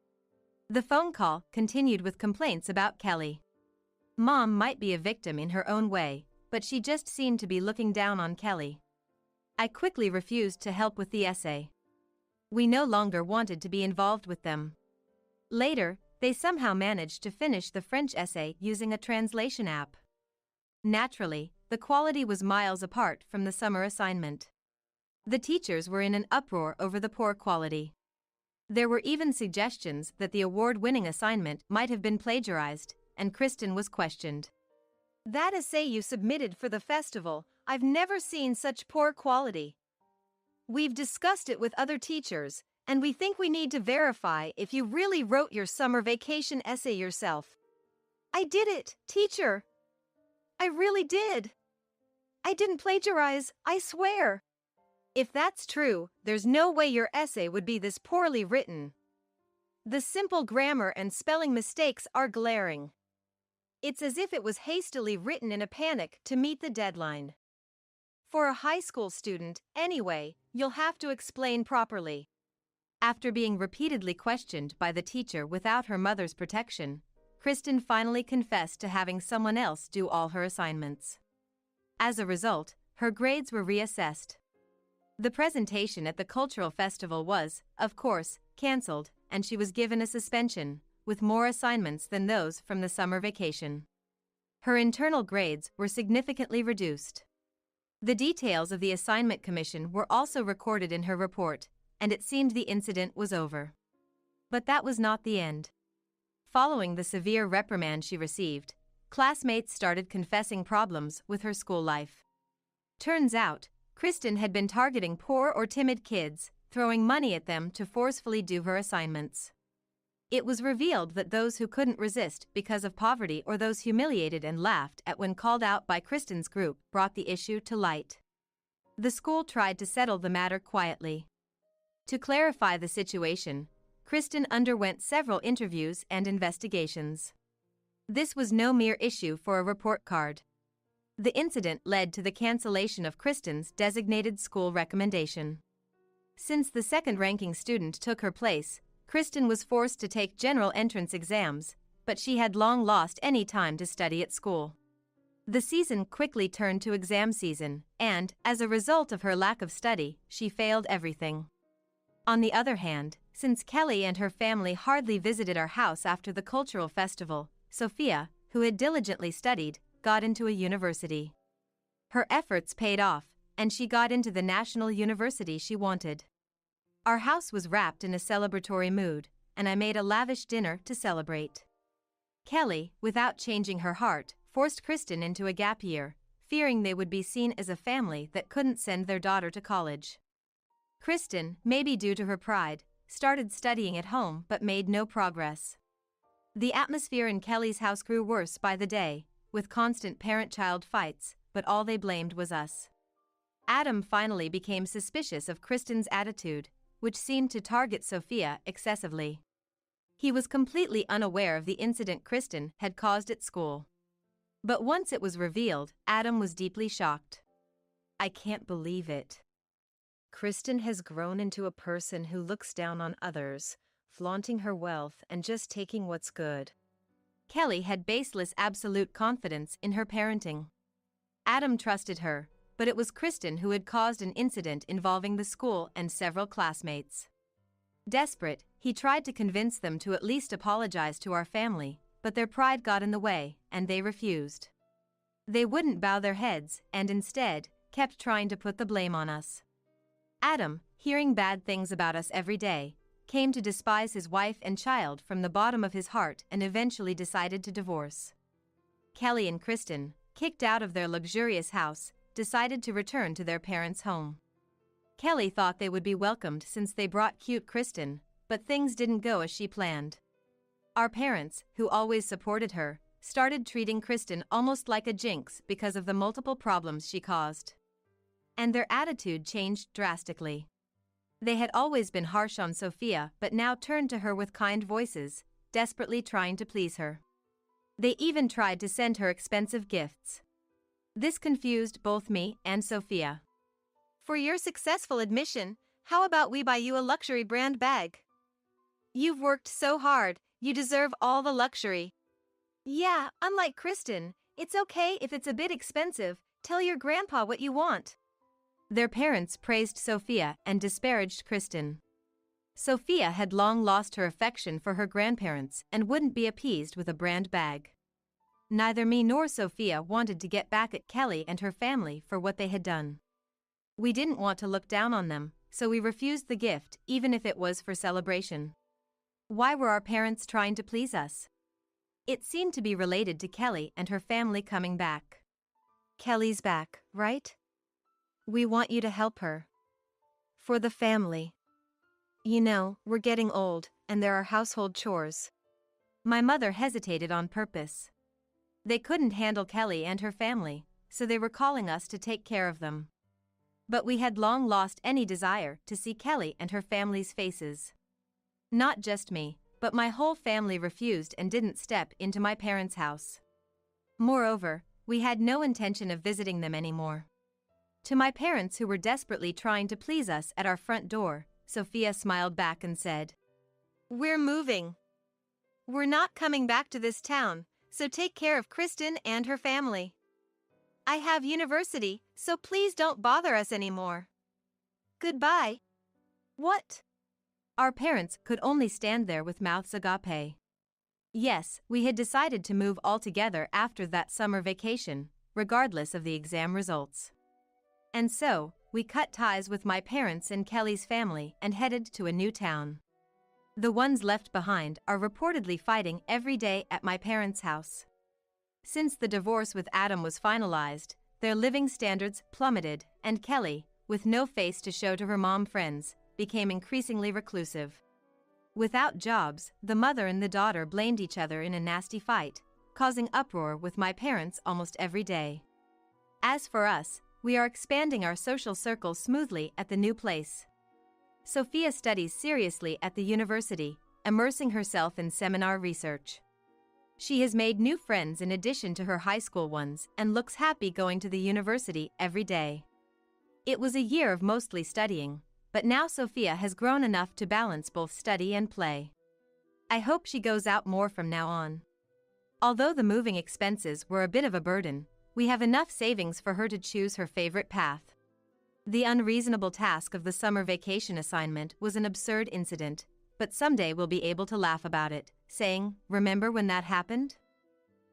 The phone call continued with complaints about Kelly. Mom might be a victim in her own way, but she just seemed to be looking down on Kelly. I quickly refused to help with the essay. We no longer wanted to be involved with them. Later, they somehow managed to finish the French essay using a translation app. Naturally, the quality was miles apart from the summer assignment. The teachers were in an uproar over the poor quality. There were even suggestions that the award-winning assignment might have been plagiarized, and Kristen was questioned. That essay you submitted for the festival, I've never seen such poor quality. We've discussed it with other teachers, and we think we need to verify if you really wrote your summer vacation essay yourself. I did it, teacher. I really did. I didn't plagiarize, I swear. If that's true, there's no way your essay would be this poorly written. The simple grammar and spelling mistakes are glaring. It's as if it was hastily written in a panic to meet the deadline. For a high school student, anyway, you'll have to explain properly. After being repeatedly questioned by the teacher without her mother's protection, Kristen finally confessed to having someone else do all her assignments. As a result, her grades were reassessed. The presentation at the cultural festival was, of course, cancelled, and she was given a suspension, with more assignments than those from the summer vacation. Her internal grades were significantly reduced. The details of the assignment commission were also recorded in her report, and it seemed the incident was over. But that was not the end. Following the severe reprimand she received, classmates started confessing problems with her school life. Turns out, Kristen had been targeting poor or timid kids, throwing money at them to forcefully do her assignments. It was revealed that those who couldn't resist because of poverty or those humiliated and laughed at when called out by Kristen's group brought the issue to light. The school tried to settle the matter quietly. To clarify the situation, Kristen underwent several interviews and investigations. This was no mere issue for a report card. The incident led to the cancellation of Kristen's designated school recommendation. Since the second-ranking student took her place, Kristen was forced to take general entrance exams, but she had long lost any time to study at school. The season quickly turned to exam season, and, as a result of her lack of study, she failed everything. On the other hand, since Kelly and her family hardly visited our house after the cultural festival, Sophia, who had diligently studied, got into a university. Her efforts paid off, and she got into the national university she wanted. Our house was wrapped in a celebratory mood, and I made a lavish dinner to celebrate. Kelly, without changing her heart, forced Kristen into a gap year, fearing they would be seen as a family that couldn't send their daughter to college. Kristen, maybe due to her pride, started studying at home but made no progress. The atmosphere in Kelly's house grew worse by the day, with constant parent-child fights, but all they blamed was us. Adam finally became suspicious of Kristen's attitude, which seemed to target Sophia excessively. He was completely unaware of the incident Kristen had caused at school. But once it was revealed, Adam was deeply shocked. "I can't believe it. Kristen has grown into a person who looks down on others, flaunting her wealth and just taking what's good." Kelly had baseless absolute confidence in her parenting. Adam trusted her, but it was Kristen who had caused an incident involving the school and several classmates. Desperate, he tried to convince them to at least apologize to our family, but their pride got in the way, and they refused. They wouldn't bow their heads, and instead, kept trying to put the blame on us. Adam, hearing bad things about us every day, came to despise his wife and child from the bottom of his heart and eventually decided to divorce. Kelly and Kristen, kicked out of their luxurious house, decided to return to their parents' home. Kelly thought they would be welcomed since they brought cute Kristen, but things didn't go as she planned. Our parents, who always supported her, started treating Kristen almost like a jinx because of the multiple problems she caused. And their attitude changed drastically. They had always been harsh on Sophia but now turned to her with kind voices, desperately trying to please her. They even tried to send her expensive gifts. This confused both me and Sophia. "For your successful admission, how about we buy you a luxury brand bag? You've worked so hard, you deserve all the luxury." "Yeah, unlike Kristen, it's okay if it's a bit expensive, tell your grandpa what you want." Their parents praised Sophia and disparaged Kristen. Sophia had long lost her affection for her grandparents and wouldn't be appeased with a brand bag. Neither me nor Sophia wanted to get back at Kelly and her family for what they had done. We didn't want to look down on them, so we refused the gift even if it was for celebration. Why were our parents trying to please us? It seemed to be related to Kelly and her family coming back. "Kelly's back, right? We want you to help her. For the family. You know, we're getting old, and there are household chores." My mother hesitated on purpose. They couldn't handle Kelly and her family, so they were calling us to take care of them. But we had long lost any desire to see Kelly and her family's faces. Not just me, but my whole family refused and didn't step into my parents' house. Moreover, we had no intention of visiting them anymore. To my parents who were desperately trying to please us at our front door, Sophia smiled back and said, "We're moving. We're not coming back to this town, so take care of Kristen and her family. I have university, so please don't bother us anymore. Goodbye." What? Our parents could only stand there with mouths agape. Yes, we had decided to move all together after that summer vacation, regardless of the exam results. And so, we cut ties with my parents and Kelly's family and headed to a new town. The ones left behind are reportedly fighting every day at my parents' house. Since the divorce with Adam was finalized, their living standards plummeted, and Kelly, with no face to show to her mom friends, became increasingly reclusive. Without jobs, the mother and the daughter blamed each other in a nasty fight, causing uproar with my parents almost every day. As for us, we are expanding our social circle smoothly at the new place. Sophia studies seriously at the university, immersing herself in seminar research. She has made new friends in addition to her high school ones and looks happy going to the university every day. It was a year of mostly studying, but now Sophia has grown enough to balance both study and play. I hope she goes out more from now on. Although the moving expenses were a bit of a burden, we have enough savings for her to choose her favorite path. The unreasonable task of the summer vacation assignment was an absurd incident, but someday we'll be able to laugh about it, saying, "Remember when that happened?"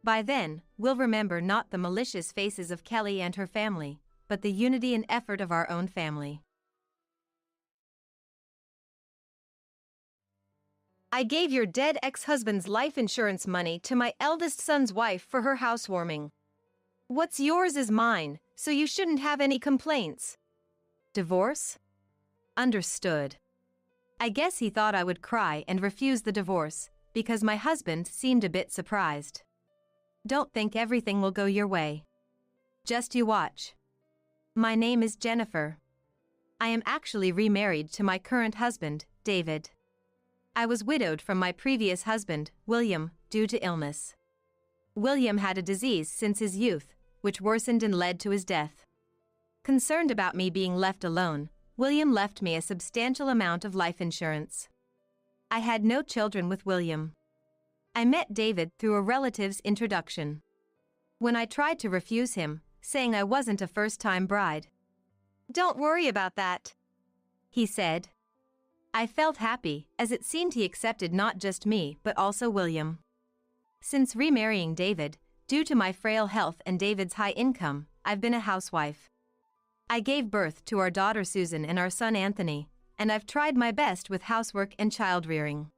By then, we'll remember not the malicious faces of Kelly and her family, but the unity and effort of our own family. I gave your dead ex-husband's life insurance money to my eldest son's wife for her housewarming. What's yours is mine, so you shouldn't have any complaints. Divorce? Understood. I guess he thought I would cry and refuse the divorce, because my husband seemed a bit surprised. Don't think everything will go your way. Just you watch. My name is Jennifer. I am actually remarried to my current husband, David. I was widowed from my previous husband, William, due to illness. William had a disease since his youth, which worsened and led to his death. Concerned about me being left alone, William left me a substantial amount of life insurance. I had no children with William. I met David through a relative's introduction. When I tried to refuse him, saying I wasn't a first-time bride, "Don't worry about that," he said. I felt happy, as it seemed he accepted not just me but also William. Since remarrying David, due to my frail health and David's high income, I've been a housewife. I gave birth to our daughter Susan and our son Anthony, and I've tried my best with housework and child-rearing.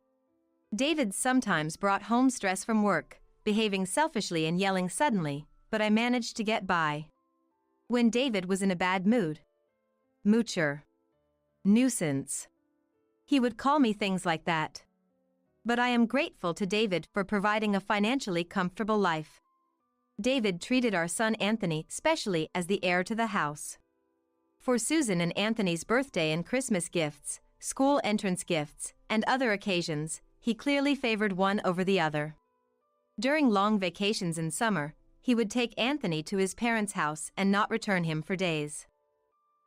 David sometimes brought home stress from work, behaving selfishly and yelling suddenly, but I managed to get by. When David was in a bad mood, moocher, nuisance, he would call me things like that. But I am grateful to David for providing a financially comfortable life. David treated our son Anthony specially as the heir to the house. For Susan and Anthony's birthday and Christmas gifts, school entrance gifts, and other occasions, he clearly favored one over the other. During long vacations in summer, he would take Anthony to his parents' house and not return him for days.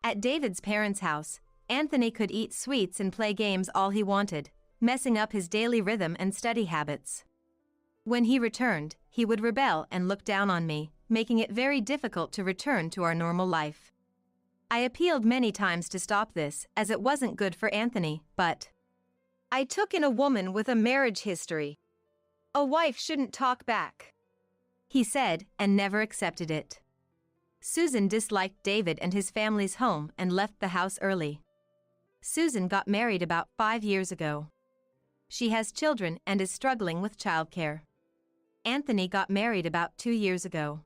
At David's parents' house, Anthony could eat sweets and play games all he wanted, messing up his daily rhythm and study habits. When he returned, he would rebel and look down on me, making it very difficult to return to our normal life. I appealed many times to stop this, as it wasn't good for Anthony, but I took in a woman with a marriage history. A wife shouldn't talk back, he said, and never accepted it. Susan disliked David and his family's home and left the house early. Susan got married about 5 years ago. She has children and is struggling with childcare. Anthony got married about 2 years ago.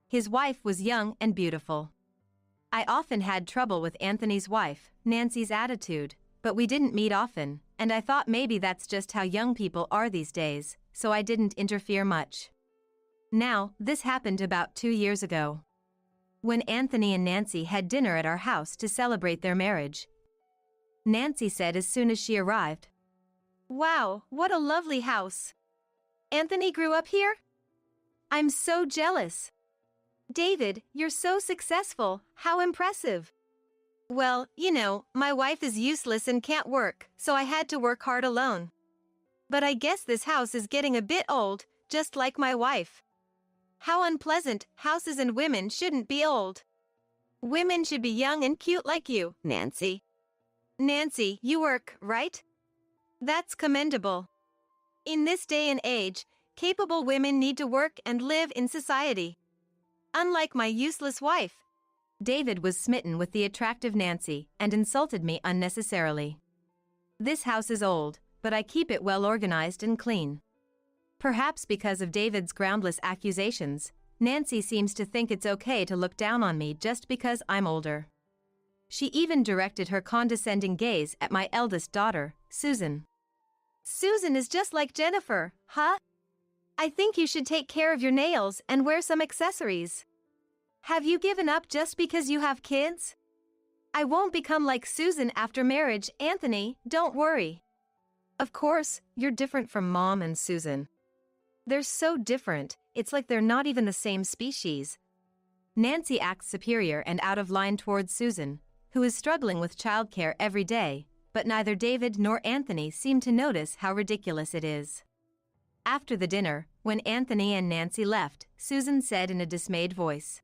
His wife was young and beautiful. I often had trouble with Anthony's wife, Nancy's attitude, but we didn't meet often, and I thought maybe that's just how young people are these days, so I didn't interfere much. Now, this happened about 2 years ago. When Anthony and Nancy had dinner at our house to celebrate their marriage, Nancy said as soon as she arrived, "Wow, what a lovely house. Anthony grew up here? I'm so jealous. David, you're so successful, how impressive." "Well, my wife is useless and can't work, so I had to work hard alone. But I guess this house is getting a bit old, just like my wife." "How unpleasant, houses and women shouldn't be old. Women should be young and cute like you, Nancy." "Nancy, you work, right? That's commendable." In this day and age, capable women need to work and live in society. Unlike my useless wife. David was smitten with the attractive Nancy and insulted me unnecessarily. This house is old, but I keep it well organized and clean. Perhaps because of David's groundless accusations, Nancy seems to think it's okay to look down on me just because I'm older. She even directed her condescending gaze at my eldest daughter, Susan. Susan is just like Jennifer, huh? I think you should take care of your nails and wear some accessories. Have you given up just because you have kids? I won't become like Susan after marriage, Anthony, don't worry. Of course, you're different from Mom and Susan. They're so different, it's like they're not even the same species. Nancy acts superior and out of line towards Susan, who is struggling with childcare every day, but neither David nor Anthony seem to notice how ridiculous it is. After the dinner, when Anthony and Nancy left, Susan said in a dismayed voice,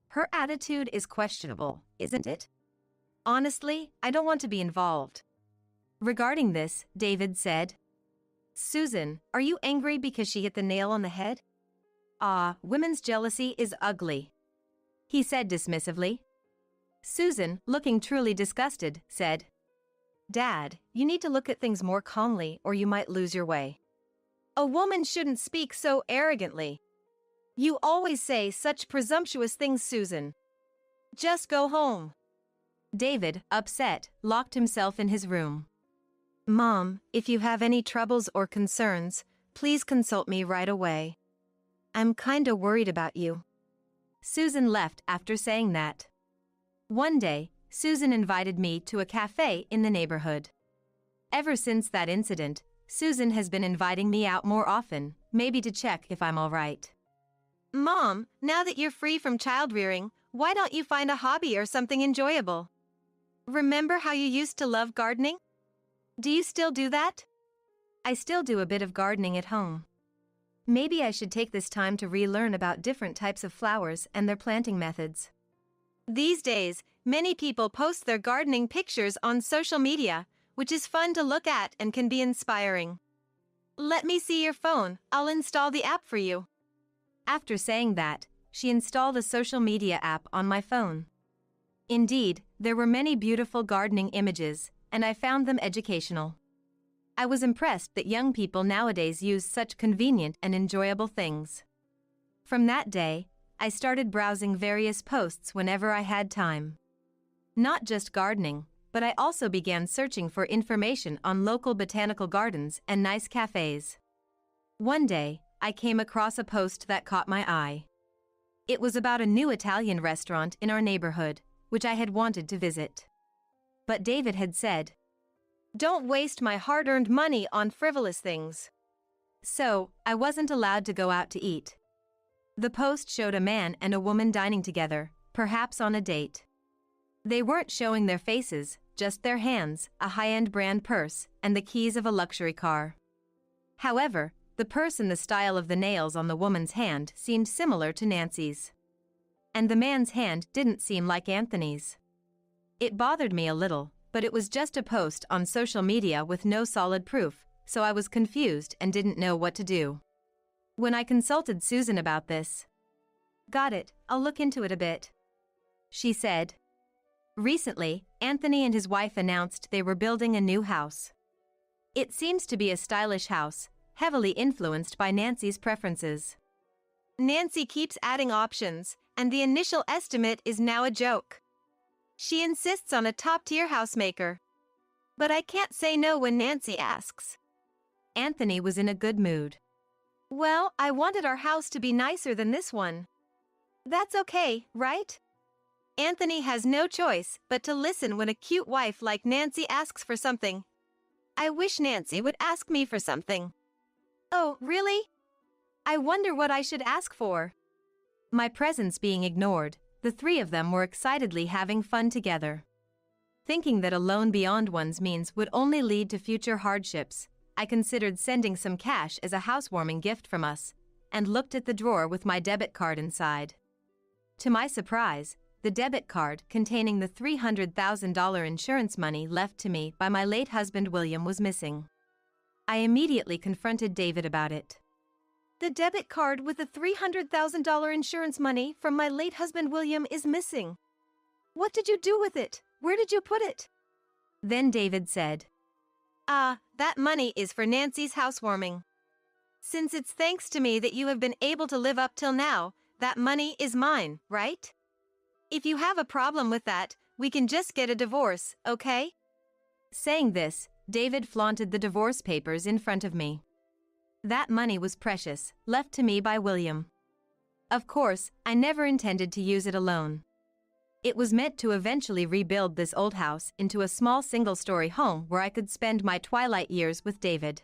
"Her attitude is questionable, isn't it? Honestly, I don't want to be involved." Regarding this, David said, "Susan, are you angry because she hit the nail on the head?" "Ah, women's jealousy is ugly," he said dismissively. Susan, looking truly disgusted, said, "Dad, you need to look at things more calmly or you might lose your way. A woman shouldn't speak so arrogantly. You always say such presumptuous things, Susan. Just go home." David, upset, locked himself in his room. "Mom, if you have any troubles or concerns, please consult me right away. I'm kinda worried about you." Susan left after saying that. One day, Susan invited me to a cafe in the neighborhood. Ever since that incident, Susan has been inviting me out more often, maybe to check if I'm all right. Mom, now that you're free from child rearing, why don't you find a hobby or something enjoyable? Remember how you used to love gardening? Do you still do that? I still do a bit of gardening at home. Maybe I should take this time to relearn about different types of flowers and their planting methods. These days, many people post their gardening pictures on social media, which is fun to look at and can be inspiring. Let me see your phone, I'll install the app for you. After saying that, she installed a social media app on my phone. Indeed, there were many beautiful gardening images, and I found them educational. I was impressed that young people nowadays use such convenient and enjoyable things. From that day, I started browsing various posts whenever I had time. Not just gardening, but I also began searching for information on local botanical gardens and nice cafes. One day, I came across a post that caught my eye. It was about a new Italian restaurant in our neighborhood, which I had wanted to visit. But David had said, "Don't waste my hard-earned money on frivolous things." So, I wasn't allowed to go out to eat. The post showed a man and a woman dining together, perhaps on a date. They weren't showing their faces, just their hands, a high-end brand purse, and the keys of a luxury car. However, the purse and the style of the nails on the woman's hand seemed similar to Nancy's. And the man's hand didn't seem like Anthony's. It bothered me a little, but it was just a post on social media with no solid proof, so I was confused and didn't know what to do. When I consulted Susan about this, "Got it, I'll look into it a bit," she said. Recently, Anthony and his wife announced they were building a new house. It seems to be a stylish house, heavily influenced by Nancy's preferences. Nancy keeps adding options, and the initial estimate is now a joke. She insists on a top-tier housemaker. But I can't say no when Nancy asks. Anthony was in a good mood. "Well, I wanted our house to be nicer than this one." "That's okay, right?" Anthony has no choice but to listen when a cute wife like Nancy asks for something. I wish Nancy would ask me for something. "Oh, really? I wonder what I should ask for." My presence being ignored, the three of them were excitedly having fun together. Thinking that a loan beyond one's means would only lead to future hardships, I considered sending some cash as a housewarming gift from us, and looked at the drawer with my debit card inside. To my surprise, the debit card containing the $300,000 insurance money left to me by my late husband William was missing. I immediately confronted David about it. The debit card with the $300,000 insurance money from my late husband William is missing. What did you do with it? Where did you put it? Then David said, That money is for Nancy's housewarming. Since it's thanks to me that you have been able to live up till now, that money is mine, right? If you have a problem with that, we can just get a divorce, okay? Saying this, David flaunted the divorce papers in front of me. That money was precious, left to me by William. Of course, I never intended to use it alone. It was meant to eventually rebuild this old house into a small single-story home where I could spend my twilight years with David.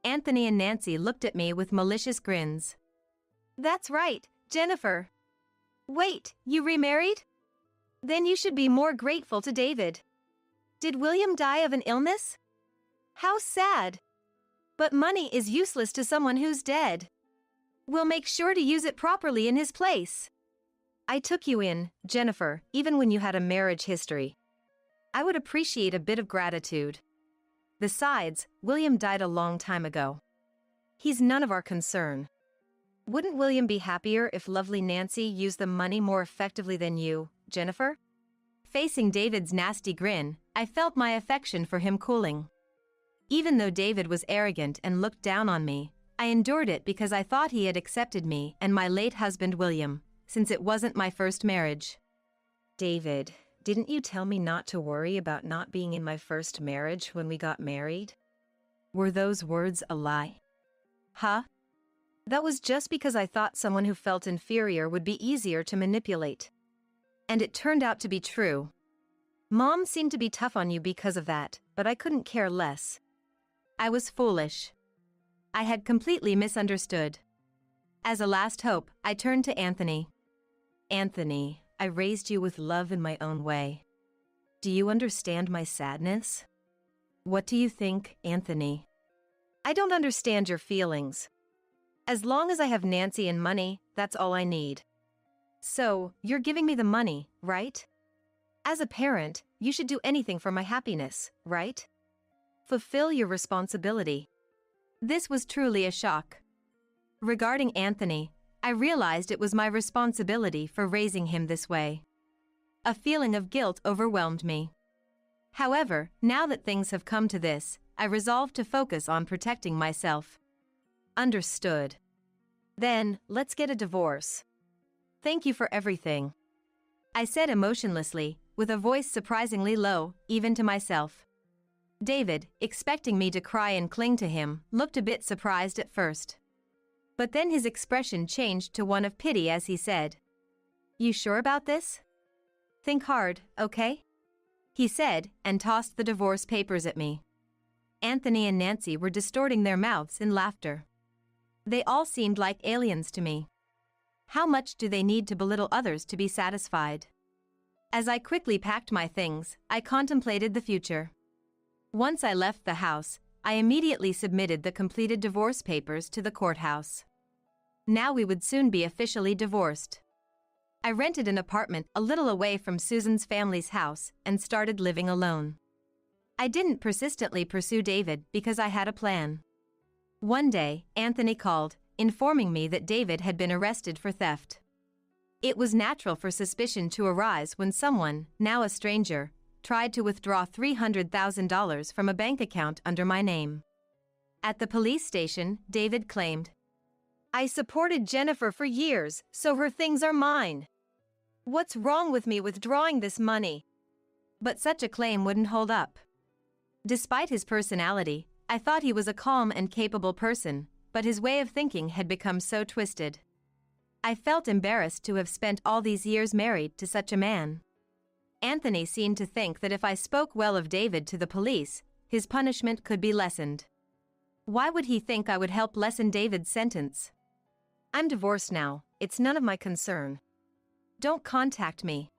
Anthony and Nancy looked at me with malicious grins. That's right, Jennifer. Wait, you remarried? Then you should be more grateful to David. Did William die of an illness? How sad. But money is useless to someone who's dead. We'll make sure to use it properly in his place. I took you in, Jennifer, even when you had a marriage history. I would appreciate a bit of gratitude. Besides, William died a long time ago. He's none of our concern. Wouldn't William be happier if lovely Nancy used the money more effectively than you, Jennifer? Facing David's nasty grin, I felt my affection for him cooling. Even though David was arrogant and looked down on me, I endured it because I thought he had accepted me and my late husband William, since it wasn't my first marriage. David, didn't you tell me not to worry about not being in my first marriage when we got married? Were those words a lie? Huh? That was just because I thought someone who felt inferior would be easier to manipulate. And it turned out to be true. Mom seemed to be tough on you because of that, but I couldn't care less. I was foolish. I had completely misunderstood. As a last hope, I turned to Anthony. Anthony, I raised you with love in my own way. Do you understand my sadness? What do you think, Anthony? I don't understand your feelings. As long as I have Nancy and money, that's all I need. So, you're giving me the money, right? As a parent, you should do anything for my happiness, right? Fulfill your responsibility. This was truly a shock. Regarding Anthony, I realized it was my responsibility for raising him this way. A feeling of guilt overwhelmed me. However, now that things have come to this, I resolved to focus on protecting myself. Understood. Then, let's get a divorce. Thank you for everything, I said emotionlessly, with a voice surprisingly low, even to myself. David, expecting me to cry and cling to him, looked a bit surprised at first. But then his expression changed to one of pity as he said, "You sure about this? Think hard, okay?" he said, and tossed the divorce papers at me. Anthony and Nancy were distorting their mouths in laughter. They all seemed like aliens to me. How much do they need to belittle others to be satisfied? As I quickly packed my things, I contemplated the future. Once I left the house, I immediately submitted the completed divorce papers to the courthouse. Now we would soon be officially divorced. I rented an apartment a little away from Susan's family's house and started living alone. I didn't persistently pursue David because I had a plan. One day, Anthony called, informing me that David had been arrested for theft. It was natural for suspicion to arise when someone, now a stranger, tried to withdraw $300,000 from a bank account under my name. At the police station, David claimed, "I supported Jennifer for years, so her things are mine. What's wrong with me withdrawing this money?" But such a claim wouldn't hold up. Despite his personality, I thought he was a calm and capable person, but his way of thinking had become so twisted. I felt embarrassed to have spent all these years married to such a man. Anthony seemed to think that if I spoke well of David to the police, his punishment could be lessened. Why would he think I would help lessen David's sentence? "I'm divorced now. It's none of my concern. Don't contact me."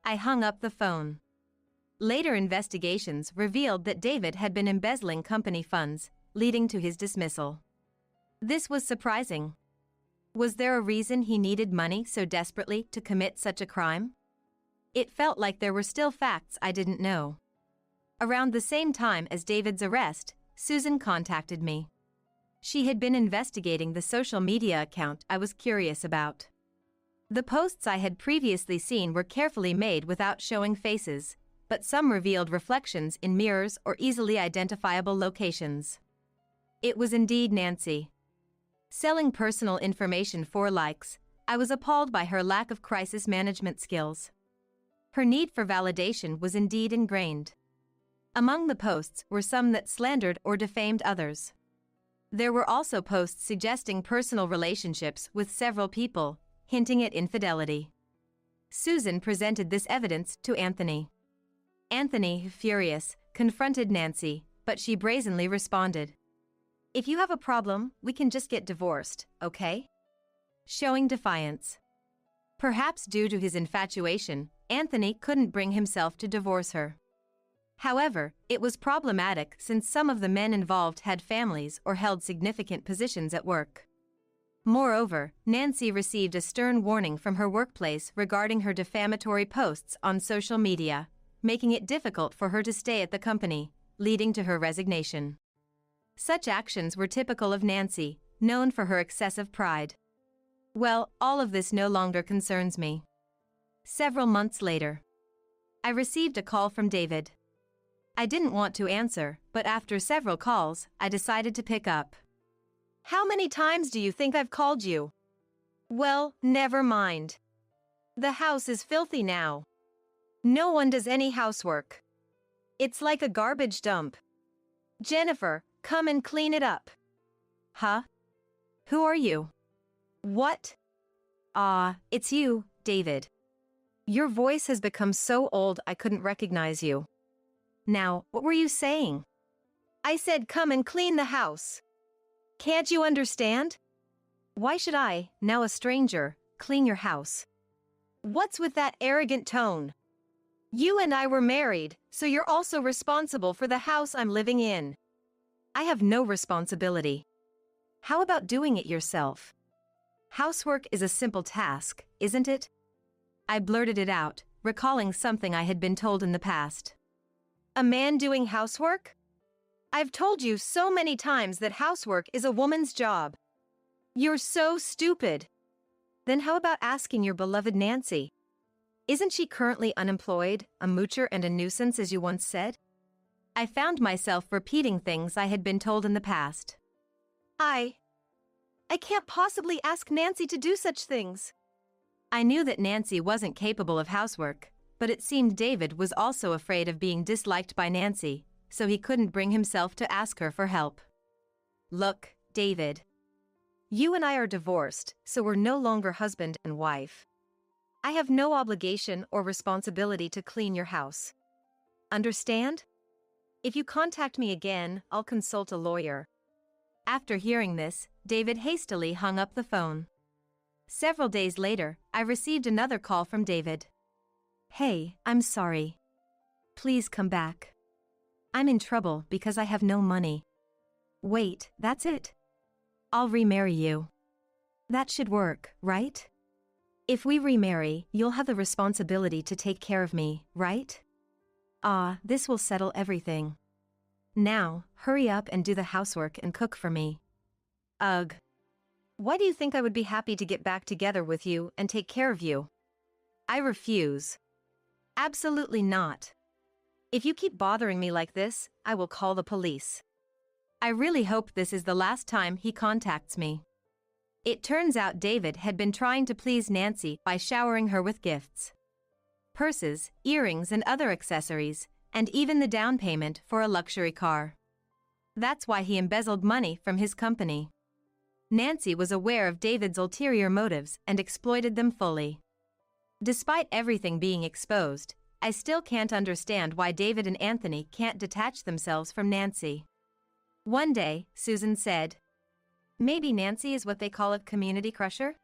I hung up the phone. Later investigations revealed that David had been embezzling company funds, leading to his dismissal. This was surprising. Was there a reason he needed money so desperately to commit such a crime? It felt like there were still facts I didn't know. Around the same time as David's arrest, Susan contacted me. She had been investigating the social media account I was curious about. The posts I had previously seen were carefully made without showing faces, but some revealed reflections in mirrors or easily identifiable locations. It was indeed Nancy. Selling personal information for likes, I was appalled by her lack of crisis management skills. Her need for validation was indeed ingrained. Among the posts were some that slandered or defamed others. There were also posts suggesting personal relationships with several people, hinting at infidelity. Susan presented this evidence to Anthony. Anthony, furious, confronted Nancy, but she brazenly responded, "If you have a problem, we can just get divorced, okay?" Showing defiance. Perhaps due to his infatuation, Anthony couldn't bring himself to divorce her. However, it was problematic since some of the men involved had families or held significant positions at work. Moreover, Nancy received a stern warning from her workplace regarding her defamatory posts on social media, making it difficult for her to stay at the company, leading to her resignation. Such actions were typical of Nancy, known for her excessive pride. Well, all of this no longer concerns me. Several months later, I received a call from David. I didn't want to answer, but after several calls, I decided to pick up. "How many times do you think I've called you?" "Well, never mind. The house is filthy now. No one does any housework. It's like a garbage dump. Jennifer, come and clean it up." Huh? Who are you? "What?" It's you, David. Your voice has become so old I couldn't recognize you. Now, what were you saying? I said come and clean the house. Can't you understand? Why should I, now a stranger, clean your house? What's with that arrogant tone? You and I were married, so you're also responsible for the house I'm living in. I have no responsibility. How about doing it yourself? Housework is a simple task, isn't it? I blurted it out, recalling something I had been told in the past. A man doing housework? I've told you so many times that housework is a woman's job. You're so stupid. Then how about asking your beloved Nancy? Isn't she currently unemployed, a moocher and a nuisance as you once said? I found myself repeating things I had been told in the past. I can't possibly ask Nancy to do such things. I knew that Nancy wasn't capable of housework, but it seemed David was also afraid of being disliked by Nancy, so he couldn't bring himself to ask her for help. Look, David. You and I are divorced, so we're no longer husband and wife. I have no obligation or responsibility to clean your house. Understand? If you contact me again, I'll consult a lawyer. After hearing this, David hastily hung up the phone. Several days later, I received another call from David. Hey, I'm sorry. Please come back. I'm in trouble because I have no money. Wait, that's it? I'll remarry you. That should work, right? If we remarry, you'll have the responsibility to take care of me, right? This will settle everything. Now, hurry up and do the housework and cook for me. Ugh. Why do you think I would be happy to get back together with you and take care of you? I refuse. Absolutely not. If you keep bothering me like this, I will call the police. I really hope this is the last time he contacts me. It turns out David had been trying to please Nancy by showering her with gifts. Purses, earrings and other accessories, and even the down payment for a luxury car. That's why he embezzled money from his company. Nancy was aware of David's ulterior motives and exploited them fully. Despite everything being exposed, I still can't understand why David and Anthony can't detach themselves from Nancy. One day, Susan said, "Maybe Nancy is what they call a community crusher?"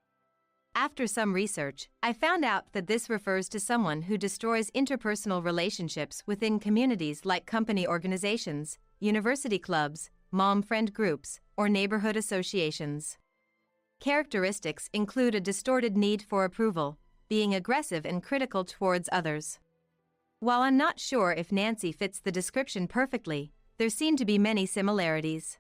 After some research, I found out that this refers to someone who destroys interpersonal relationships within communities like company organizations, university clubs, mom-friend groups, or neighborhood associations. Characteristics include a distorted need for approval, being aggressive and critical towards others. While I'm not sure if Nancy fits the description perfectly, there seem to be many similarities.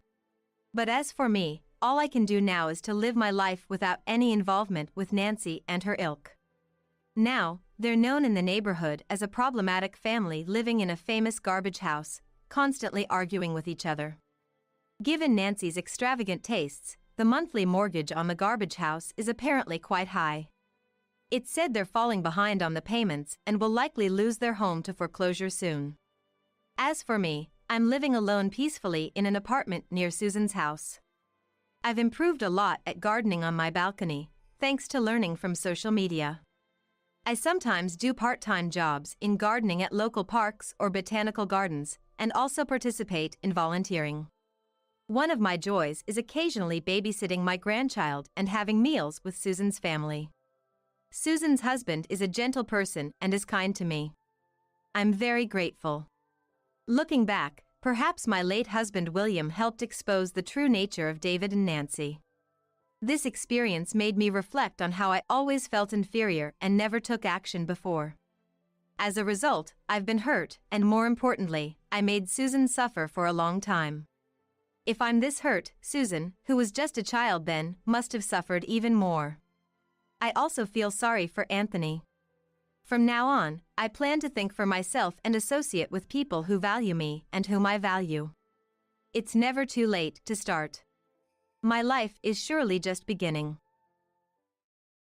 But as for me, all I can do now is to live my life without any involvement with Nancy and her ilk. Now, they're known in the neighborhood as a problematic family living in a famous garbage house, constantly arguing with each other. Given Nancy's extravagant tastes, the monthly mortgage on the garbage house is apparently quite high. It's said they're falling behind on the payments and will likely lose their home to foreclosure soon. As for me, I'm living alone peacefully in an apartment near Susan's house. I've improved a lot at gardening on my balcony, thanks to learning from social media. I sometimes do part-time jobs in gardening at local parks or botanical gardens, and also participate in volunteering. One of my joys is occasionally babysitting my grandchild and having meals with Susan's family. Susan's husband is a gentle person and is kind to me. I'm very grateful. Looking back, perhaps my late husband William helped expose the true nature of David and Nancy. This experience made me reflect on how I always felt inferior and never took action before. As a result, I've been hurt, and more importantly, I made Susan suffer for a long time. If I'm this hurt, Susan, who was just a child then, must have suffered even more. I also feel sorry for Anthony. From now on, I plan to think for myself and associate with people who value me and whom I value. It's never too late to start. My life is surely just beginning.